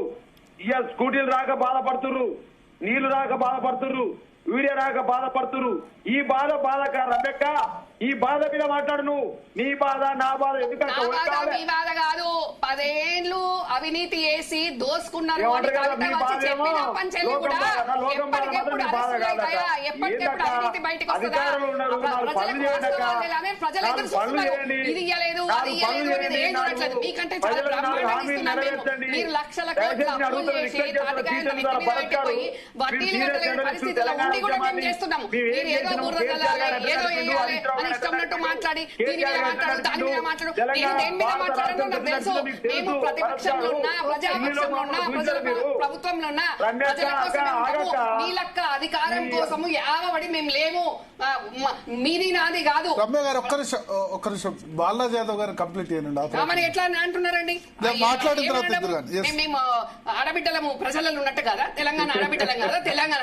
ఇవాళ స్కూటీలు రాక బాధపడుతుర్రు, నీళ్లు రాక బాధపడుతుర్రు, వీడియో రాక బాధపడుతుర్రు. ఈ బాధ రమ్యక్క, ఈ బాధ మీద మాట్లాడు నువ్వు. నీ బాధ నా బాధ ఎందుకంటే మీ బాధ కాదు. 10 ఏళ్ళు అవినీతి చేసి దోసుకున్నారు. అవినీతి బయటకు వస్తుందా? ప్రజలు ఎదురు చూస్తున్నారు. ఇది ఇయ్యలేదు, అది ఇయ్యలేదు అనేది ఏం చూడట్లేదు. మీకంటే చాలా బ్రహ్మాండంగా ఇస్తున్నాం. మీరు లక్షల కోట్ల అప్పులు చేసి తాటికాయలు నెత్తి మీద పెట్టిపోయి వడ్డీలు కట్టలేని పరిస్థితుల్లో ఉండి కూడా మేము చేస్తున్నాము. మీరు ఏదో బుర్ర చల్లాలి, ఏదో వేయాలి అని ఇష్టం మాట్లాడి దీని మీద మాట్లాడు, దాని మీద మాట్లాడు. నేను దేని మీద మాట్లాడను నాకు తెలుసు. మేము ప్రతిపక్షంలో ఉన్నా, ప్రజాపక్షంలో ఉన్నా, ప్రజల ప్రభుత్వంలో ఉన్నా, ప్రజల కోసం మీ లెక్క అధికారం కోసము యావబడి మేము లేము. మీది నాది కాదు. రమ్య గారు ఒక్క నిమిషం బాలరాజు యాదవ్ గారు కంప్లీట్ చేయండి. మరి ఎట్లా అంటున్నారండి? మేము ఆడబిడ్డలము ప్రజలలో ఉన్నట్టు కదా, తెలంగాణ ఆడబిడ్డలం కదా, తెలంగాణ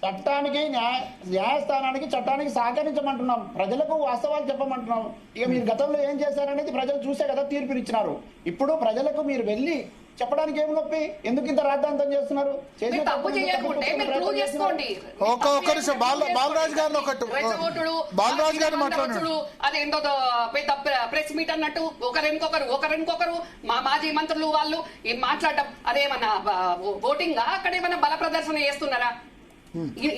చట్టానికి న్యాయస్థానానికి చట్టానికి సహకరించమంటున్నాం, ప్రజలకు వాస్తవాలు చెప్పమంటున్నాం. ఇక మీరు గతంలో ఏం చేశారనేది ప్రజలు చూసే కదా తీర్పునిచ్చినారు. ఇప్పుడు ప్రజలకు మీరు వెళ్ళి చెప్పడానికి ఏం నొప్పి? ఎందుకు ఇంత రాద్ధాంతం చేస్తున్నారు? ఒక్క నిమిషం బాలరాజు గారిని బాలరాజు గారిని మాట్లాడు. అదేందో పెద్ద ప్రెస్ మీట్ అన్నట్టు ఒకరికొకరు మా మాజీ మంత్రులు వాళ్ళు మాట్లాడటం అదేమన్నా ఓటింగ్ అక్కడేమన్నా బల ప్రదర్శన చేస్తున్నారా?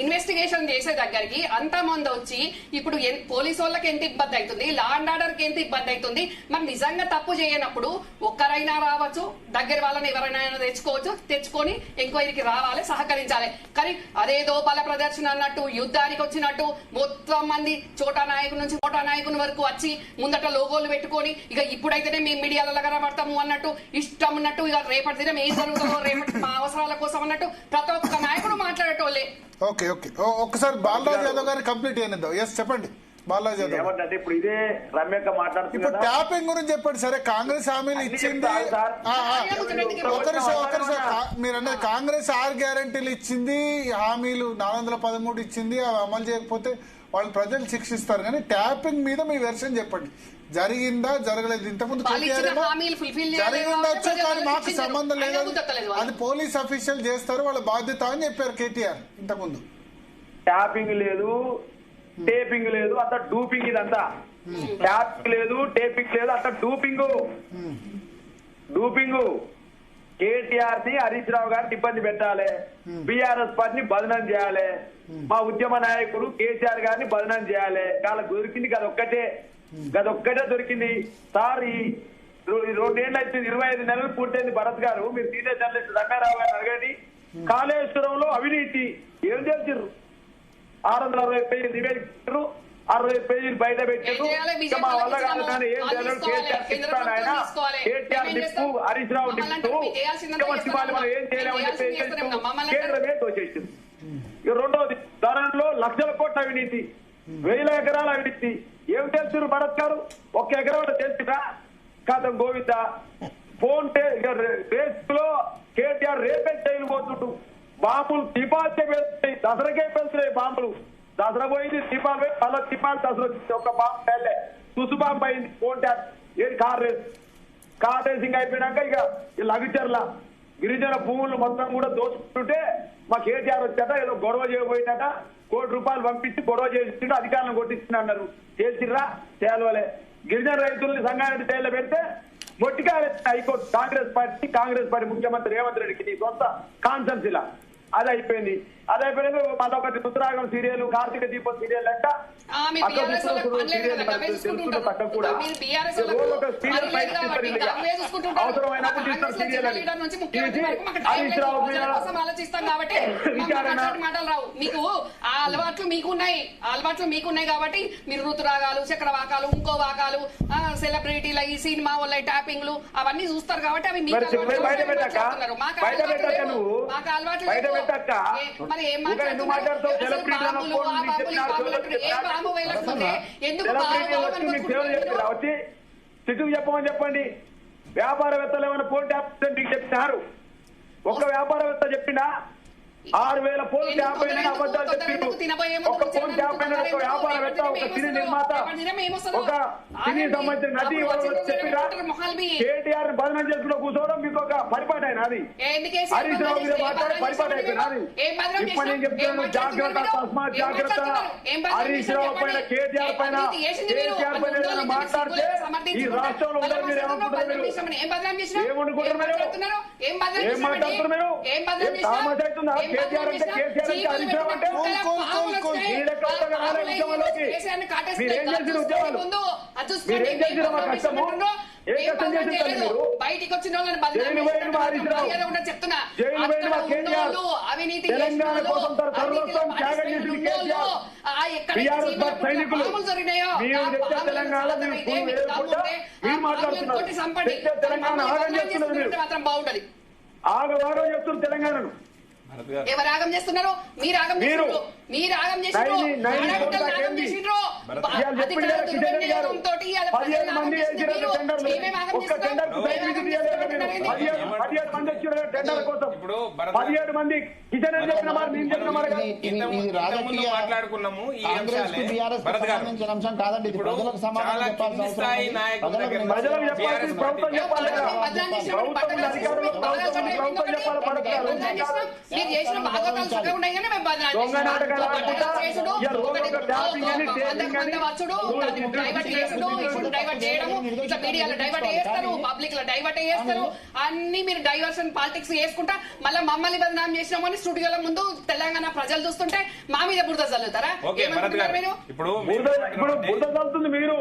ఇన్వెస్టిగేషన్ చేసే దగ్గరికి అంతమంది వచ్చి ఇప్పుడు పోలీసు వాళ్ళకి ఎంత ఇబ్బంది అవుతుంది, లా అండ్ ఆర్డర్ కి ఎంత ఇబ్బంది అవుతుంది. మరి నిజంగా తప్పు చేయనప్పుడు ఒక్కరైనా రావచ్చు, దగ్గర వాళ్ళని ఎవరైనా తెచ్చుకొని ఎంక్వైరీకి రావాలి, సహకరించాలి. కానీ అదేదో బల ప్రదర్శన అన్నట్టు యుద్ధానికి వచ్చినట్టు మొత్తం మంది చోటా నాయకుడి నుంచి మోటా నాయకుని వరకు వచ్చి ముందట లోగోలు పెట్టుకొని ఇక ఇప్పుడైతేనే మేము మీడియాలో కనబడతాము అన్నట్టు ఇష్టం ఉన్నట్టు ఇక రేపటి దినం ఏం జరుగుతుందో రేపటి మా అవసరాల కోసం అన్నట్టు ప్రతి ఒక్క నాయకుడు మాట్లాడేటోళ్ళే. ఓకే ఒక్కసారి బాలరాజు యాదవ్ గారిని కంప్లీట్ అయినిద్దాం. ఎస్ చెప్పండి బాలరాజు యాదవ్. ఏమంటే ఇప్పుడు ఇదే రమ్యక్క మాట్లాడుతుంది, ఇప్పుడు ట్యాపింగ్ గురించి చెప్పండి. సరే కాంగ్రెస్ హామీలు ఇచ్చింది, మీరు అన్నది కాంగ్రెస్ 6 గ్యారంటీలు ఇచ్చింది, హామీలు 413 ఇచ్చింది, అవి అమలు చేయకపోతే వాళ్ళు ప్రజలు శిక్షిస్తారు. కానీ ట్యాపింగ్ మీద మీ వెర్షన్ చెప్పండి. జరిగిందా జరగలేదు? ఇంతకుముందు జరిగి ఉండొచ్చు కానీ మాకు సంబంధం లేదు, అది పోలీస్ అఫీషియల్ చేస్తారు, వాళ్ళ బాధ్యత అని చెప్పారు కేటీఆర్ ఇంతకుముందు. ట్యాపింగ్ లేదు, టేపింగ్ లేదు, అంత డూపింగ్. ఇదంతా ట్యాపింగ్ లేదు, టేపింగ్ లేదు, అంత డూపింగ్. కేటీఆర్ ని హరీష్ రావు గారిని ఇబ్బంది పెట్టాలి, బీఆర్ఎస్ పార్టీని బదనం చేయాలి, మా ఉద్యమ నాయకులు కేసీఆర్ గారిని బదనం చేయాలి. వాళ్ళకి దొరికింది గదొక్కటే దొరికింది సార్. ఈ 2 ఏళ్ళు అయితే 25 నెలలు పూర్తయింది. భరత్ గారు మీరు సీనియర్ జర్నలిస్ట్ రమ్యారావు గారు అడగండి. కాళేశ్వరంలో అవినీతి ఏం చేసిర్రు? 660 పేజీలు నివేదించారు, 60 పేజీలు బయట పెట్టారు. మా వల్ల కాదు కానీ ఏం చేయాలి? కేటీఆర్ ఆయన కేటీఆర్ నిప్పు, హరీష్ రావు నిప్పు, ముఖ్యమంత్రి మనం ఏం చేయలేమని చెప్పి కేంద్రమే తోచేసింది. ఇక రెండవది ధరణిలో లక్షల కోట్ల అవినీతి, 1000 ఎకరాల అవినీతి. ఏం తెలుసు భరత్ గారు? 1 ఎకరం తెలిసినా కాతం గోవింద ఫోన్ రేస్ లో కేటీఆర్ రేపే జైలు పోతుంటు. బాంబులు దీపాలకే పెళ్తాయి, దసరాకే పెళ్తున్నాయి బాంబులు. దసరా పోయింది, దీపాలు పోయి మళ్ళీ దీపాలు దసరా వచ్చింది. ఒక బాంబు వెళ్ళే తుసు బాంబు అయింది. ఫోన్ ట్యాప్ ఏది కార్ రేసింగ్ అయిపోయినాక ఇక లగచర్ల గిరిజన భూములు మొత్తం కూడా దోచుకుంటుంటే మా కేటీఆర్ వచ్చాక ఏదో గొడవ చేయబోయిందట, ₹1 కోటి పంపించి గొడవ చేసిండు, అధికారులను కొట్టించింది అన్నారు. చేసిర్రా? తేలవలే. గిరిజన రైతుల్ని సంగారెడ్డి జైల్లో పెడితే మొట్టికాయ హైకోర్టు కాంగ్రెస్ పార్టీ ముఖ్యమంత్రి రేవంత్ రెడ్డికి నీ సొంత కాన్సెన్సీలా అది అయిపోయింది. మరొకటి రుద్రాగం సీరియల్, కార్తీక దీపం సీరియల్ అంట ఆలోచిస్తాం కాబట్టి మాటలు రావు మీకు. ఆ అలవాట్లు మీకున్నాయి కాబట్టి మీరు ఋతురాగాలు, చక్రవాకాలు, ఇంకో వాకాలు, సెలబ్రిటీల ఈ సినిమా వాళ్ళ ట్యాపింగ్లు అవన్నీ చూస్తారు కాబట్టి అవి మీకు అలవాట్లు. మాకు అలవాట్లు మరి ఏం మాట్లాడుతున్నారు? సిట్టుకు చెప్పమని చెప్పండి. వ్యాపారవేత్తలు ఏమైనా ఫోన్ ట్యాప్ మీకు చెప్తున్నారు? ఒక వ్యాపారవేత్త చెప్పిండా? 6,000 ఫోన్ ట్యాప్ అయినా అబద్ధాలు చెప్పిండు. ఒక ఫోన్ ట్యాప్ అయినా ఒక వ్యాపారవేత్త, ఒక సినీ నిర్మాత, ఒక సినీ సంబంధించిన నటి చెప్పిరా? కేటీఆర్ బదనం చేసుకుంటూ కూర్చోవడం మీకు ఒక పరిపాటి అయినా? అది హరీష్ రావు మీద మాట్లాడే పరిపాటి అయిపోయినా? అది ఇప్పుడు నేను చెప్తున్నాను, జాగ్రత్త, తస్మాత్ జాగ్రత్త. హరీష్ రావు పైన, కేటీఆర్ పైన ఏదైనా మాట్లాడితే ఈ రాష్ట్రంలో ఉండరు. మీరు ఏమనుకుంటారు? ఏమనుకుంటారు? ఏం మాట్లాడుతున్నారు? మీరు తామస్ అవుతుందా? కేసీఆర్ అంటే హరీష్ రావు అంటే మీరేం చేసిన ఉద్యోగాలు, మీరేం చేసిన మా కష్టము, ఏ కష్టం చేసింటారు మీరు? బయటికి వచ్చిన జైలు పోయిన హరీష్ రావు, జైలు పోయిన మా కేటీఆర్, తెలంగాణ కోసం తన సర్వస్వం త్యాగం చేసిన కేటీఆర్, బీఆర్ఎస్ పార్టీ సైనికులు, మీరు తెచ్చే తెలంగాణ మీరు మాట్లాడుతున్నారు. తెలంగాణ ఆగం చేస్తున్నారు, మీరు బాగుంటది. ఆగవాగం చేస్తున్నారు తెలంగాణను. ఎవరు ఆగం చేస్తున్నారు? మీరు ఆగం చేసిండ్రు. మంది ఒక్క టెండర్ 17 మంది వచ్చి టెండర్ కోసం 17 మంది కిషన్ రెడ్డి చెప్పిన మాట నేను చెప్పిన మాట మాట్లాడుకున్నాము. ఈ అంశం కాదండి, ఇది ప్రజలకు సమాధానం చెప్పాల్సిన అవసరం ప్రజలకు చెప్పాల్సింది ప్రభుత్వం చెప్పాలి కదా. ప్రభుత్వం అధికారులు ప్రభుత్వం చెప్పాలి. దొంగ నాటకాలు ఆడుకుంటా ట్యాపింగ్ అని టేపింగ్ అని అన్ని మీరు డైవర్షన్ పాలిటిక్స్ చేసుకుంటా మళ్ళీ మమ్మల్ని బదనాం చేసినామని స్టూడియోల ముందు తెలంగాణ ప్రజలు చూస్తుంటే మా మీద బురద చల్లుతారా? మీరు ఇప్పుడు బురద చల్లుతుంది మీరు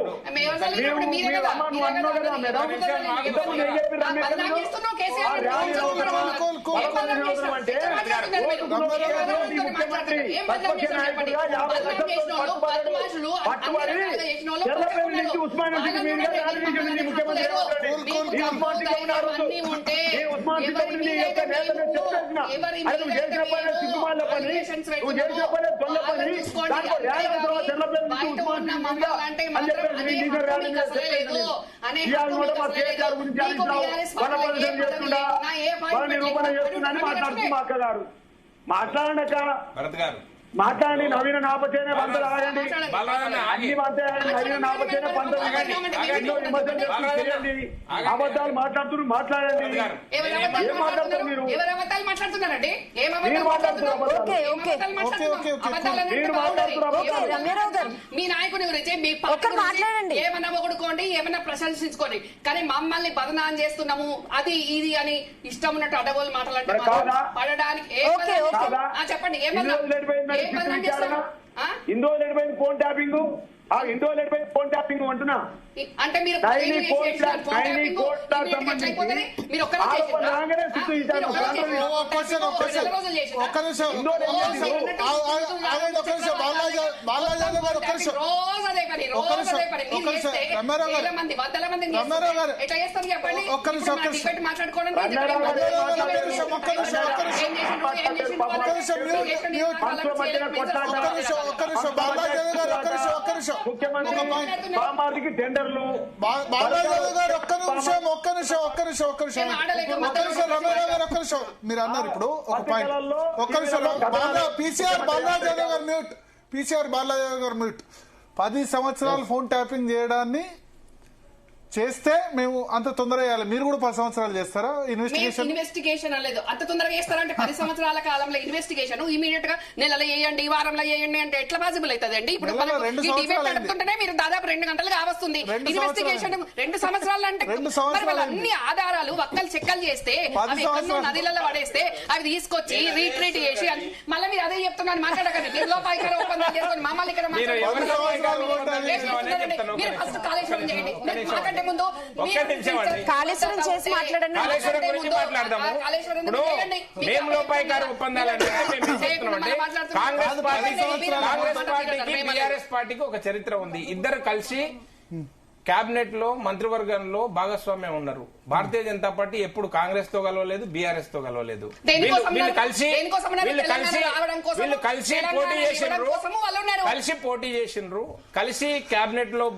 నిరూపణ చేస్తుందని మాట్లాడుతుంది మా అక్క గారు. మాట్లాడక మాట్లాడి నవీన నాపచేనే పంటలు ఆగండి, అన్ని పంచాయని నవీన నాపచేనే పంటలు ఎన్నో విమర్శలు చేయండి, అబద్ధాలు మాట్లాడుతున్నారు మాట్లాడండి. ఏం మాట్లాడుతున్నారు మీరు? మీరు మాట్లాడుతున్నారు మీ నాయకుడి గురించి మీ ఏమన్నా పొగుడుకోండి, ఏమన్నా ప్రశంసించుకోండి, కానీ మమ్మల్ని బదనాం చేస్తున్నాము అది ఇది అని ఇష్టం ఉన్నట్టు అడగోలు మాట్లాడంటే పడడానికి చెప్పండి. ఇందో లేడిపోయింది ఫోన్ ట్యాపింగ్, ఇందో లేడిపోయింది ఫోన్ ట్యాపింగ్ అంటున్నా. అంటే మీరు ముఖ్యమంత్రి టెండర్లు మీరు అన్నారు ఇప్పుడు ఒక పాయింట్, ఒక్క నిమిషం పీసీఆర్ బాలరాజ్ యాదవ్ గారు మ్యూట్, పీసీఆర్ బాలరాజ్ యాదవ్ గారు మ్యూట్. 10 సంవత్సరాలు ఫోన్ ట్యాపింగ్ చేయడాన్ని చేస్తే మేము అంత తొందరగా చేయాలి, మీరు కూడా 10 సంవత్సరాలు చేస్తారా ఇన్వెస్టిగేషన్? లేదు, అంత తొందరగా చేస్తారంటే 10 సంవత్సరాల కాలంలో ఇన్వెస్టిగేషన్ ఇమీడియట్ గా నెలలో చేయండి, వారంలో చేయండి అంటే ఎట్లా పాసిబుల్ అవుతుంది అండి? ఇప్పుడు డిబేట్ నడుపుతుంటేనే మీరు దాదాపు 2 గంటలు కావస్తుంది. ఇన్వెస్టిగేషన్ 2 సంవత్సరాలు అంటే అన్ని ఆధారాలు వక్కలు చెక్కలు చేస్తే అవి ఎక్కడో నదిలలో పడేస్తే అవి తీసుకొచ్చి రీట్రీట్ చేసి మళ్ళీ మీరు అదే చెప్తున్నాను మాట్లాడకండి. మీరు లోపాయికార ఒప్పందాలు చేసుకొని మమ్మల్ని ఇక్కడ మీరు ఫస్ట్ కాళేశ్వరం చేయండి, మాట్లాడే ముందు కాళేశ్వరం చేసి మాట్లాడండి. కాళేశ్వరం గురించి మాట్లాడదాము. ఇప్పుడు మేము లోపాయికార ఒప్పందాలు అంటే కాంగ్రెస్ పార్టీకి బీఆర్ఎస్ పార్టీకి ఒక చరిత్ర ఉంది. ఇద్దరు కలిసి కేబినెట్ లో మంత్రివర్గంలో భాగస్వామ్యం ఉన్నారు. భారతీయ జనతా పార్టీ ఎప్పుడు కాంగ్రెస్ తో కలవలేదు, బీఆర్ఎస్ తో కలవలేదు. వీళ్ళు కలిసి పోటీ చేసిండ్రు, కలిసి కేబినెట్ లో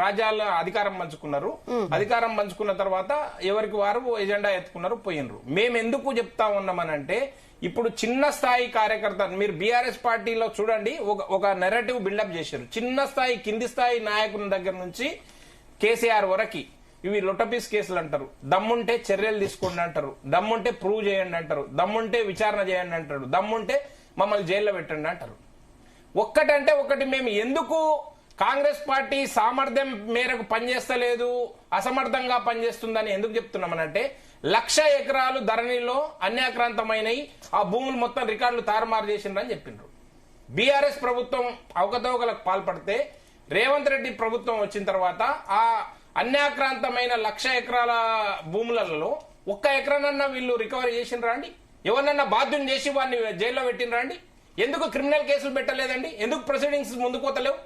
రాజ్యాల అధికారం పంచుకున్నారు. అధికారం పంచుకున్న తర్వాత ఎవరికి వారు ఎజెండా ఎత్తుకున్నారు, పోయినరు. మేము ఎందుకు చెప్తా ఉన్నామనంటే ఇప్పుడు చిన్న స్థాయి కార్యకర్త మీరు బీఆర్ఎస్ పార్టీలో చూడండి, ఒక నెరేటివ్ బిల్డప్ చేశారు. చిన్న స్థాయి కింది స్థాయి నాయకుల దగ్గర నుంచి కేసీఆర్ వరకు ఇవి లొటపీస్ కేసులు అంటారు. దమ్ముంటే చర్యలు తీసుకోండి అంటారు, దమ్ముంటే ప్రూవ్ చేయండి అంటారు, దమ్ముంటే విచారణ చేయండి అంటారు, దమ్ముంటే మమ్మల్ని జైల్లో పెట్టండి అంటారు. ఒక్కటంటే ఒకటి, మేము ఎందుకు కాంగ్రెస్ పార్టీ సామర్థ్యం మేరకు పనిచేస్తలేదు, అసమర్థంగా పనిచేస్తుందని ఎందుకు చెప్తున్నామనంటే 1,00,000 ఎకరాలు ధరణిలో అన్యాక్రాంతమైనవి, ఆ భూములు మొత్తం రికార్డులు తారుమారు చేసిండ్రని చెప్పిండ్రు. బీఆర్ఎస్ ప్రభుత్వం అవకతవకలకు పాల్పడితే రేవంత్ రెడ్డి ప్రభుత్వం వచ్చిన తర్వాత ఆ అన్యాక్రాంతమైన 1,00,000 ఎకరాల భూములలో 1 ఎకరానన్నా వీళ్ళు రికవరీ చేసిండ్రా అండి? ఎవరినన్నా బాధ్యం చేసి వాడిని జైల్లో పెట్టినరా అండి? ఎందుకు క్రిమినల్ కేసులు పెట్టలేదండి? ఎందుకు ప్రొసీడింగ్స్ ముందుకు పోతలేవు?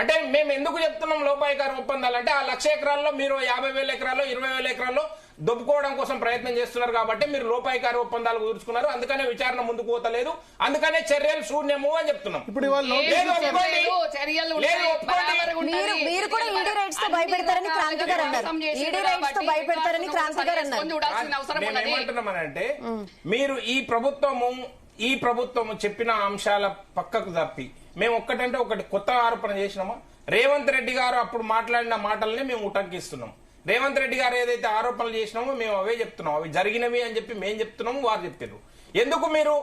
అంటే మేము ఎందుకు చెప్తున్నాం లోపాయికార ఒప్పందాలు అంటే ఆ 1,00,000 ఎకరాల్లో మీరు 50,000 ఎకరాల్లో 20,000 ఎకరాల్లో దొబ్బుకోవడం కోసం ప్రయత్నం చేస్తున్నారు కాబట్టి మీరు లోపాయికారి ఒప్పందాలు కుదుర్చుకున్నారు, అందుకనే విచారణ ముందుకు పోతలేదు, అందుకనే చర్యలు శూన్యము అని చెప్తున్నాం. ఇప్పుడు మీరు కూడా ఈడీ రైట్స్ తో భయపెడతారని క్రాంతి గారు అన్నారు. ఈడీ రైట్స్ తో భయపెడతారని క్రాంతి గారు అన్నారు. ఏమంటున్నామనంటే మీరు ఈ ప్రభుత్వము చెప్పిన అంశాల పక్కకు తప్పి మేము ఒక్కటంటే ఒకటి కొత్త ఆరోపణ చేసినామా? రేవంత్ రెడ్డి గారు అప్పుడు మాట్లాడిన మాటల్ని మేము ఉటంకిస్తున్నాం. రేవంత్ రెడ్డి గారు ఏదైతే ఆరోపణలు చేసినామో మేము అవే చెప్తున్నాం, అవి జరిగినవి అని చెప్పి మేము చెప్తున్నాము, వారు చెప్తారు. ఎందుకు మీరు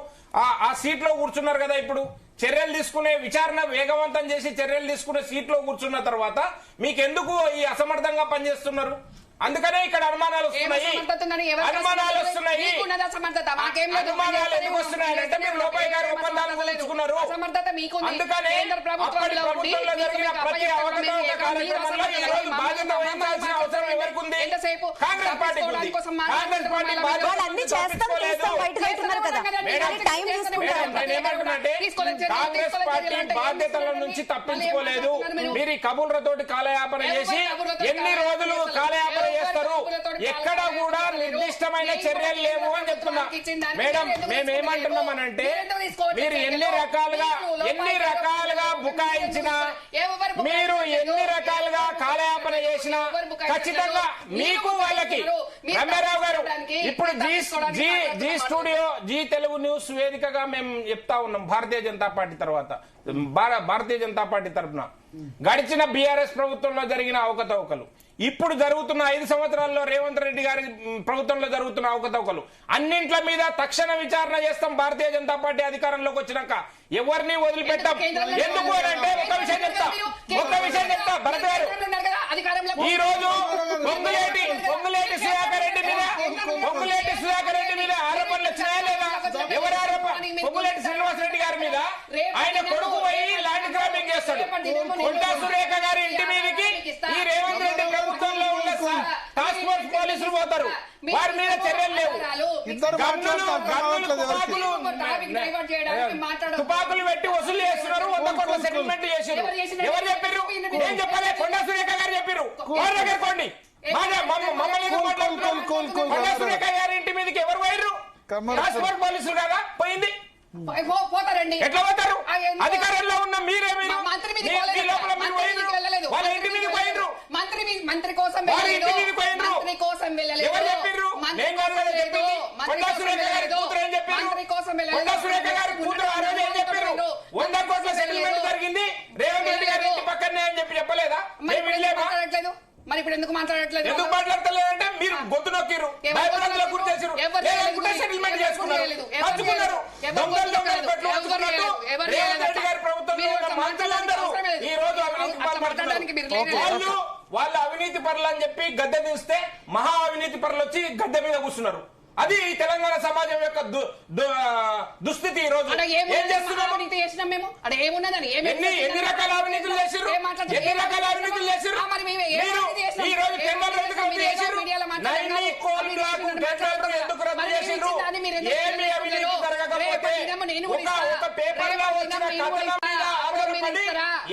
ఆ సీట్ లో కూర్చున్నారు కదా, ఇప్పుడు చర్యలు తీసుకునే విచారణ వేగవంతం చేసి చర్యలు తీసుకునే సీట్ లో కూర్చున్న తర్వాత మీకెందుకు ఈ అసమర్థంగా పనిచేస్తున్నారు? అందుకనే ఇక్కడ అనుమానాలు వస్తున్నాయి. అనుమానాలు ఎందుకు వస్తున్నాయంటే మీరు లోపాయికారి ఒప్పందాలు కుదుర్చుకున్నారు. అందుకనే ప్రభుత్వంలో జరిగిన ప్రతి అవకతవక కార్యక్రమంలో ఈ రోజు బాధ్యత వహించాల్సిన అవసరం ఎవరికి ఉంది? కాంగ్రెస్ పార్టీకి ఉంది. కాంగ్రెస్ పార్టీ కాంగ్రెస్ పార్టీ బాధ్యతల నుంచి తప్పించుకోలేదు. మీరు ఈ కబుర్లతోటి కాలయాపన చేసి ఎన్ని రోజులు కాలయాపన చేస్తారు? ఎక్కడ కూడా నిర్దిష్టమైన చర్యలు లేవు అని చెప్తున్నా. మేడం, మేమేమంటున్నామనంటే మీరు ఎన్ని రకాలుగా బుకాయించినా, మీరు ఎన్ని రకాలుగా కాలయాపన చేసినా ఖచ్చితంగా మీకు వాళ్ళకి రమ్యారావు గారు ఇప్పుడు G studio, G Telugu news వేదికగా మేము చెప్తా ఉన్నాం. భారతీయ జనతా పార్టీ తర్వాత భారతీయ జనతా పార్టీ తరఫున గడిచిన బీఆర్ఎస్ ప్రభుత్వంలో జరిగిన అవకతవకలు, ఇప్పుడు జరుగుతున్న 5 సంవత్సరాల్లో రేవంత్ రెడ్డి గారి ప్రభుత్వంలో జరుగుతున్న అవకతవకలు అన్నింట్ల మీద తక్షణ విచారణ చేస్తాం. భారతీయ జనతా పార్టీ అధికారంలోకి వచ్చినాక ఎవరిని వదిలిపెట్టాం. ఎందుకు అంటే ఒక విషయం చెప్తా భరత్ గారు, ఈ రోజు పొంగులేటి సుధాకర్ రెడ్డి మీద ఆరోపణలు వచ్చినాయా లేదా? ఎవరు ఆరోపణ? పొంగులేటి శ్రీనివాసరెడ్డి గారి మీద. ఆయన కొడుకు పోయి ల్యాండ్ గ్రాబింగ్ చేస్తాడు. కొండా సురేఖ గారి ఇంటి మీదకి ఈ రేవంత్ రెడ్డి ప్రభుత్వంలో ఉన్న టాస్క్ ఫోర్స్ పోలీసులు పోతారు, వారి మీద చర్యలు లేవు. తుపాకులు పెట్టి వసూలు చేస్తున్నారు, 100 కోట్ల సెటిల్మెంట్ చేశారు. ఎవరు చెప్పారు? ఏం చెప్పాలి? కొండా సురేఖ గారు చెప్పారు. వారి దగ్గర కొండి కొండా సురేఖ గారి ఇంటి మీదకి ఎవరు పోయారు? టాస్క్ ఫోర్స్ పోలీసులు కదా పోయింది. పోతారండి. ఎట్లా పోతారు? అధికారంలో ఉన్న మీరే మంత్రి కోసం జరిగింది. రేవంత్ రెడ్డి గారి ఇంటి పక్కనే అని చెప్పి చెప్పలేదా? మరి ఇప్పుడు ఎందుకు మాట్లాడట్లేదు? ఎందుకు మాట్లాడతలేదంటే మీరు గొంతు నొక్కిరు, భయపడంలో గుర్తు చేసారు, సెటిల్మెంట్ చేసుకున్నారు, పంచుకున్నారు. రేవంత్ రెడ్డి గారి ప్రభుత్వంలో ఉన్న మంత్రులందరూ ఈ రోజు అవినీతి పాల్పడుతున్నారు. వాళ్ళు అవినీతి పరులు అని చెప్పి గద్దె తీస్తే మహా అవినీతి పరులు వచ్చి గద్దె మీద కూర్చున్నారు. అది తెలంగాణ సమాజం యొక్క దుస్థితి. ఈ రోజు ఏం చేస్తున్నాము? ఎన్ని రకాల అవినీతులు చేశారు? ఎన్ని రకాల అవినీతులు చేశారు? ఈ రోజు టెండర్లు ఎందుకు రద్దు చేశారు? ఎందుకు రద్దు చేశారు? ఏమి అవినీతి జరగకపోతే ఒక పేపర్ లో వచ్చిన కథనం మీద ఆధారపడి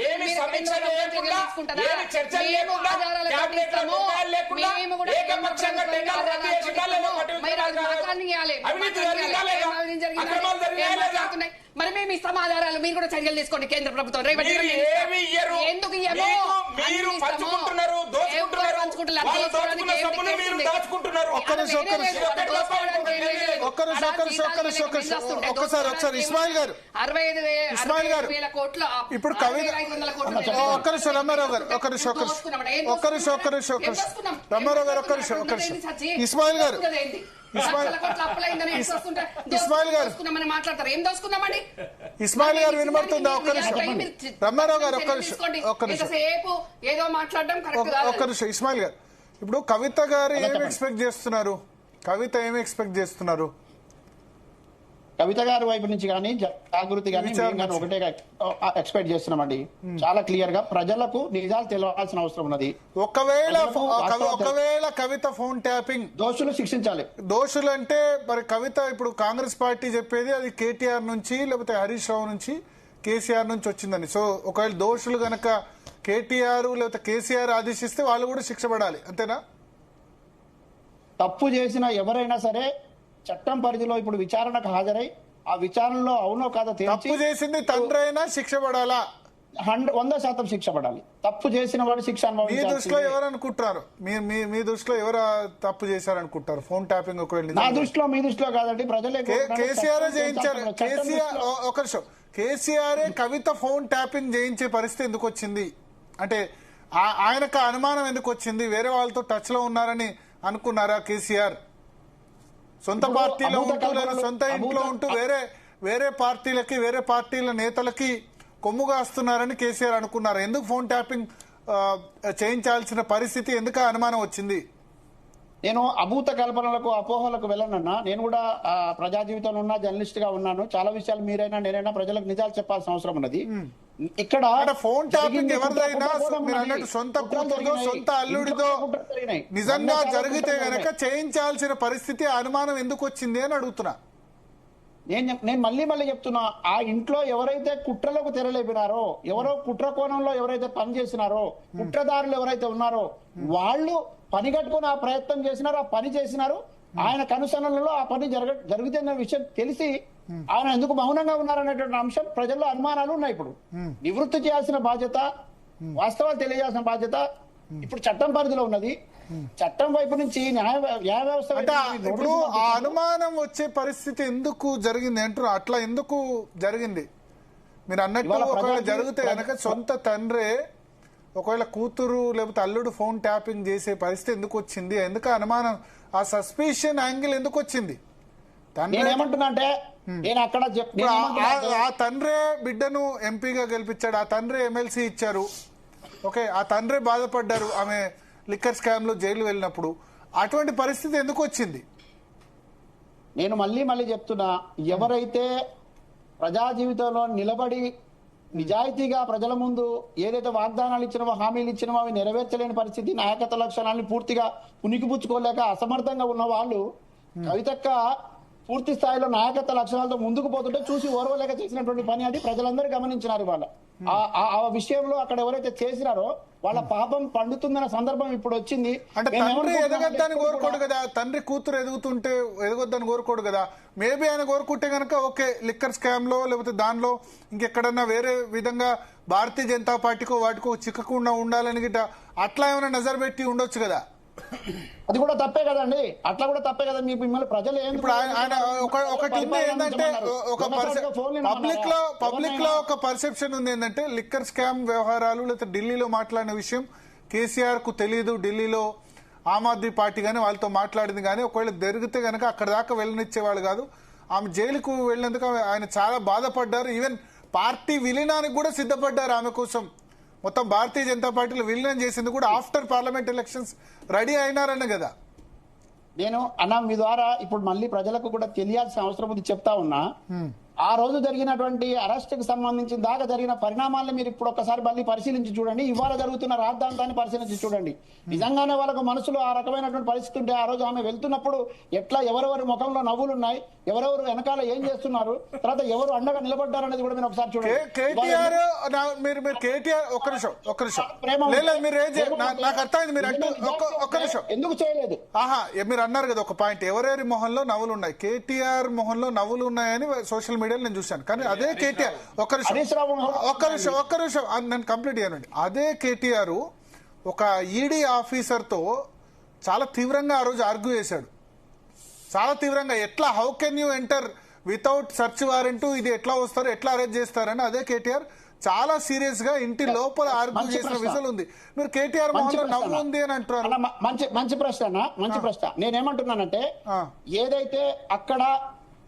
ఏమి సమీక్ష లేకుండా, ఏమి చర్చలు లేకుండా, క్యాబినెట్ లో నిర్ణయాలు లేకుండా ఏకపక్షంగా టెండర్లు రద్దు చేసిందా లేదా? మరి మేము ఇస్తాం ఆధారాలు, మీరు కూడా చర్యలు తీసుకోండి. కేంద్ర ప్రభుత్వం ఎందుకు ఒక్కసారి ఇస్మాయిల్ గారు 65,000 కోట్ల ఇప్పుడు కవిత ఒక్కరిషం రమ్మారావు గారు రమ్మారావు గారు ఇస్మాయిల్ గారు ఇస్మాయిల్ గారు వినబడుతుందా? రమ్మారావు గారు ఒక్క నిమిషం. ఇస్మాయిల్ గారు, ఇప్పుడు కవిత గారు ఏం ఎక్స్పెక్ట్ చేస్తున్నారు? కవిత గారి వైపు నుంచి కానీ జాగృతి కానీ ఒకటే ఎక్స్పెక్ట్ చేస్తున్నామండి. చాలా క్లియర్ గా ప్రజలకు నిజాలు తెలియాల్సిన అవసరం ఉన్నది. ఒకవేళ కవిత ఫోన్ ట్యాపింగ్ దోషులు శిక్షించాలి. దోషులు అంటే మరి కవిత ఇప్పుడు కాంగ్రెస్ పార్టీ చెప్పేది అది కేటీఆర్ నుంచి లేకపోతే హరీష్ రావు నుంచి కేసీఆర్ నుంచి వచ్చిందని. సో ఒకవేళ దోషులు గనక కేటీఆర్ లేకపోతే కేసీఆర్ ఆదేశిస్తే వాళ్ళు కూడా శిక్ష పడాలి, అంతేనా? తప్పు చేసిన ఎవరైనా సరే చట్టం పరిధిలో ఇప్పుడు విచారణకు హాజరై ఆ విచారణలో అవునో కాదో తప్పు చేసింది తండ్రి అయినా శిక్ష పడాలా? 100% శిక్ష పడాలి. తప్పు చేసిన వాడు శిక్ష అనుభవించాలి. మీ దృష్టిలో ఎవరు అనుకుంటారు? మీ దృష్టిలో ఎవరు తప్పు చేశారనుకుంటారు? ఫోన్ ట్యాపింగ్ ఒకవేళ నా దృష్టిలో, మీ దృష్టిలో కాదండి, ప్రజలే. కేసీఆర్ చేయించారు. ఒక నిమిషం, కేసీఆర్ కవిత ఫోన్ ట్యాపింగ్ చేయించే పరిస్థితి ఎందుకు వచ్చింది? అంటే ఆయనకు అనుమానం ఎందుకు వచ్చింది? వేరే వాళ్ళతో టచ్ లో ఉన్నారని అనుకున్నారా కేసీఆర్? సొంత పార్టీలో ఉంటూ లేదా సొంత ఇంట్లో ఉంటూ వేరే పార్టీలకి, వేరే పార్టీల నేతలకి కొమ్ముగా వస్తున్నారని కేసీఆర్ అనుకున్నారు. ఎందుకు ఫోన్ ట్యాపింగ్ చేయించాల్సిన పరిస్థితి, ఎందుకు అనుమానం వచ్చింది? నేను అభూత కల్పనలకు, అపోహలకు వెళ్ళనన్నా. నేను కూడా ప్రజా జీవితంలో ఉన్నా, జర్నలిస్ట్ గా ఉన్నాను. చాలా విషయాలు మీరైనా నేనైనా ప్రజలకు నిజాలు చెప్పాల్సిన అవసరం ఉన్నది. ఇక్కడ ఫోన్ ట్యాపింగ్ ఎవరిదైనా మీరు అన్నట్టు సొంత కూతురుతో, సొంత అల్లుడితో నిజంగా జరిగితే గనక చేయించాల్సిన పరిస్థితి, అనుమానం ఎందుకు వచ్చింది అని అడుగుతున్నా. నేను మళ్ళీ చెప్తున్నా, ఆ ఇంట్లో ఎవరైతే కుట్రలకు తెరలేపినారో, ఎవరో కుట్ర కోణంలో ఎవరైతే పనిచేసినారో, కుట్రదారులు ఎవరైతే ఉన్నారో వాళ్ళు పని కట్టుకుని ఆ ప్రయత్నం చేసినారు, ఆ పని చేసినారు. ఆయన కనుసనలలో ఆ పని జరుగుతున్న విషయం తెలిసి ఆయన ఎందుకు మౌనంగా ఉన్నారనేటువంటి అంశం ప్రజల్లో అనుమానాలు ఉన్నాయి. ఇప్పుడు నివృత్తి చేయాల్సిన బాధ్యత, వాస్తవాలు తెలియాల్సిన బాధ్యత ఇప్పుడు చట్టం పరిధిలో ఉన్నది. చట్టం వైపు నుంచి న్యాయ వ్యవస్థ ఇప్పుడు ఆ అనుమానం వచ్చే పరిస్థితి ఎందుకు జరిగింది అంటారు? అట్లా ఎందుకు జరిగింది? మీరు అన్నట్టు ఒకవేళ జరిగితే కనుక సొంత తండ్రే ఒకవేళ కూతురు లేకపోతే అల్లుడు ఫోన్ ట్యాపింగ్ చేసే పరిస్థితి ఎందుకు వచ్చింది? ఎందుకు అనుమానం, ఆ సస్పిషన్ యాంగిల్ ఎందుకు వచ్చింది? ఏమంటున్నా అంటే నేను అక్కడ ఆ తండ్రే బిడ్డను ఎంపీగా గెలిపించాడు, ఆ తండ్రి ఎమ్మెల్సీ ఇచ్చారు. ఓకే, ఆ తండ్రి బాధపడ్డారు ఆమె లిక్కర్ స్కామ్ లో జైలు వెళ్ళినప్పుడు. అటువంటి పరిస్థితి ఎందుకు వచ్చింది? నేను మళ్ళీ చెప్తున్నా, ఎవరైతే ప్రజా జీవితంలో నిలబడి నిజాయితీగా ప్రజల ముందు ఏదైతే వాగ్దానాలు ఇచ్చినవో, హామీలు ఇచ్చినవో అవి నెరవేర్చలేని పరిస్థితి, నాయకత్వ లక్షణాన్ని పూర్తిగా పుణికిపుచ్చుకోలేక అసమర్థంగా ఉన్న వాళ్ళు కవితక్క పూర్తి స్థాయిలో నాయకత్వ లక్షణాలతో ముందుకు పోతుంటే చూసి ఓర్వలేక చేసినటువంటి పని అది ప్రజలందరూ గమనించినారు. వాళ్ళ ఆ విషయంలో అక్కడ ఎవరైతే చేసినారో వాళ్ళ పాపం పండుతుందన్న సందర్భం ఇప్పుడు వచ్చింది. అంటే తండ్రి ఎదగద్దని కోరుకోడు కదా, తండ్రి కూతురు ఎదగొద్దని కోరుకోడు కదా. మేబీ ఆయన కోరుకుంటే కనుక ఓకే, లిక్కర్ స్కామ్ లో లేకపోతే దానిలో ఇంకెక్కడన్నా వేరే విధంగా భారతీయ జనతా పార్టీకో వాటికో చిక్కకుండా ఉండాలని గిట్ట అట్లా ఏమైనా నజర్ పెట్టి ఉండొచ్చు కదా. అది కూడా తప్పే కదండి, అట్లా కూడా తప్పే కదా. మిమ్మల్ని ప్రజలు ఒకటి ఏంటంటే పబ్లిక్ లో ఒక పర్సెప్షన్ ఉంది ఏంటంటే లిక్కర్ స్కామ్ వ్యవహారాలు లేకపోతే ఢిల్లీలో మాట్లాడిన విషయం కేసీఆర్ కు తెలియదు, ఢిల్లీలో ఆమ్ ఆద్మీ పార్టీ గానీ వాళ్ళతో మాట్లాడింది కానీ ఒకవేళ జరిగితే గనక అక్కడ దాకా వెళ్ళనిచ్చేవాళ్ళు కాదు. ఆమె జైలుకు వెళ్ళినందుకు ఆయన చాలా బాధపడ్డారు. ఈవెన్ పార్టీ విలీనానికి కూడా సిద్ధపడ్డారు ఆమె కోసం. మొత్తం భారతీయ జనతా పార్టీలో విలీనం చేసింది కూడా ఆఫ్టర్ పార్లమెంట్ ఎలక్షన్స్ రెడీ అయినారన్న కదా. నేను మీ ద్వారా ఇప్పుడు మళ్ళీ ప్రజలకు కూడా తెలియాల్సిన అవసరం ఉంది, చెప్తా ఉన్నా. ఆ రోజు జరిగినటువంటి అరెస్ట్ కి సంబంధించిన దాకా జరిగిన పరిణామాలను మీరు ఇప్పుడు ఒకసారి మళ్ళీ పరిశీలించి చూడండి. ఇవాళ జరుగుతున్న రాద్ధాంతాన్ని పరిశీలించి చూడండి. నిజంగానే వాళ్ళకు మనసులో ఆ రకమైనటువంటి పరిస్థితి ఉంటే ఆ రోజు ఆమె వెళ్తున్నప్పుడు ఎట్లా ఎవరెవరి ముఖంలో నవ్వులు ఉన్నాయి, ఎవరెవరు వెనకాల ఏం చేస్తున్నారు, తర్వాత ఎవరు అండగా నిలబడ్డారు అనేది కూడా మీరు ఒకసారి చూడండి. కేటీఆర్ ఒక్క నిమిషం నాకు అర్థమైంది. మీరు అంటే ఒక్క నిమిషం ఎందుకు చేయలేదు? మీరు అన్నారు కదా ఒక పాయింట్, ఎవరెవరి మొహంలో నవ్వులు ఉన్నాయి. కేటీఆర్ మొహంలో నవ్వులు ఉన్నాయని సోషల్ మీడియాలో నేను చూశాను. కానీ అదే కేటీఆర్ ఒక్క నిమిషం నేను కంప్లీట్ చేయనండి. అదే కేటీఆర్ ఒక ఈడీ ఆఫీసర్ తో చాలా తీవ్రంగా ఆ రోజు ఆర్గ్యూ చేశాడు. చాలా తీవ్రంగా, ఎట్లా how can you enter without search warrant, ఇది ఎట్లా వస్తారు, ఎట్లా అరెస్ట్ చేస్తారని అదే కేటీఆర్ చాలా సీరియస్ గా ఇంటి లోపల ఆర్గ్యూ చేసిన విషయం ఉంది. మీరు కేటీఆర్ మొహంలో నవ్వు ఉంది అని అంటున్నారు. మంచి ప్రశ్న. నేనేమంటున్నానంటే ఏదైతే అక్కడ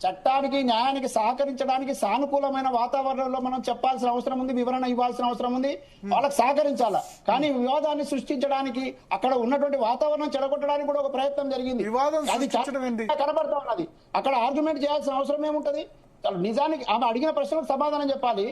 చట్టానికి న్యాయానికి సహకరించడానికి సానుకూలమైన వాతావరణంలో మనం చెప్పాల్సిన అవసరం ఉంది, వివరణ ఇవ్వాల్సిన అవసరం ఉంది, వాళ్ళకి సహకరించాలా. కానీ వివాదాన్ని సృష్టించడానికి అక్కడ ఉన్నటువంటి వాతావరణం చెడగొట్టడానికి కూడా ఒక ప్రయత్నం జరిగింది. అది కనబడతా ఉన్నది. అక్కడ ఆర్గ్యుమెంట్ చేయాల్సిన అవసరం ఏముంటది? నిజానికి ఆమె అడిగిన ప్రశ్నలకు సమాధానం చెప్పాలి,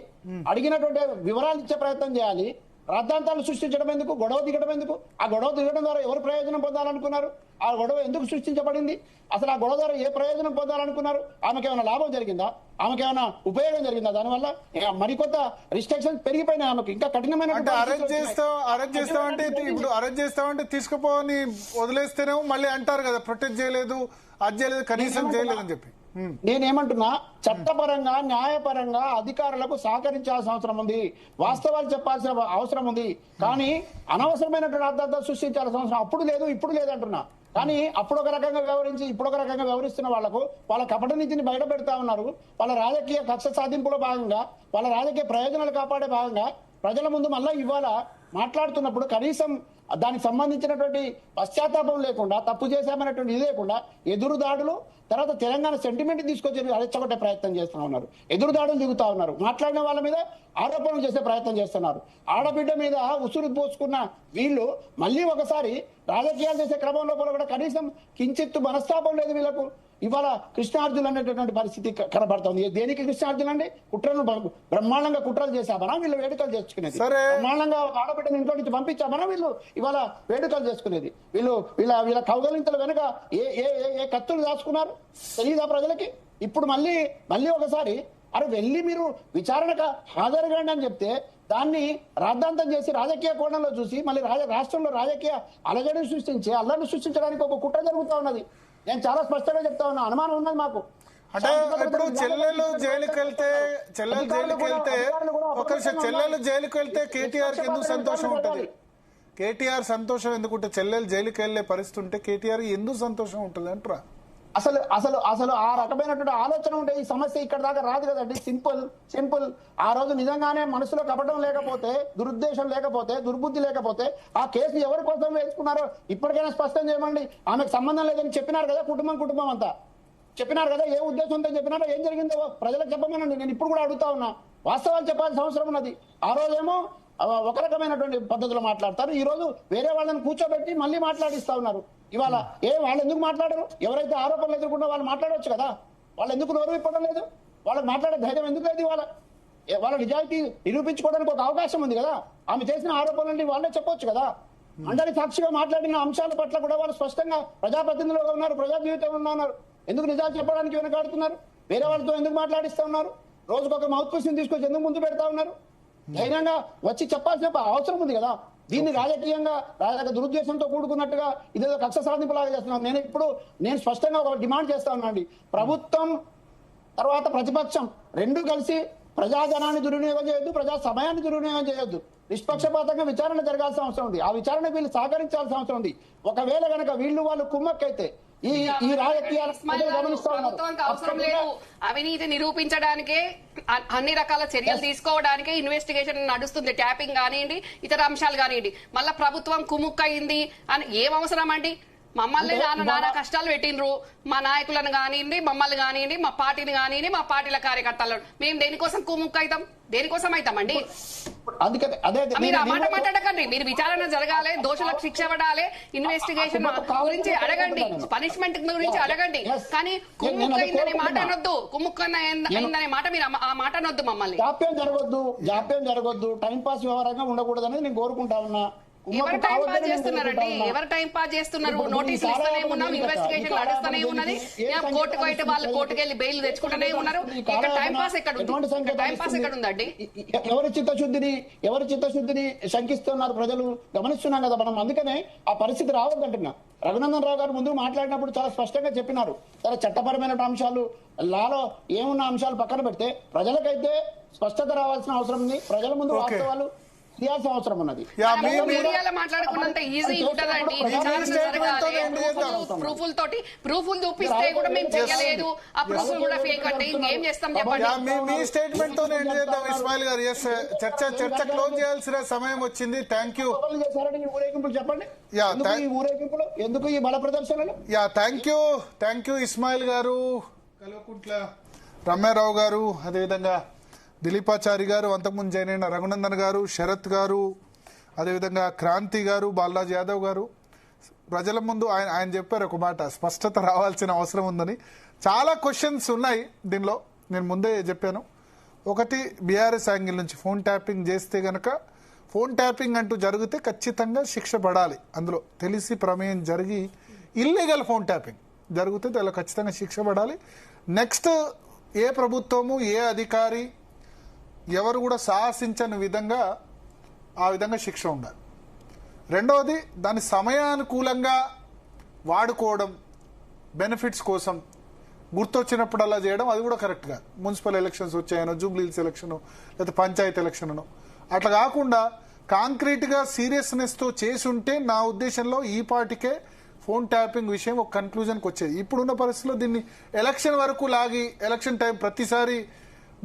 అడిగినటువంటి వివరాలు ఇచ్చే ప్రయత్నం చేయాలి. రాద్ధాంతాలు సృష్టించడం ఎందుకు, గొడవ దిగడం ఎందుకు? ఆ గొడవ దిగడం ద్వారా ఎవరు ప్రయోజనం పొందాలనుకున్నారు? ఆ గొడవ ఎందుకు సృష్టించబడింది? అసలు ఆ గొడవ ద్వారా ఏ ప్రయోజనం పొందాలనుకున్నారు? ఆమెకి ఏమైనా లాభం జరిగిందా? ఆమెకి ఏమైనా ఉపయోగం జరిగిందా? దానివల్ల మరికొత్త రిస్ట్రిక్షన్స్ పెరిగిపోయినాయి. ఆమెకు ఇంకా కఠినమైన అరెస్ట్ చేస్తామంటే తీసుకుపోని వదిలేస్తేనేమో మళ్ళీ అంటారు కదా ప్రొటెక్ట్ చేయలేదు, అది చేయలేదు, కనీసం చేయలేదు అని చెప్పి. నేనేమంటున్నా, చట్టపరంగా న్యాయపరంగా అధికారులకు సహకరించాల్సిన అవసరం ఉంది, వాస్తవాలు చెప్పాల్సిన అవసరం ఉంది. కానీ అనవసరమైనటువంటి అర్థాలు సృష్టించాల్సిన అవసరం అప్పుడు లేదు, ఇప్పుడు లేదు అంటున్నా. కానీ అప్పుడు ఒక రకంగా వ్యవహరించి ఇప్పుడు ఒక రకంగా వ్యవహరిస్తున్న వాళ్లకు వాళ్ళ కపట నీతిని బయట పెడతా ఉన్నారు. వాళ్ళ రాజకీయ కక్ష సాధింపులో భాగంగా, వాళ్ళ రాజకీయ ప్రయోజనాలు కాపాడే భాగంగా ప్రజల ముందు మళ్ళా ఇవాళ మాట్లాడుతున్నప్పుడు కనీసం దానికి సంబంధించినటువంటి పశ్చాత్తాపం లేకుండా, తప్పు చేశామనేటువంటి ఇది లేకుండా ఎదురు దాడులు, తర్వాత తెలంగాణ సెంటిమెంట్ తీసుకొచ్చి రెచ్చగొట్టే ప్రయత్నం చేస్తూ ఉన్నారు. ఎదురు దాడులు దిగుతా ఉన్నారు. మాట్లాడిన వాళ్ళ మీద ఆరోపణలు చేసే ప్రయత్నం చేస్తున్నారు. ఆడబిడ్డ మీద ఉసురు పోసుకున్న వీళ్ళు మళ్ళీ ఒకసారి రాజకీయాలు చేసే క్రమంలో కూడా కనీసం కించిత్తు మనస్తాపం లేదు వీళ్ళకు. ఇవాళ కృష్ణార్జునులు అనేటటువంటి పరిస్థితి కనబడుతుంది. దేనికి కృష్ణార్జునులు అండి? కుట్రను బ్రహ్మాండంగా కుట్రలు చేశామనా వీళ్ళు వేడుకలు చేసుకునేది? బ్రహ్మాండంగా ఆడబిడ్డను ఇంట్లో నుంచి పంపించామనా వీళ్ళు ఇవాళ వేడుకలు చేసుకునేది? వీళ్ళ కౌగలింతల వెనుక ఏ కత్తులు దాచుకున్నారు తెలియదా ప్రజలకి? ఇప్పుడు మళ్ళీ ఒకసారి అరే వెళ్ళి మీరు విచారణకు హాజరుగాండి అని చెప్తే దాన్ని రాద్ధాంతం చేసి రాజకీయ కోణంలో చూసి మళ్ళీ రాష్ట్రంలో రాజకీయ అలజడిని సృష్టించి అల్లర్ని సృష్టించడానికి ఒక కుట్ర జరుగుతా ఉన్నది. నేను చాలా స్పష్టంగా చెప్తా ఉన్నా, అనుమానం ఉన్నది మాకు. అంటే ఇప్పుడు చెల్లెలు జైలుకి వెళ్తే కేటీఆర్ ఎందుకు సంతోషం ఉంటుంది? కేటీఆర్ సంతోషం ఎందుకుంటే చెల్లెలు జైలుకి వెళ్లే పరిస్థితి ఉంటే కేటీఆర్ ఎందుకు సంతోషం ఉంటుంది అంటారా? అసలు ఆ రకమైనటువంటి ఆలోచన ఉంటే ఈ సమస్య ఇక్కడ దాకా రాదు కదండి. సింపుల్. ఆ రోజు నిజంగానే మనసులో కపటం లేకపోతే, దురుద్దేశం లేకపోతే, దుర్బుద్ధి లేకపోతే ఆ కేసు ఎవరి కోసం వేసుకున్నారో ఇప్పటికైనా స్పష్టం చేయమండి. ఆమెకు సంబంధం లేదని చెప్పినారు కదా, కుటుంబం అంతా చెప్పినారు కదా. ఏ ఉద్దేశంతో చెప్పినారో, ఏం జరిగిందో ప్రజలకు చెప్పమనండి. నేను ఇప్పుడు కూడా అడుగుతా ఉన్నా, వాస్తవాలు చెప్పాల్సిన అవసరం ఉన్నది. ఆ రోజేమో ఒక రకమైనటువంటి పద్ధతిలో మాట్లాడతారు, ఈ రోజు వేరే వాళ్ళని కూర్చోబెట్టి మళ్ళీ మాట్లాడిస్తా ఉన్నారు. ఇవాళ వాళ్ళు ఎందుకు మాట్లాడరు? ఎవరైతే ఆరోపణలు ఎదుర్కొంటో వాళ్ళు మాట్లాడవచ్చు కదా. వాళ్ళు ఎందుకు నోరు విప్పడం లేదు? వాళ్ళకి మాట్లాడే ధైర్యం ఎందుకు లేదు? వాళ్ళ నిజాయితీ నిరూపించుకోవడానికి ఒక అవకాశం ఉంది కదా. ఆమె చేసిన ఆరోపణలని వాళ్ళే చెప్పొచ్చు కదా. అందరి సాక్షిగా మాట్లాడిన అంశాల పట్ల కూడా వాళ్ళు స్పష్టంగా ప్రజాప్రతినిధులుగా ఉన్నారు, ప్రజా జీవితంలో ఉన్నారు. ఎందుకు నిజాలు చెప్పడానికి వెనకాడుతున్నారు? వేరే వాళ్ళతో ఎందుకు మాట్లాడిస్తా ఉన్నారు? రోజుకొక మౌత్ పీస్ని తీసుకొచ్చి ఎందుకు ముందు పెడతా ఉన్నారు? ధైర్యంగా వచ్చి చెప్పాల్సిన అవసరం ఉంది కదా. దీన్ని రాజకీయంగా దురుద్దేశంతో కూడుకున్నట్టుగా ఇదేదో కక్ష సాధింపులాగా చేస్తున్నాను. నేను స్పష్టంగా ఒక డిమాండ్ చేస్తా ఉన్నానండి. ప్రభుత్వం తర్వాత ప్రతిపక్షం రెండు కలిసి ప్రజాజనాన్ని దుర్వినియోగం చేయొద్దు, ప్రజా సమయాన్ని దుర్వినియోగం చేయొద్దు. నిష్పక్షపాతంగా విచారణ జరగాల్సిన అవసరం ఉంది. ఆ విచారణ వీళ్ళు సహకరించాల్సిన అవసరం ఉంది. ఒకవేళ గనక వాళ్ళు కుమ్మక్కైతే ఈ రాజకీయాలు అవసరం లేదు. అవినీతి నిరూపించడానికే అన్ని రకాల చర్యలు తీసుకోవడానికే ఇన్వెస్టిగేషన్ నడుస్తుంది. ట్యాపింగ్ కానివ్వండి, ఇతర అంశాలు కానివ్వండి. మళ్ళా ప్రభుత్వం కుముక్కయింది అని ఏం అవసరం అండి? మమ్మల్ని నానా కష్టాలు పెట్టిండ్రు, మా నాయకులను కానివ్వండి, మమ్మల్ని కానివ్వండి, మా పార్టీని కానివ్వండి, మా పార్టీల కార్యకర్తలను. మేము దేనికోసం కుముక్కైతాం? దేనికోసం అవుతామండి? మీరు ఆ మాట మాట్లాడకండి. మీరు విచారణ జరగాలి, దోషులకు శిక్ష పడాలి, ఇన్వెస్టిగేషన్ గురించి అడగండి, పనిష్మెంట్ గురించి అడగండి. కానీ కుమ్ముక్కైందనే మాట అనొద్దు, కుమ్ముక్కైందనే మాట మీరు ఆ మాట అనొద్దు. మమ్మల్ని జాప్యం జరగొద్దు, టైం పాస్ వ్యవహారంగా ఉండకూడదు అనేది నేను కోరుకుంటా ఉన్నా. ఎవరు టైం పాస్ చేస్తున్నారండి? ఎవరు టైం పాస్ చేస్తున్నారు? నోటీసులు ఇస్తూనే ఉన్నాం, ఇన్వెస్టిగేషన్ నడుస్తూనే ఉన్నది. కోర్టుకు అయితే వాళ్ళు కోర్టుకు వెళ్ళి బెయిల్ తెచ్చుకుంటూనే ఉన్నారు. ఇక్కడ టైం పాస్ ఎక్కడ ఉందండి? ఎవరి చిత్తశుద్ధిని శంకిస్తున్నారు ప్రజలు గమనిస్తున్నాం కదా మనం. అందుకనే ఆ పరిస్థితి రావద్దంటున్నా. రఘునందన్ రావు గారు ముందు మాట్లాడినప్పుడు చాలా స్పష్టంగా చెప్పినారు. సరే, చట్టపరమైన అంశాలు లాలో ఏమున్న అంశాలు పక్కన పెడితే ప్రజలకైతే స్పష్టత రావాల్సిన అవసరం ఉంది. ప్రజల ముందు వాస్తవాలు అవసరం ఉన్నది. మాట్లాడుకున్నంత ఈజీ ఉంటదండి. ప్రూఫులు చూపిస్తే కూడా మేము చేయలేదు, ఆ ప్రూఫ్లు కూడా ఫేక్ అంటే ఇంకేం చేస్తాం చెప్పండి. మీ స్టేట్మెంట్ తో ఎండ్ చేద్దాం ఇస్మాయిల్ గారు. చర్చ క్లోజ్ చేయాల్సిన సమయం వచ్చింది. Thank you. ఊరేగింపులు చెప్పండి, ఊరేగింపులు ఎందుకు, ఈ బల ప్రదర్శనలు? థ్యాంక్ యూ ఇస్మాయిల్ గారు, కల్వకుంట్ల రమ్యారావు గారు, అదేవిధంగా దిలీపాచారి గారు, అంతకుముందు జాయిన్ అయిన రఘునందన్ గారు, శరత్ గారు, అదేవిధంగా క్రాంతి గారు, బాలరాజ్ యాదవ్ గారు. ప్రజల ముందు ఆయన చెప్పారు ఒక మాట, స్పష్టత రావాల్సిన అవసరం ఉందని. చాలా క్వశ్చన్స్ ఉన్నాయి దీనిలో, నేను ముందే చెప్పాను. ఒకటి, బీఆర్ఎస్ యాంగిల్ నుంచి ఫోన్ ట్యాపింగ్ చేస్తే గనక ఫోన్ ట్యాపింగ్ అంటూ జరిగితే ఖచ్చితంగా శిక్ష పడాలి. అందులో తెలిసి ప్రమేయం జరిగి ఇల్లీగల్ ఫోన్ ట్యాపింగ్ జరిగితే దానిలో ఖచ్చితంగా శిక్ష పడాలి. నెక్స్ట్ ఏ ప్రభుత్వము ఏ అధికారి ఎవరు కూడా సాహసించని విధంగా ఆ విధంగా శిక్ష ఉండాలి. రెండవది దాని సమయానుకూలంగా వాడుకోవడం, బెనిఫిట్స్ కోసం గుర్తొచ్చినప్పుడు అలా చేయడం అది కూడా కరెక్ట్ కాదు. మున్సిపల్ ఎలక్షన్స్ వచ్చాయనో, జూబ్లీహిల్స్ ఎలక్షను, లేకపోతే పంచాయతీ ఎలక్షన్ను అట్లా కాకుండా కాంక్రీట్గా సీరియస్నెస్తో చేసి ఉంటే నా ఉద్దేశంలో ఈ పార్టీకే ఫోన్ ట్యాపింగ్ విషయం ఒక కన్క్లూజన్కి వచ్చేది. ఇప్పుడున్న పరిస్థితిలో దీన్ని ఎలక్షన్ వరకు లాగి ఎలక్షన్ టైం ప్రతిసారి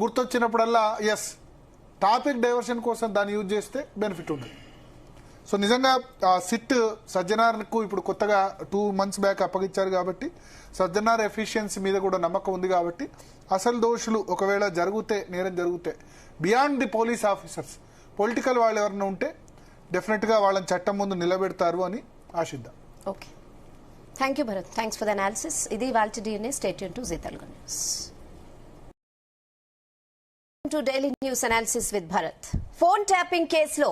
గుర్తొచ్చినప్పుడల్లా ఎస్ టాపిక్ డైవర్షన్ కోసం దాన్ని యూజ్ చేస్తే బెనిఫిట్ ఉంటుంది. సో నిజంగా సిట్ సజ్జనార్కు ఇప్పుడు కొత్తగా 2 months బ్యాక్ అప్పగించారు కాబట్టి సజ్జనార్ ఎఫిషియన్సీ మీద కూడా నమ్మకం ఉంది కాబట్టి అసలు దోషులు ఒకవేళ జరిగితే, నేరం జరిగితే beyond the police officers political వాళ్ళు ఎవరైనా ఉంటే డెఫినెట్గా వాళ్ళని చట్టం ముందు నిలబెడతారు అని ఆశిద్దాం. Okay, thank you Bharath, thanks for the analysis. ఇది వాల్టి DNA. Stay tune to Zee Telugu news. To daily news analysis with Bharath. Phone tapping కేసులో